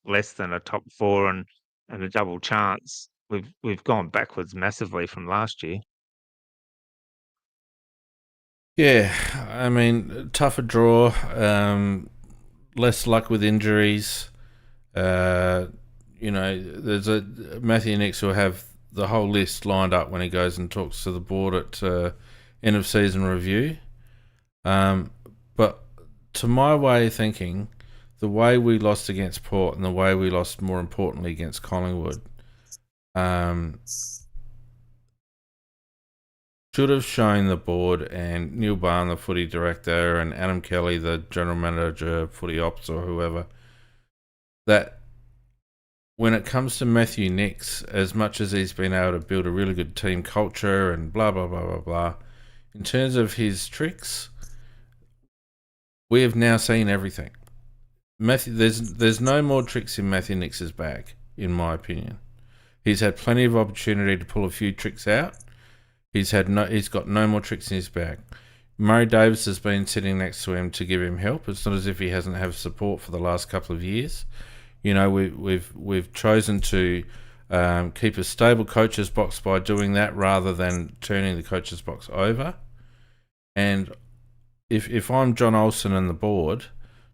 less than a top 4 and a double chance, we've gone backwards massively from last year. Yeah, I mean, tougher draw, less luck with injuries. There's Matthew Nix will have the whole list lined up when he goes and talks to the board at end of season review. But to my way of thinking, the way we lost against Port and the way we lost, more importantly, against Collingwood, should have shown the board and Neil Barn, the footy director, and Adam Kelly, the general manager, footy ops, or whoever, that when it comes to Matthew Nix, as much as he's been able to build a really good team culture and blah, blah, blah, blah, blah, in terms of his tricks, we have now seen everything. There's no more tricks in Matthew Nix's bag, in my opinion. He's had plenty of opportunity to pull a few tricks out. He's got no more tricks in his bag. Murray Davis has been sitting next to him to give him help. It's not as if he hasn't had support for the last couple of years. We've chosen to keep a stable coach's box by doing that rather than turning the coach's box over. And if I'm John Olsen and the board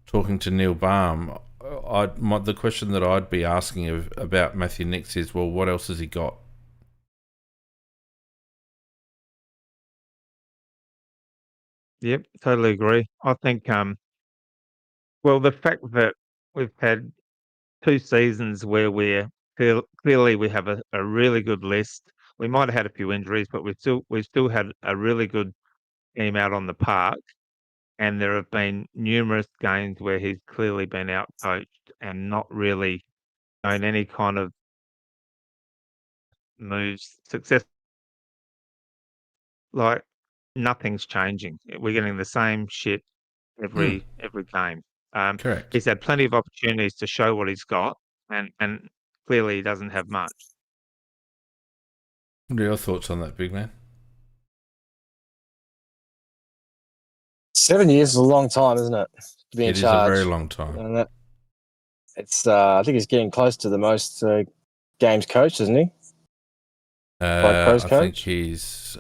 talking to Neil Baum, the question that I'd be asking about Matthew Nix is, well, what else has he got? Yep, totally agree. I think, the fact that we've had 2 seasons where clearly we have a really good list. We might have had a few injuries, but we've still had a really good team out on the park, and there have been numerous games where he's clearly been outcoached and not really shown any kind of moves, success. Like, nothing's changing. We're getting the same shit every game. Correct. He's had plenty of opportunities to show what he's got, and clearly he doesn't have much. What are your thoughts on that, big man? 7 years is a long time, isn't it? To be in charge. It is a very long time. And I think he's getting close to the most games coached, isn't he? I think he's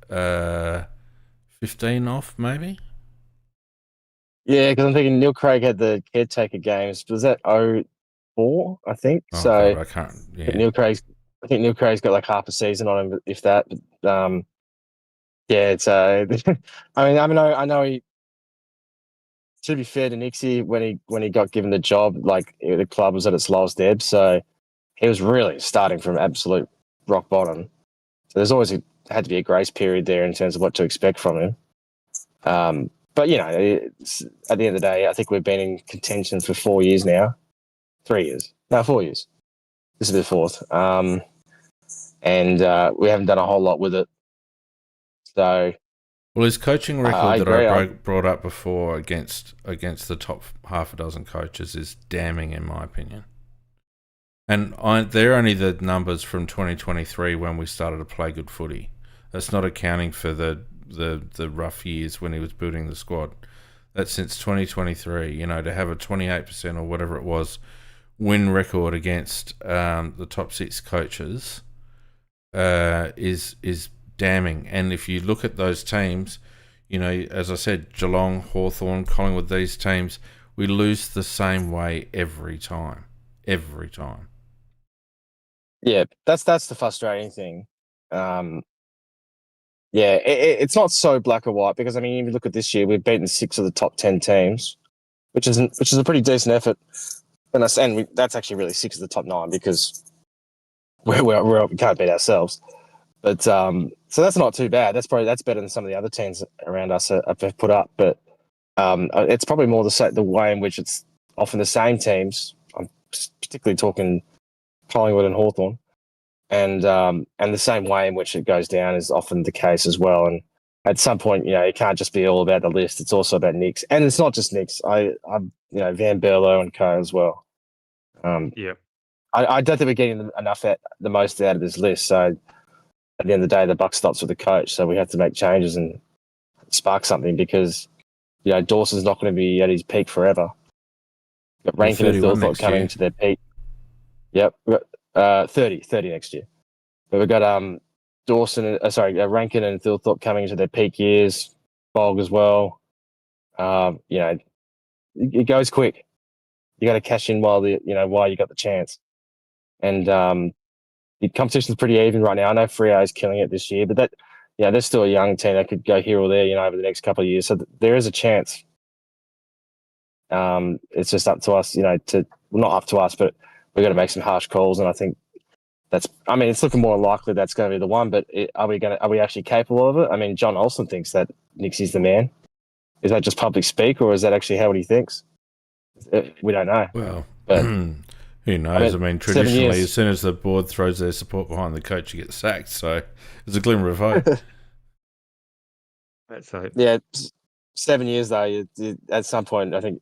15 off, maybe. Yeah, because I'm thinking Neil Craig had the caretaker games. Was that 04, I think? Oh, so God, I can't. Yeah. I think Neil Craig's got like half a season on him, if that. But yeah, it's I know he. To be fair to Nixie, when he got given the job, like the club was at its lowest ebb, so he was really starting from absolute rock bottom. So there's always had to be a grace period there in terms of what to expect from him. But at the end of the day, I think we've been in contention for 4 years now. 3 years. No, 4 years. This is the fourth. And we haven't done a whole lot with it. So, well, his coaching record I that agree. I brought up before against the top half a dozen coaches is damning, in my opinion. And they're only the numbers from 2023 when we started to play good footy. That's not accounting for the rough years when he was building the squad. That's since 2023. To have a 28% or whatever it was win record against the top 6 coaches is damning. And if you look at those teams, as I said, Geelong, Hawthorn, Collingwood, these teams, we lose the same way every time. Every time. Yeah, that's the frustrating thing. Yeah, it's not so black or white because if you look at this year, we've beaten 6 of the top 10 teams, which is a pretty decent effort. And that's actually really 6 of the top 9 because we can't beat ourselves. But so that's not too bad. That's better than some of the other teams around us have put up. But it's probably more the way in which it's often the same teams. I'm particularly talking Collingwood and Hawthorn. And the same way in which it goes down is often the case as well. And at some point, it can't just be all about the list. It's also about Nix, and it's not just Nix. I'm Van Berlo and co as well. Yeah, I don't think we're getting the most out of this list. So at the end of the day, the buck stops with the coach. So we have to make changes and spark something because Dawson's not going to be at his peak forever. Got Rankin and 31 Thilthorpe next coming year. to their peak. Yep, we've got 30 next year. But we've got Rankin and Thilthorpe coming into their peak years. Bog as well. It goes quick. You got to cash in while you got the chance. And the competition's pretty even right now. I know Freo is killing it this year, but they're still a young team that could go here or there, over the next couple of years. So there is a chance. It's just up to us, not up to us, but we've got to make some harsh calls. And I think it's looking more likely that's going to be the one. But are we actually capable of it? I mean, John Olsen thinks that Nixie's the man. Is that just public speak, or is that actually how he thinks? We don't know. Well, but who knows? I mean, traditionally, as soon as the board throws their support behind the coach, you get sacked. So there's a glimmer of hope. Let's hope. Yeah, 7 years though. You, at some point, I think,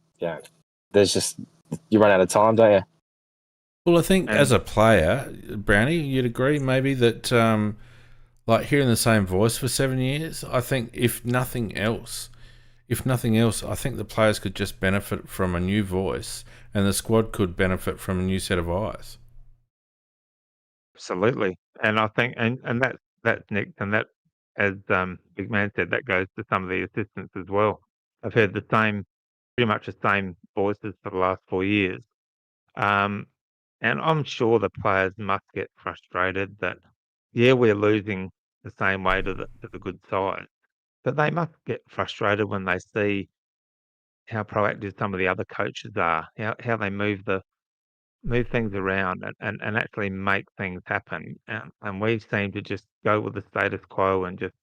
there's just you run out of time, don't you? Well, I think as a player, Brownie, you'd agree maybe that, like hearing the same voice for 7 years. I think if nothing else, I think the players could just benefit from a new voice, and the squad could benefit from a new set of eyes. Absolutely, and I think, and that's Nick, and that, as Big Man said, that goes to some of the assistants as well. I've heard pretty much the same voices for the last 4 years, and I'm sure the players must get frustrated that we're losing the same way to the good side. But they must get frustrated when they see how proactive some of the other coaches are, how they move things around and actually make things happen. And we seem to just go with the status quo and just,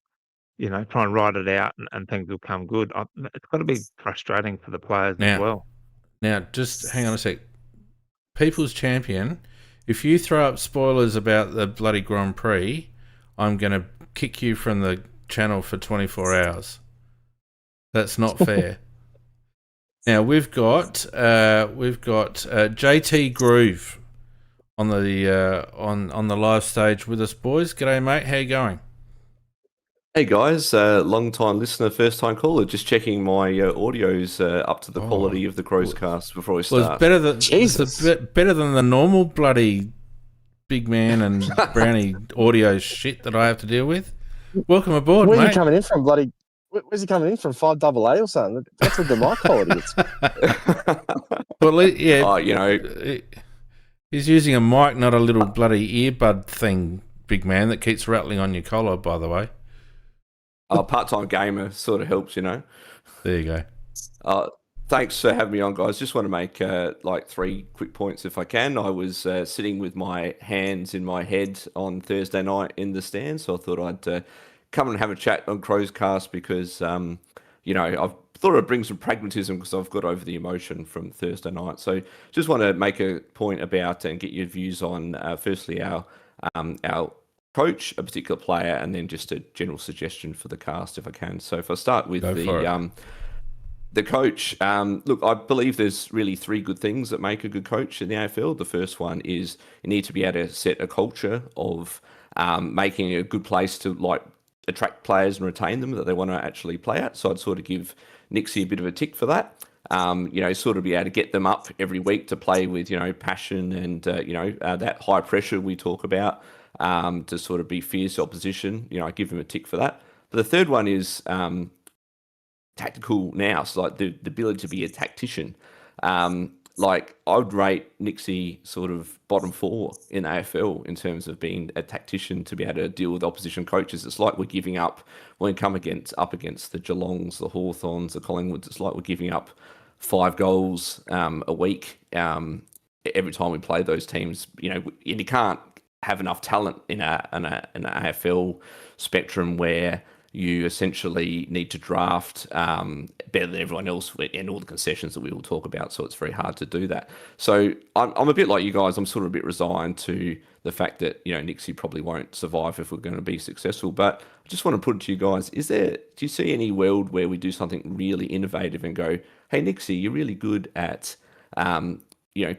try and ride it out and things will come good. It's got to be frustrating for the players as well. Now, just hang on a sec. People's Champion, if you throw up spoilers about the bloody Grand Prix, I'm going to kick you from the channel for 24 hours. That's not fair. Now we've got JT Groove on the on the live stage with us, boys. G'day, mate. How you going? Hey guys, long time listener, first time caller. Just checking my audio's up to the quality of the CrowCast before we start. Well, it's better than better than the normal bloody Big Man and Brownie audio shit that I have to deal with. Welcome aboard, Where's mate. he coming in from, bloody? Where's he coming in from? 5AA or something? That's what the mic quality is. Well, yeah. Oh, he's using a mic, not a little bloody earbud thing, Big Man, that keeps rattling on your collar, by the way. Part-time gamer sort of helps, There you go. Thanks for having me on, guys. Just want to make like 3 quick points if I can. I was sitting with my hands in my head on Thursday night in the stand, so I thought I'd come and have a chat on CrowCast because, I've thought I'd bring some pragmatism because I've got over the emotion from Thursday night. So just want to make a point about and get your views on, firstly, our coach, a particular player, and then just a general suggestion for the cast if I can. So if I start with the coach, look, I believe there's really 3 good things that make a good coach in the AFL. The first one is you need to be able to set a culture of making a good place to attract players and retain them that they want to actually play at. So I'd sort of give Nixie a bit of a tick for that. Sort of be able to get them up every week to play with, passion and, that high pressure we talk about, to sort of be fierce opposition. I give them a tick for that. But the third one is tactical nous, like the ability to be a tactician. I would rate Nixie sort of bottom 4 in AFL in terms of being a tactician to be able to deal with opposition coaches. It's like we're giving up when we come up against the Geelongs, the Hawthorns, the Collingwoods. It's like we're giving up 5 goals a week every time we play those teams. You can't have enough talent in an AFL spectrum where you essentially need to draft better than everyone else in all the concessions that we will talk about. So it's very hard to do that. So I'm a bit like you guys. I'm sort of a bit resigned to the fact that, Nixie probably won't survive if we're going to be successful. But I just want to put it to you guys. Do you see any world where we do something really innovative and go, hey, Nixie, you're really good at,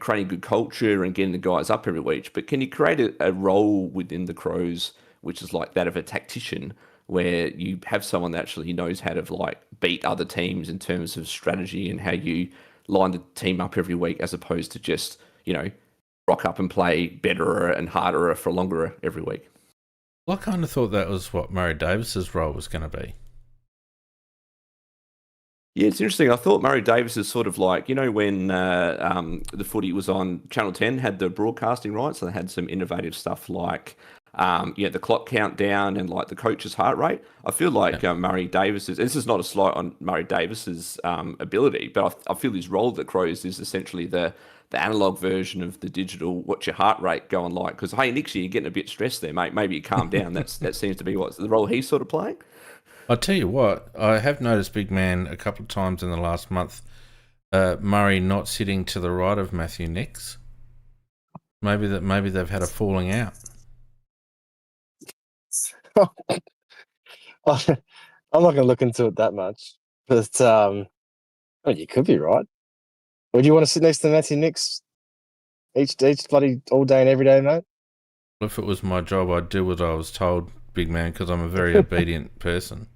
creating good culture and getting the guys up every week, but can you create a role within the Crows which is like that of a tactician, where you have someone that actually knows how to like beat other teams in terms of strategy and how you line the team up every week, as opposed to just, rock up and play better and harder for longer every week? Well, I kind of thought that was what Murray Davis's role was going to be. Yeah, it's interesting. I thought Murray Davis is sort of like, when the footy was on Channel 10, had the broadcasting rights, and they had some innovative stuff like, the clock countdown and like the coach's heart rate. I feel like Murray Davis this is not a slight on Murray Davis's ability, but I feel his role at the Crows is essentially the analog version of the digital, what's your heart rate going like? Because, hey, Nixie, you're getting a bit stressed there, mate. Maybe you calm down. That seems to be what's the role he's sort of playing. I'll tell you what, I have noticed Big Man a couple of times in the last month, Murray not sitting to the right of Matthew Nix. Maybe they've had a falling out. I'm not going to look into it that much, but you could be right. Would you want to sit next to Matthew Nix each bloody all day and every day, mate? Well, if it was my job, I'd do what I was told, Big Man, because I'm a very obedient person.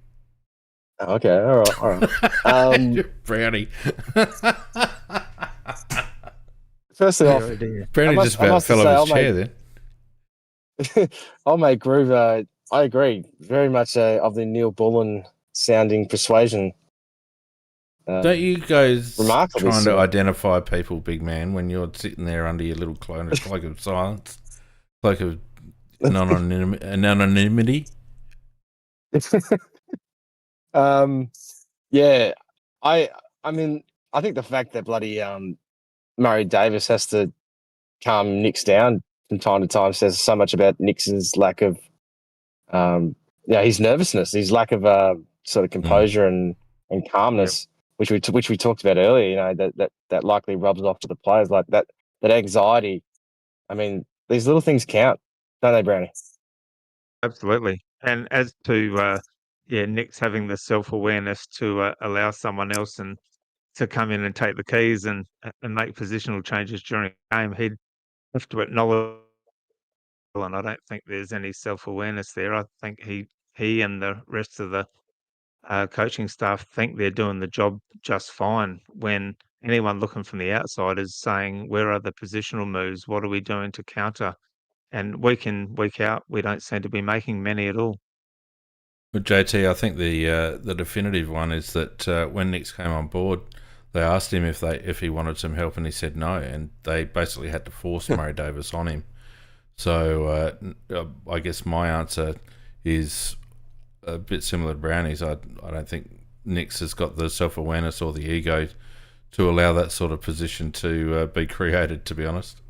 Okay, all right. Brownie. Firstly off, Brownie just about fell off his chair then. I'll make Groove. I agree, very much of the Neil Bullen sounding persuasion. Don't you guys remarkably trying to identify people, Big Man, when you're sitting there under your little cloak of silence, cloak of anonymity? Yeah, I mean, I think the fact that bloody Murray Davis has to calm Nix down from time to time says so much about Nix's lack of, his nervousness, his lack of sort of composure and calmness, which we talked about earlier. That likely rubs off to the players, like that anxiety. I mean, these little things count, don't they, Brownie? Absolutely. And as to Nick's having the self-awareness to allow someone else and to come in and take the keys and make positional changes during a game, he'd have to acknowledge. And I don't think there's any self-awareness there. I think he and the rest of the coaching staff think they're doing the job just fine, when anyone looking from the outside is saying, where are the positional moves? What are we doing to counter? And week in, week out, we don't seem to be making many at all. But JT, I think the definitive one is that when Nix came on board, they asked him if he wanted some help, and he said no, and they basically had to force Murray Davis on him. So I guess my answer is a bit similar to Brownie's. I don't think Nix has got the self-awareness or the ego to allow that sort of position to be created, to be honest.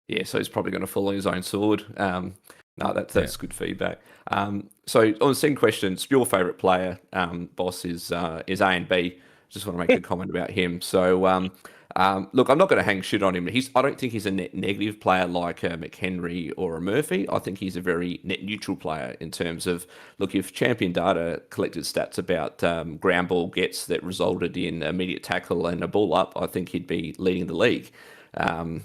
Yeah, so he's probably going to fall on his own sword. No, that's good feedback. So on the second question, it's your favourite player, boss, is A and B. Just want to make a comment about him. So look, I'm not going to hang shit on him. I don't think he's a net negative player like McHenry or a Murphy. I think he's a very net neutral player in terms of, look, if Champion Data collected stats about ground ball gets that resulted in immediate tackle and a ball up, I think he'd be leading the league. I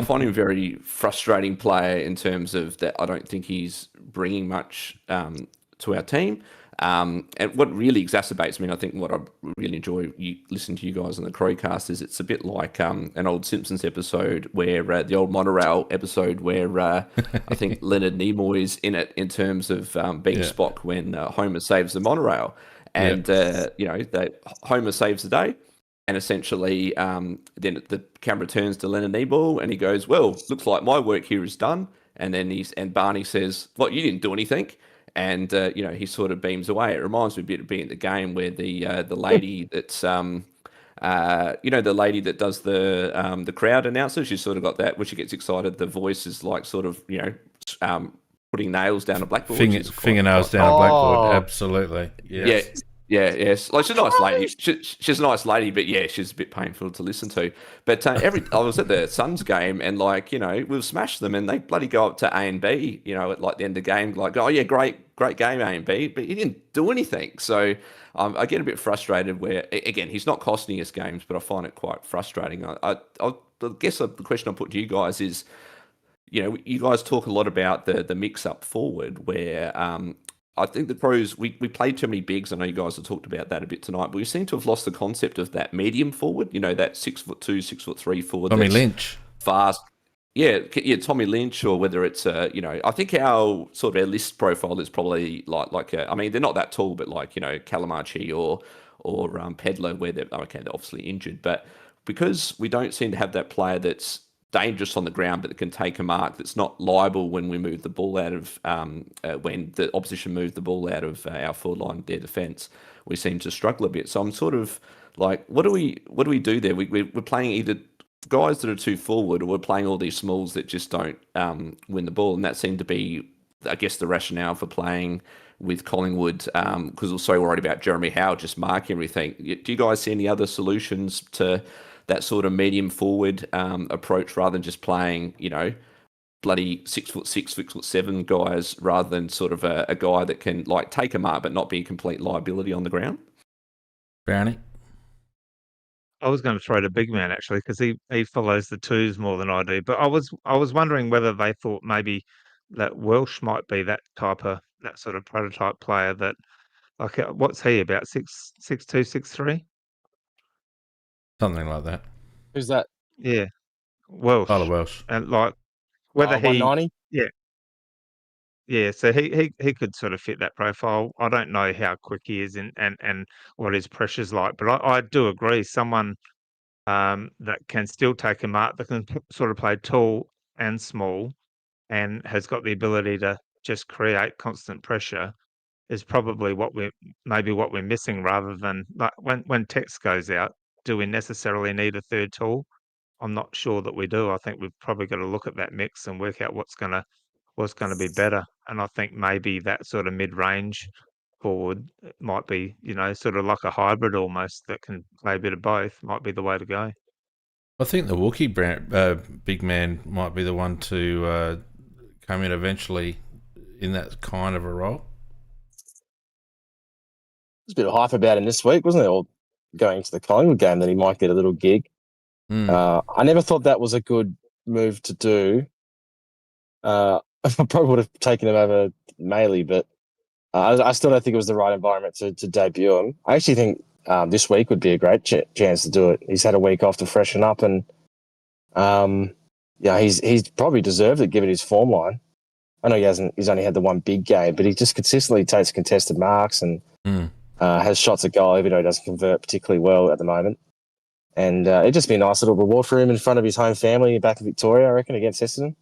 find him a very frustrating player in terms of that. I don't think he's bringing much to our team. And what really exacerbates me, and I think what I really enjoy listening to you guys on the CrowCast, is it's a bit like an old Simpsons episode where the old monorail episode where I think Leonard Nimoy's in it, in terms of being Spock when Homer saves the monorail, and Homer saves the day. And essentially, then the camera turns to Leonard Nimoy, and he goes, "Well, looks like my work here is done." And then Barney says, "What? You didn't do anything." And he sort of beams away. It reminds me a bit of being at the game where the lady that's the lady that does the crowd announcer. She's sort of got that when she gets excited. The voice is like sort of putting nails down a blackboard. Fingernails down a blackboard. Absolutely. Yes. Yeah. Yeah, yes. Like she's a nice lady. She's a nice lady, but yeah, she's a bit painful to listen to. But I was at the Suns game, and like we've smashed them, and they bloody go up to A and B. At like the end of the game, like, oh yeah, great game A and B, but he didn't do anything. So I get a bit frustrated. Where again, he's not costing us games, but I find it quite frustrating. I guess the question I put to you guys is, you guys talk a lot about the mix up forward where I think the Crows, we played too many bigs. I know you guys have talked about that a bit tonight, but we seem to have lost the concept of that medium forward, that 6'2", 6'3" forward. Tommy Lynch. Fast. Yeah, Tommy Lynch, or whether it's, I think our sort of our list profile is probably like I mean, they're not that tall, but like, Calamachi or Pedler, where they're obviously injured. But because we don't seem to have that player that's dangerous on the ground, but that can take a mark, that's not liable when we move the ball out of when the opposition moves the ball out of our forward line, their defence, we seem to struggle a bit. So I'm sort of like, what do we do there? We're playing either guys that are too forward, or we're playing all these smalls that just don't win the ball, and that seemed to be, I guess, the rationale for playing with Collingwood, because we're so worried about Jeremy Howe just marking everything. Do you guys see any other solutions to that sort of medium forward approach, rather than just playing, bloody 6'6", 6'7" guys, rather than sort of a guy that can like take a mark but not be a complete liability on the ground? Brownie? I was going to throw to big man actually, because he follows the twos more than I do. But I was wondering whether they thought maybe that Welsh might be that sort of prototype player that, like, what's he, about 6'2", 6'3"? Something like that. Who's that? Yeah, Welsh. Tyler Welsh. And like whether he, 190? yeah. So he could sort of fit that profile. I don't know how quick he is and what his pressure's like, but I do agree. Someone that can still take a mark, that can sort of play tall and small, and has got the ability to just create constant pressure, is probably what we're missing, rather than like when Tex goes out, do we necessarily need a third tall? I'm not sure that we do. I think we've probably got to look at that mix and work out what's gonna be better. And I think maybe that sort of mid-range forward might be, sort of like a hybrid almost, that can play a bit of both, might be the way to go. I think the Wookiee big man might be the one to come in eventually in that kind of a role. There's a bit of hype about him this week, wasn't there? Or going to the Collingwood game, that he might get a little gig. I never thought that was a good move to do. I probably would have taken him over Maley, but I still don't think it was the right environment to debut him. I actually think this week would be a great chance to do it. He's had a week off to freshen up, and he's probably deserved it given his form line. I know he's only had the one big game, but he just consistently takes contested marks and has shots at goal, even though he doesn't convert particularly well at the moment. And it'd just be a nice little reward for him in front of his home family back in Victoria, I reckon, against Essendon.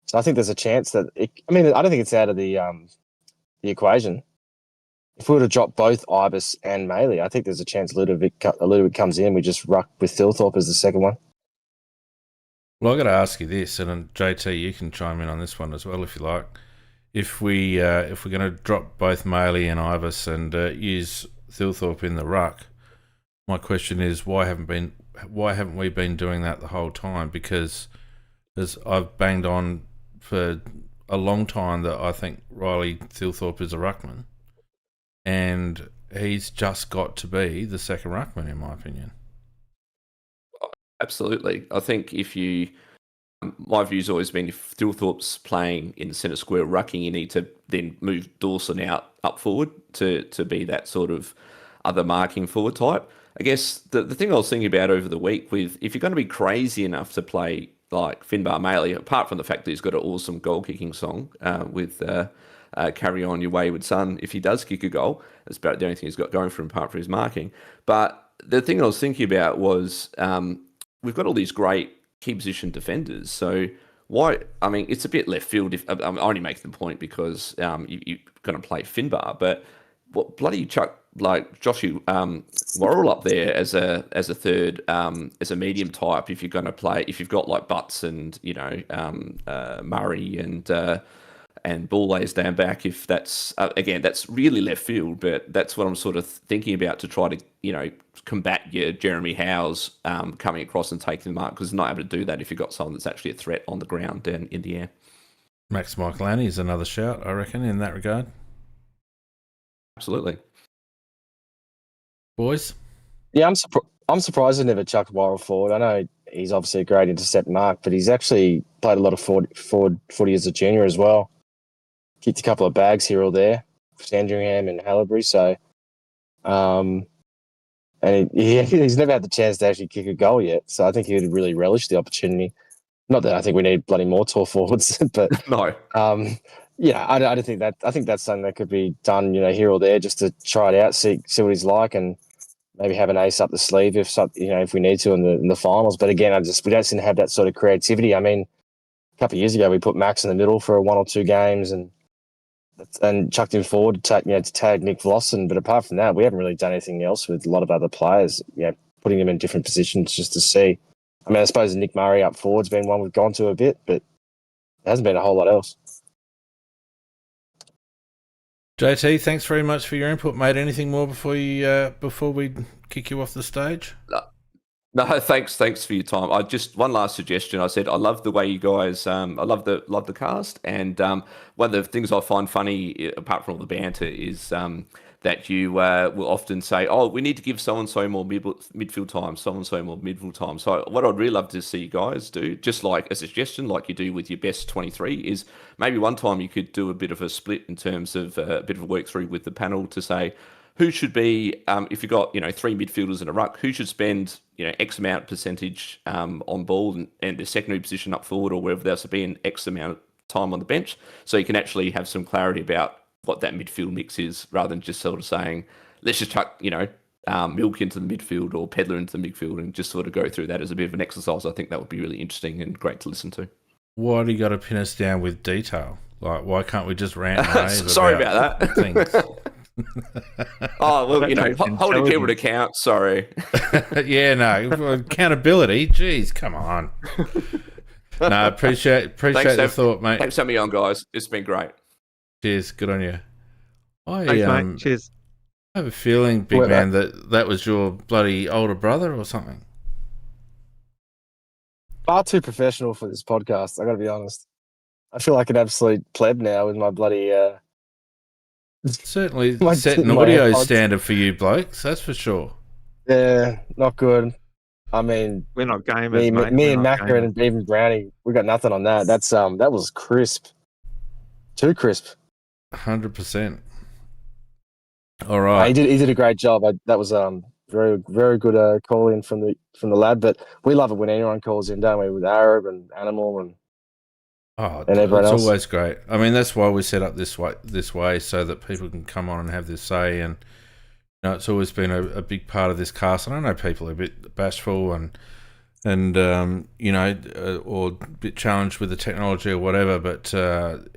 So I think there's a chance that I don't think it's out of the equation. If we were to drop both Ibis and Maley, I think there's a chance Ludovic comes in. We just ruck with Thilthorpe as the second one. Well, I've got to ask you this, and JT, you can chime in on this one as well if you like. If we're going to drop both Maley and Ibis and use Thilthorpe in the ruck, my question is, why haven't we been doing that the whole time? Because as I've banged on for a long time that I think Riley Thilthorpe is a ruckman, and he's just got to be the second ruckman, in my opinion. Absolutely. I think my view's always been, if Thilthorpe's playing in the centre square rucking, you need to then move Dawson up forward to be that sort of other marking forward type. I guess the thing I was thinking about over the week, with if you're going to be crazy enough to play like Finbar Maley, apart from the fact that he's got an awesome goal kicking song with Carry On Your Wayward Son, if he does kick a goal, that's about the only thing he's got going for him apart from his marking. But the thing I was thinking about was we've got all these great key position defenders. So why? I mean, it's a bit left field. I'm only making the point because you're going to play Finbar, but what bloody chuck like Joshy Worrell up there as a third, as a medium type, if you're going to play, if you've got like Butts and Murray and and ball lays down back, if that's again, that's really left field, but that's what I'm sort of thinking about to try to combat your Jeremy Howes coming across and taking the mark, because not able to do that if you've got someone that's actually a threat on the ground and in the air. Max Michelani is another shout, I reckon, in that regard. Absolutely. Boys? Yeah, I'm surprised they never chucked Worrell forward. I know he's obviously a great intercept mark, but he's actually played a lot of forward footy as a junior as well. Kicked a couple of bags here or there, Sandringham and Hallibury. So, and he's never had the chance to actually kick a goal yet. So I think he would really relish the opportunity. Not that I think we need bloody more tall forwards, but No. I don't think that. I think that's something that could be done, here or there, just to try it out, see what he's like, and maybe have an ace up the sleeve if we need to in the finals. But again, we don't seem to have that sort of creativity. I mean, a couple of years ago we put Max in the middle for 1 or 2 games and chucked him forward to tag Nick Vlossen. But apart from that, we haven't really done anything else with a lot of other players. Putting them in different positions just to see. I mean, I suppose Nick Murray up forward's been one we've gone to a bit, but there hasn't been a whole lot else. JT, thanks very much for your input, mate. Anything more before we kick you off the stage? No, thanks for your time. I just one last suggestion. I said I love the way you guys. I love the cast, and one of the things I find funny, apart from all the banter, is that you will often say, "Oh, we need to give so and so more midfield time, so and so more midfield time." So what I'd really love to see you guys do, just like a suggestion, like you do with your best 23, is maybe one time you could do a bit of a split in terms of a bit of a work through with the panel to say, who should be, if you've got 3 midfielders in a ruck, who should spend X amount percentage on ball and the secondary position up forward, or wherever there's to be an X amount of time on the bench, so you can actually have some clarity about what that midfield mix is, rather than just sort of saying, let's just chuck Milk into the midfield or Pedler into the midfield, and just sort of go through that as a bit of an exercise. I think that would be really interesting and great to listen to. Why do you got to pin us down with detail? Like, why can't we just rant and rave Sorry about that. Things? Oh, well, holding people to account. Sorry. Yeah, no, accountability. Jeez, come on. No, appreciate the thought, mate. Thanks for having me on, guys. It's been great. Cheers, good on you. Thanks, mate. Cheers. I have a feeling, big man, that was your bloody older brother or something. Far too professional for this podcast, I got to be honest. I feel like an absolute pleb now with my bloody... Certainly set an audio standard for you blokes, that's for sure. Yeah, not good. I mean... We're not gamers, mate. Me and Macca and even Brownie, we got nothing on that. That was crisp. Too crisp. 100%. All right. He did a great job. That was very very good call in from the lad. But we love it when anyone calls in, don't we? With Arab and Animal and everyone else. It's always great. I mean, that's why we set up this way so that people can come on and have this say. And it's always been a big part of this cast. And I know people are a bit bashful and or a bit challenged with the technology or whatever, but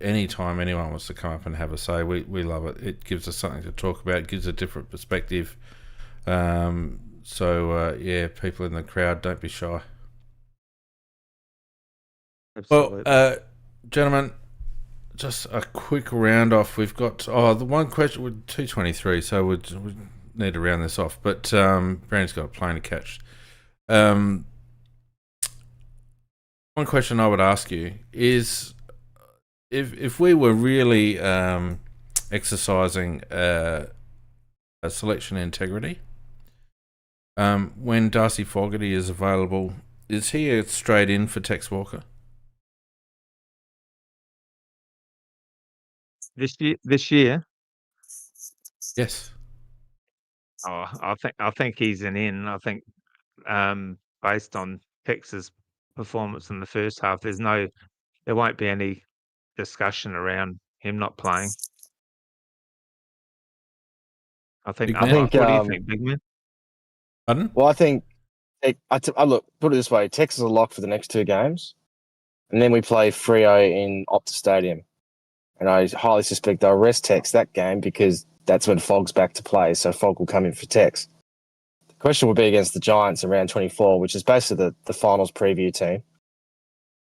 anytime anyone wants to come up and have a say, we love it. It gives us something to talk about, it gives a different perspective. People in the crowd, don't be shy. Absolutely. Well, gentlemen, just a quick round off. We've got the one question with 2:23, so we need to round this off, but Brandon's got a plane to catch. One question I would ask you is, if we were really exercising a selection integrity, when Darcy Fogarty is available, is he a straight in for Tex Walker? This year? Yes. Oh, I think he's an in. I think based on Tex's performance in the first half, there won't be any discussion around him not playing. What do you think, big man? Pardon? Well, I think look, put it this way: Tex is a lock for the next 2 games, and then we play Freo in Optus Stadium, and I highly suspect they'll rest Tex that game because that's when Fogg's back to play, so Fogg will come in for Tex. The question will be against the Giants in round 24, which is basically the finals preview team.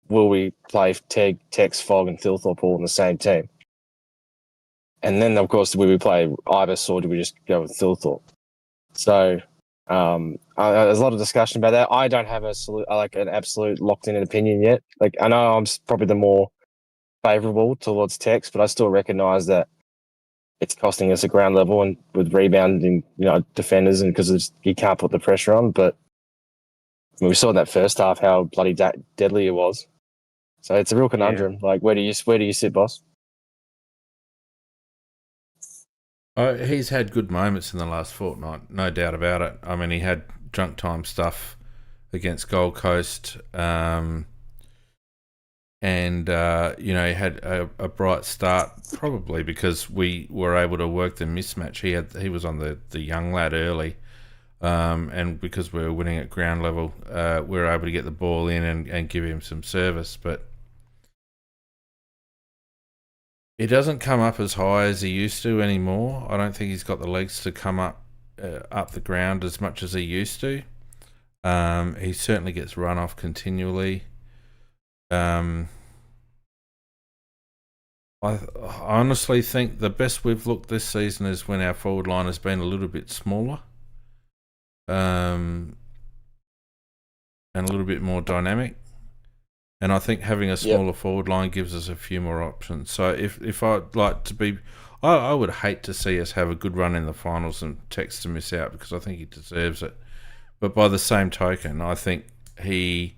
Will we play Tex, Fogg, and Thilthorpe all in the same team? And then, of course, do we play Ibis or do we just go with Thilthorpe? So there's a lot of discussion about that. I don't have an absolute locked-in opinion yet. Like, I know I'm probably the more favourable towards Tex, but I still recognise that it's costing us a ground level and with rebounding, defenders, and because you can't put the pressure on. But we saw in that first half how bloody deadly it was. So it's a real conundrum. Yeah. Like, where do you sit, boss? He's had good moments in the last fortnight, no doubt about it. I mean, he had drunk time stuff against Gold Coast, and he had a bright start, probably because we were able to work the mismatch. He was on the young lad early, and because we were winning at ground level, we were able to get the ball in and give him some service, but he doesn't come up as high as he used to anymore. I don't think he's got the legs to come up the ground as much as he used to. He certainly gets run off continually. I honestly think the best we've looked this season is when our forward line has been a little bit smaller, and a little bit more dynamic. And I think having a smaller forward line gives us a few more options. So if I'd like to be, I would hate to see us have a good run in the finals and Tex to miss out, because I think he deserves it. But by the same token, I think his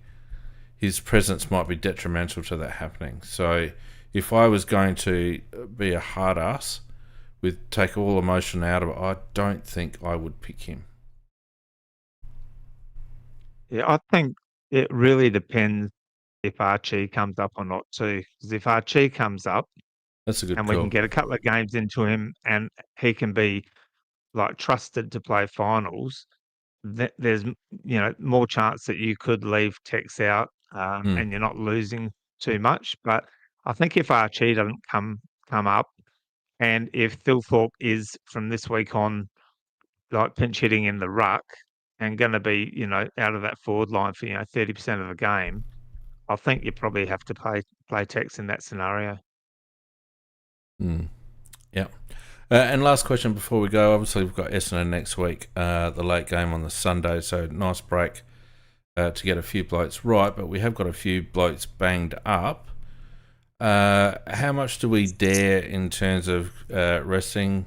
presence might be detrimental to that happening. So if I was going to be a hard ass with take all emotion out of it, I don't think I would pick him. Yeah, I think it really depends if Archie comes up or not too. Because if Archie comes up That's a good and call. we can get a couple of games into him and he can be like trusted to play finals, there's more chance that you could leave Tex out and you're not losing too much. But I think if Archie doesn't come up, and if Thilthorpe is from this week on like pinch hitting in the ruck and going to be out of that forward line for 30% of the game, I think you probably have to play Tex in that scenario. Yeah. And last question before we go. Obviously, we've got Essendon next week, the late game on the Sunday, so nice break to get a few blokes right, but we have got a few blokes banged up. How much do we dare in terms of resting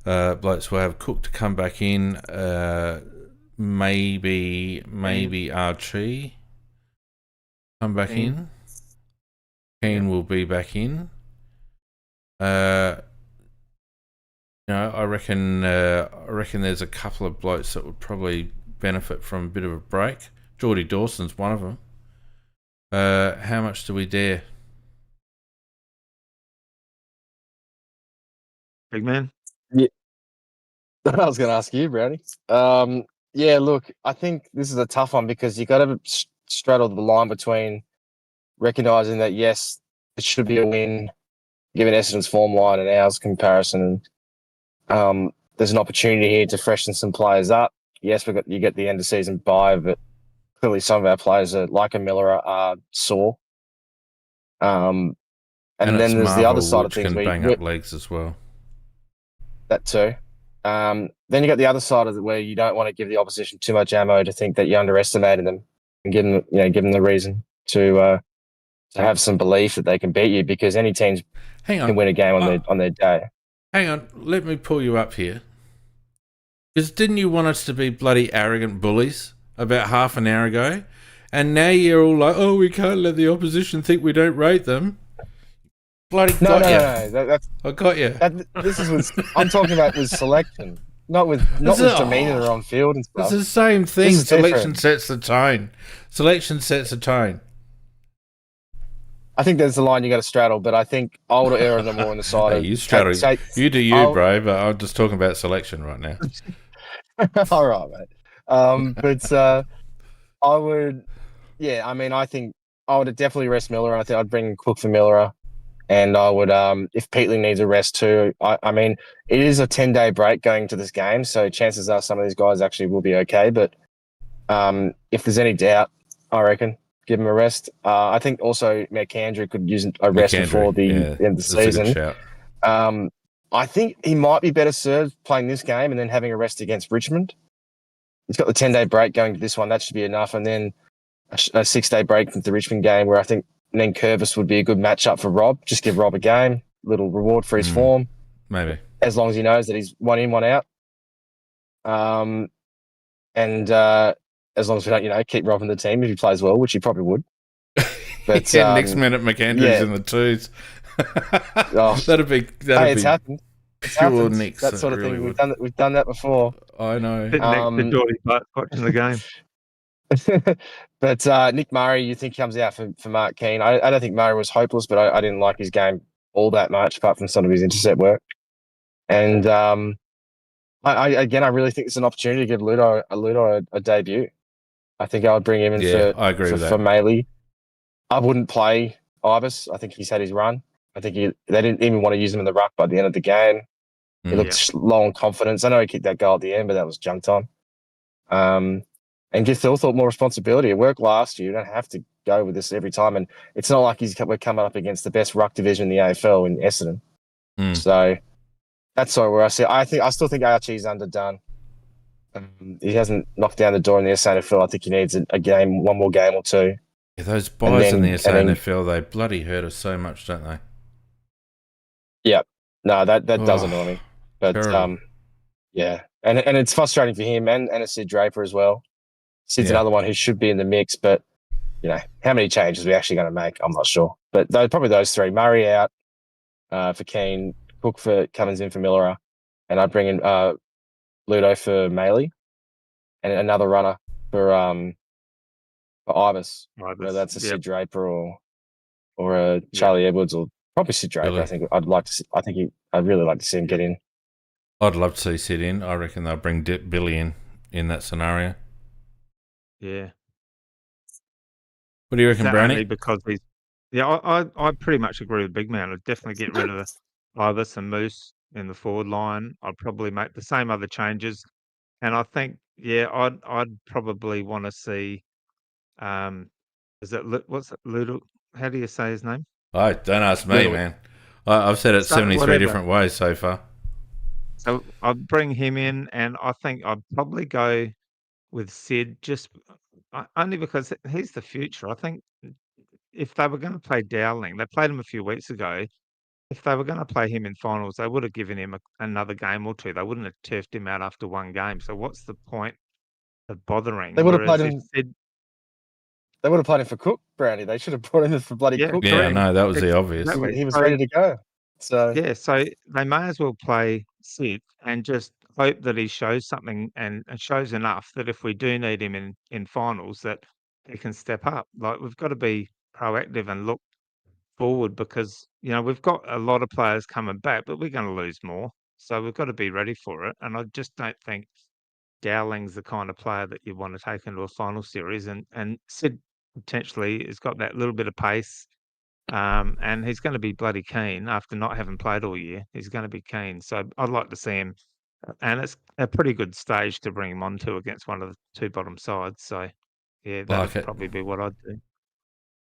blokes? We'll have Cook to come back in, maybe Archie come back in. Keane will be back in. I reckon there's a couple of blokes that would probably benefit from a bit of a break. Geordie Dawson's one of them. How much do we dare? Big man? Yeah. I was going to ask you, Brownie. Yeah, look, I think this is a tough one because you got to straddle the line between recognising that, yes, it should be a win, given Essendon's form line and ours comparison. There's an opportunity here to freshen some players up. Yes, you get the end of season bye, but clearly some of our players like a Miller are sore. And then there's the other side of things can bang up legs as well. That too. Then you got the other side of it where you don't want to give the opposition too much ammo to think that you underestimated them, and give them the reason to have some belief that they can beat you, because any teams can win a game on their day. Hang on, let me pull you up here. Because didn't you want us to be bloody arrogant bullies about half an hour ago? And now you're all like, oh, we can't let the opposition think we don't rate them. Bloody got you. No. I got you. I'm talking about with selection, not with demeanour on field and stuff. It's the same thing. Selection different. sets the tone. Selection sets the tone. I think there's the line you got to straddle, but I think I would err more on the side of you straddle. You do you, bro. But I'm just talking about selection right now. All right, mate. But I would, I think I would definitely rest Miller. I think I'd bring Cook for Miller, and I would, if Peatling needs a rest too. I mean, it is a 10-day break going to this game, so chances are some of these guys actually will be okay. But if there's any doubt, I reckon give him a rest. I think also McAndrew could use a rest before the end of the season. I think he might be better served playing this game and then having a rest against Richmond. He's got the 10-day break going to this one. That should be enough. And then a 6-day break from the Richmond game where I think then Curvis would be a good matchup for Rob. Just give Rob a game, little reward for his form. Maybe. As long as he knows that he's one in, one out. And as long as we don't, keep Rob in the team if he plays well, which he probably would. But next minute McAndrews in the twos. That'd be it's happened. It's pure happened. Nicks. That sort of really thing. We've done that before. I know. The Geordie butt watching the game. But Nick Murray, you think comes out for Mark Keane? I don't think Murray was hopeless, but I didn't like his game all that much, apart from some of his intercept work. And I really think it's an opportunity to give Ludo a debut. I think I would bring him in I agree with that. for Maley. I wouldn't play Ibis. I think he's had his run. I think they didn't even want to use him in the ruck by the end of the game. He looked low on confidence. I know he kicked that goal at the end, but that was junk time. And give Thilthorpe more responsibility. It worked last year. You don't have to go with this every time. And it's not like we're coming up against the best ruck division in the AFL in Essendon. So that's sort of where I see. I still think Archie's underdone. He hasn't knocked down the door in the SANFL. I think he needs a game, one more game or two. Yeah, those buys in the SANFL, they bloody hurt us so much, don't they? Yeah. No, that does annoy me. But yeah. And it's frustrating for him and a Sid Draper as well. Sid's another one who should be in the mix, but how many changes are we actually going to make? I'm not sure. But probably those three. Murray out for Keane, Cook for Cummins in for Miller, and I'd bring in Ludo for Maley, and another runner for Ibis. Whether that's a Sid Draper or a Charlie Edwards, or probably Sid Draper. Really? I think I'd really like to see him get in. I'd love to see Sid in. I reckon they'll bring Billy in that scenario. Yeah. What do you reckon, Brownie? Because he's I pretty much agree with Big Man. I'd definitely get rid of Ibis and Moose in the forward line. I'd probably make the same other changes, and I think I'd probably want to see. Is it what's it, Ludo? How do you say his name? Oh, don't ask me, Ludo. Man. I've said it 73 different ways so far. So I'd bring him in, and I think I'd probably go with Sid, just only because he's the future. I think if they were going to play Dowling, they played him a few weeks ago. If they were going to play him in finals, they would have given him another game or two. They wouldn't have turfed him out after one game. So what's the point of bothering? They would have played him. They would have played him for Cook, Brownie. They should have brought him in for bloody Cook. Yeah, no, that was the obvious. He was ready to go. So so they may as well play Sid and just hope that he shows something and shows enough that if we do need him in finals, that he can step up. Like, we've got to be proactive and look forward, because we've got a lot of players coming back, but we're going to lose more, so we've got to be ready for it. And I just don't think Dowling's the kind of player that you want to take into a final series. And Sid potentially has got that little bit of pace. And he's going to be bloody keen after not having played all year. He's going to be keen. So I'd like to see him. And it's a pretty good stage to bring him onto against one of the two bottom sides. So, yeah, that would probably be what I'd do.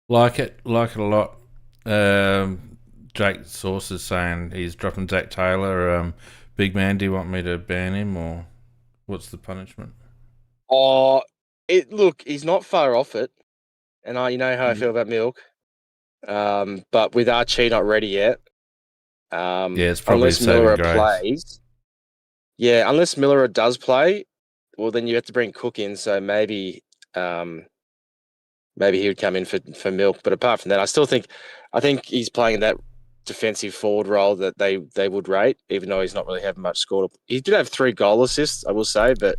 Like it a lot. Jake Source is saying he's dropping Zach Taylor. Big Man, do you want me to ban him, or what's the punishment? Look, he's not far off it. And you know how I feel about Milk. But with Archie not ready yet, it's probably unless Miller plays. Yeah, unless Miller does play, well, then you have to bring Cook in. So maybe he would come in for Milk. But apart from that, I think he's playing that defensive forward role that they would rate, even though he's not really having much score. He did have 3 goal assists, I will say, but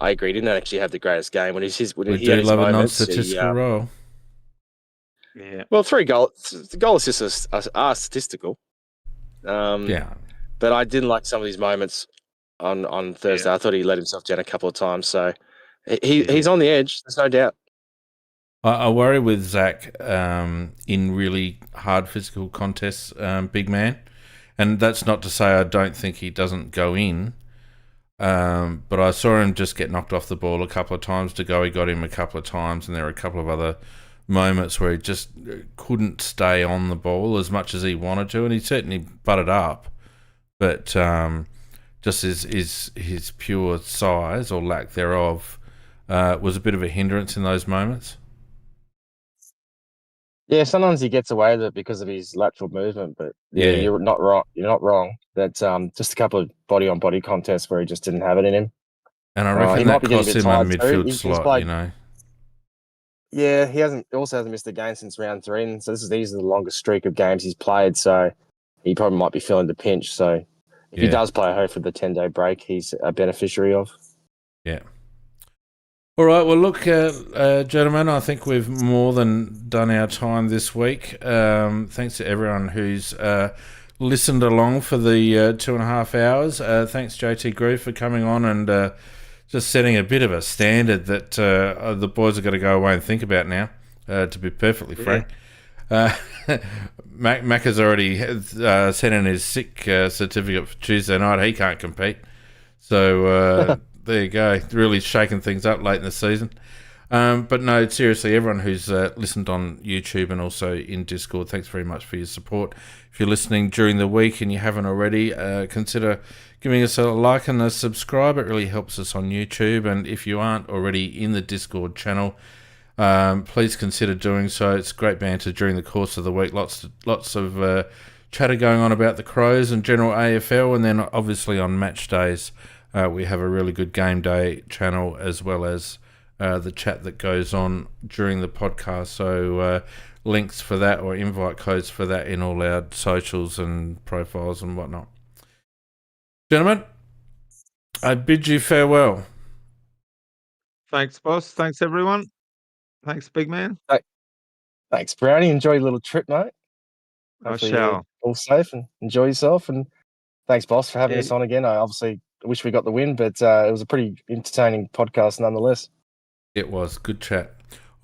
I agree, he didn't actually have the greatest game when he had his moments. A non-statistical role. Yeah. Well, 3 goal assists are statistical. But I didn't like some of these moments on Thursday. I thought he let himself down a couple of times. So he's on the edge. There's no doubt. I worry with Zach in really hard physical contests, Big Man. And that's not to say I don't think he doesn't go in. But I saw him just get knocked off the ball a couple of times. He got him a couple of times, and there were a couple of other moments where he just couldn't stay on the ball as much as he wanted to, and he certainly butted up. but just his pure size or lack thereof was a bit of a hindrance in those moments. Yeah, sometimes he gets away with it because of his lateral movement, but yeah, Yeah. you're not wrong. You're not wrong. That just a couple of body on body contests where he just didn't have it in him. And I He reckon might that be getting a cost bit him a tired too. midfield He's slot, played. you know. Yeah, he also hasn't missed a game since round 3, and so these are the longest streak of games he's played. So he probably might be feeling the pinch. So if he does play, hopefully the 10-day break he's a beneficiary of. Yeah. All right. Well, look, gentlemen, I think we've more than done our time this week. Thanks to everyone who's listened along for the 2.5 hours. Thanks, JT Groove, for coming on and just setting a bit of a standard that the boys are going to go away and think about now, to be perfectly frank. Mac has already sent in his sick certificate for Tuesday night. He can't compete. So there you go. Really shaking things up late in the season. But no, seriously, everyone who's listened on YouTube and also in Discord, thanks very much for your support. If you're listening during the week and you haven't already, consider giving us a like and a subscribe. It really helps us on YouTube. And if you aren't already in the Discord channel, please consider doing so. It's great banter during the course of the week. Lots of chatter going on about the Crows and general AFL, and then obviously on match days we have a really good game day channel as well as the chat that goes on during the podcast. So links for that or invite codes for that in all our socials and profiles and whatnot. Gentlemen, I bid you farewell. Thanks, boss. Thanks, everyone. Thanks, big man. Thanks, Brownie. Enjoy your little trip, mate. Hopefully I shall. you're all safe and enjoy yourself. And thanks, boss, for having Yeah. us on again. I obviously wish we got the win, but it was a pretty entertaining podcast nonetheless. It was. Good chat.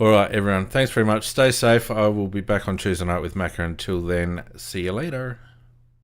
All right, everyone. Thanks very much. Stay safe. I will be back on Tuesday night with Macca. Until then, see you later.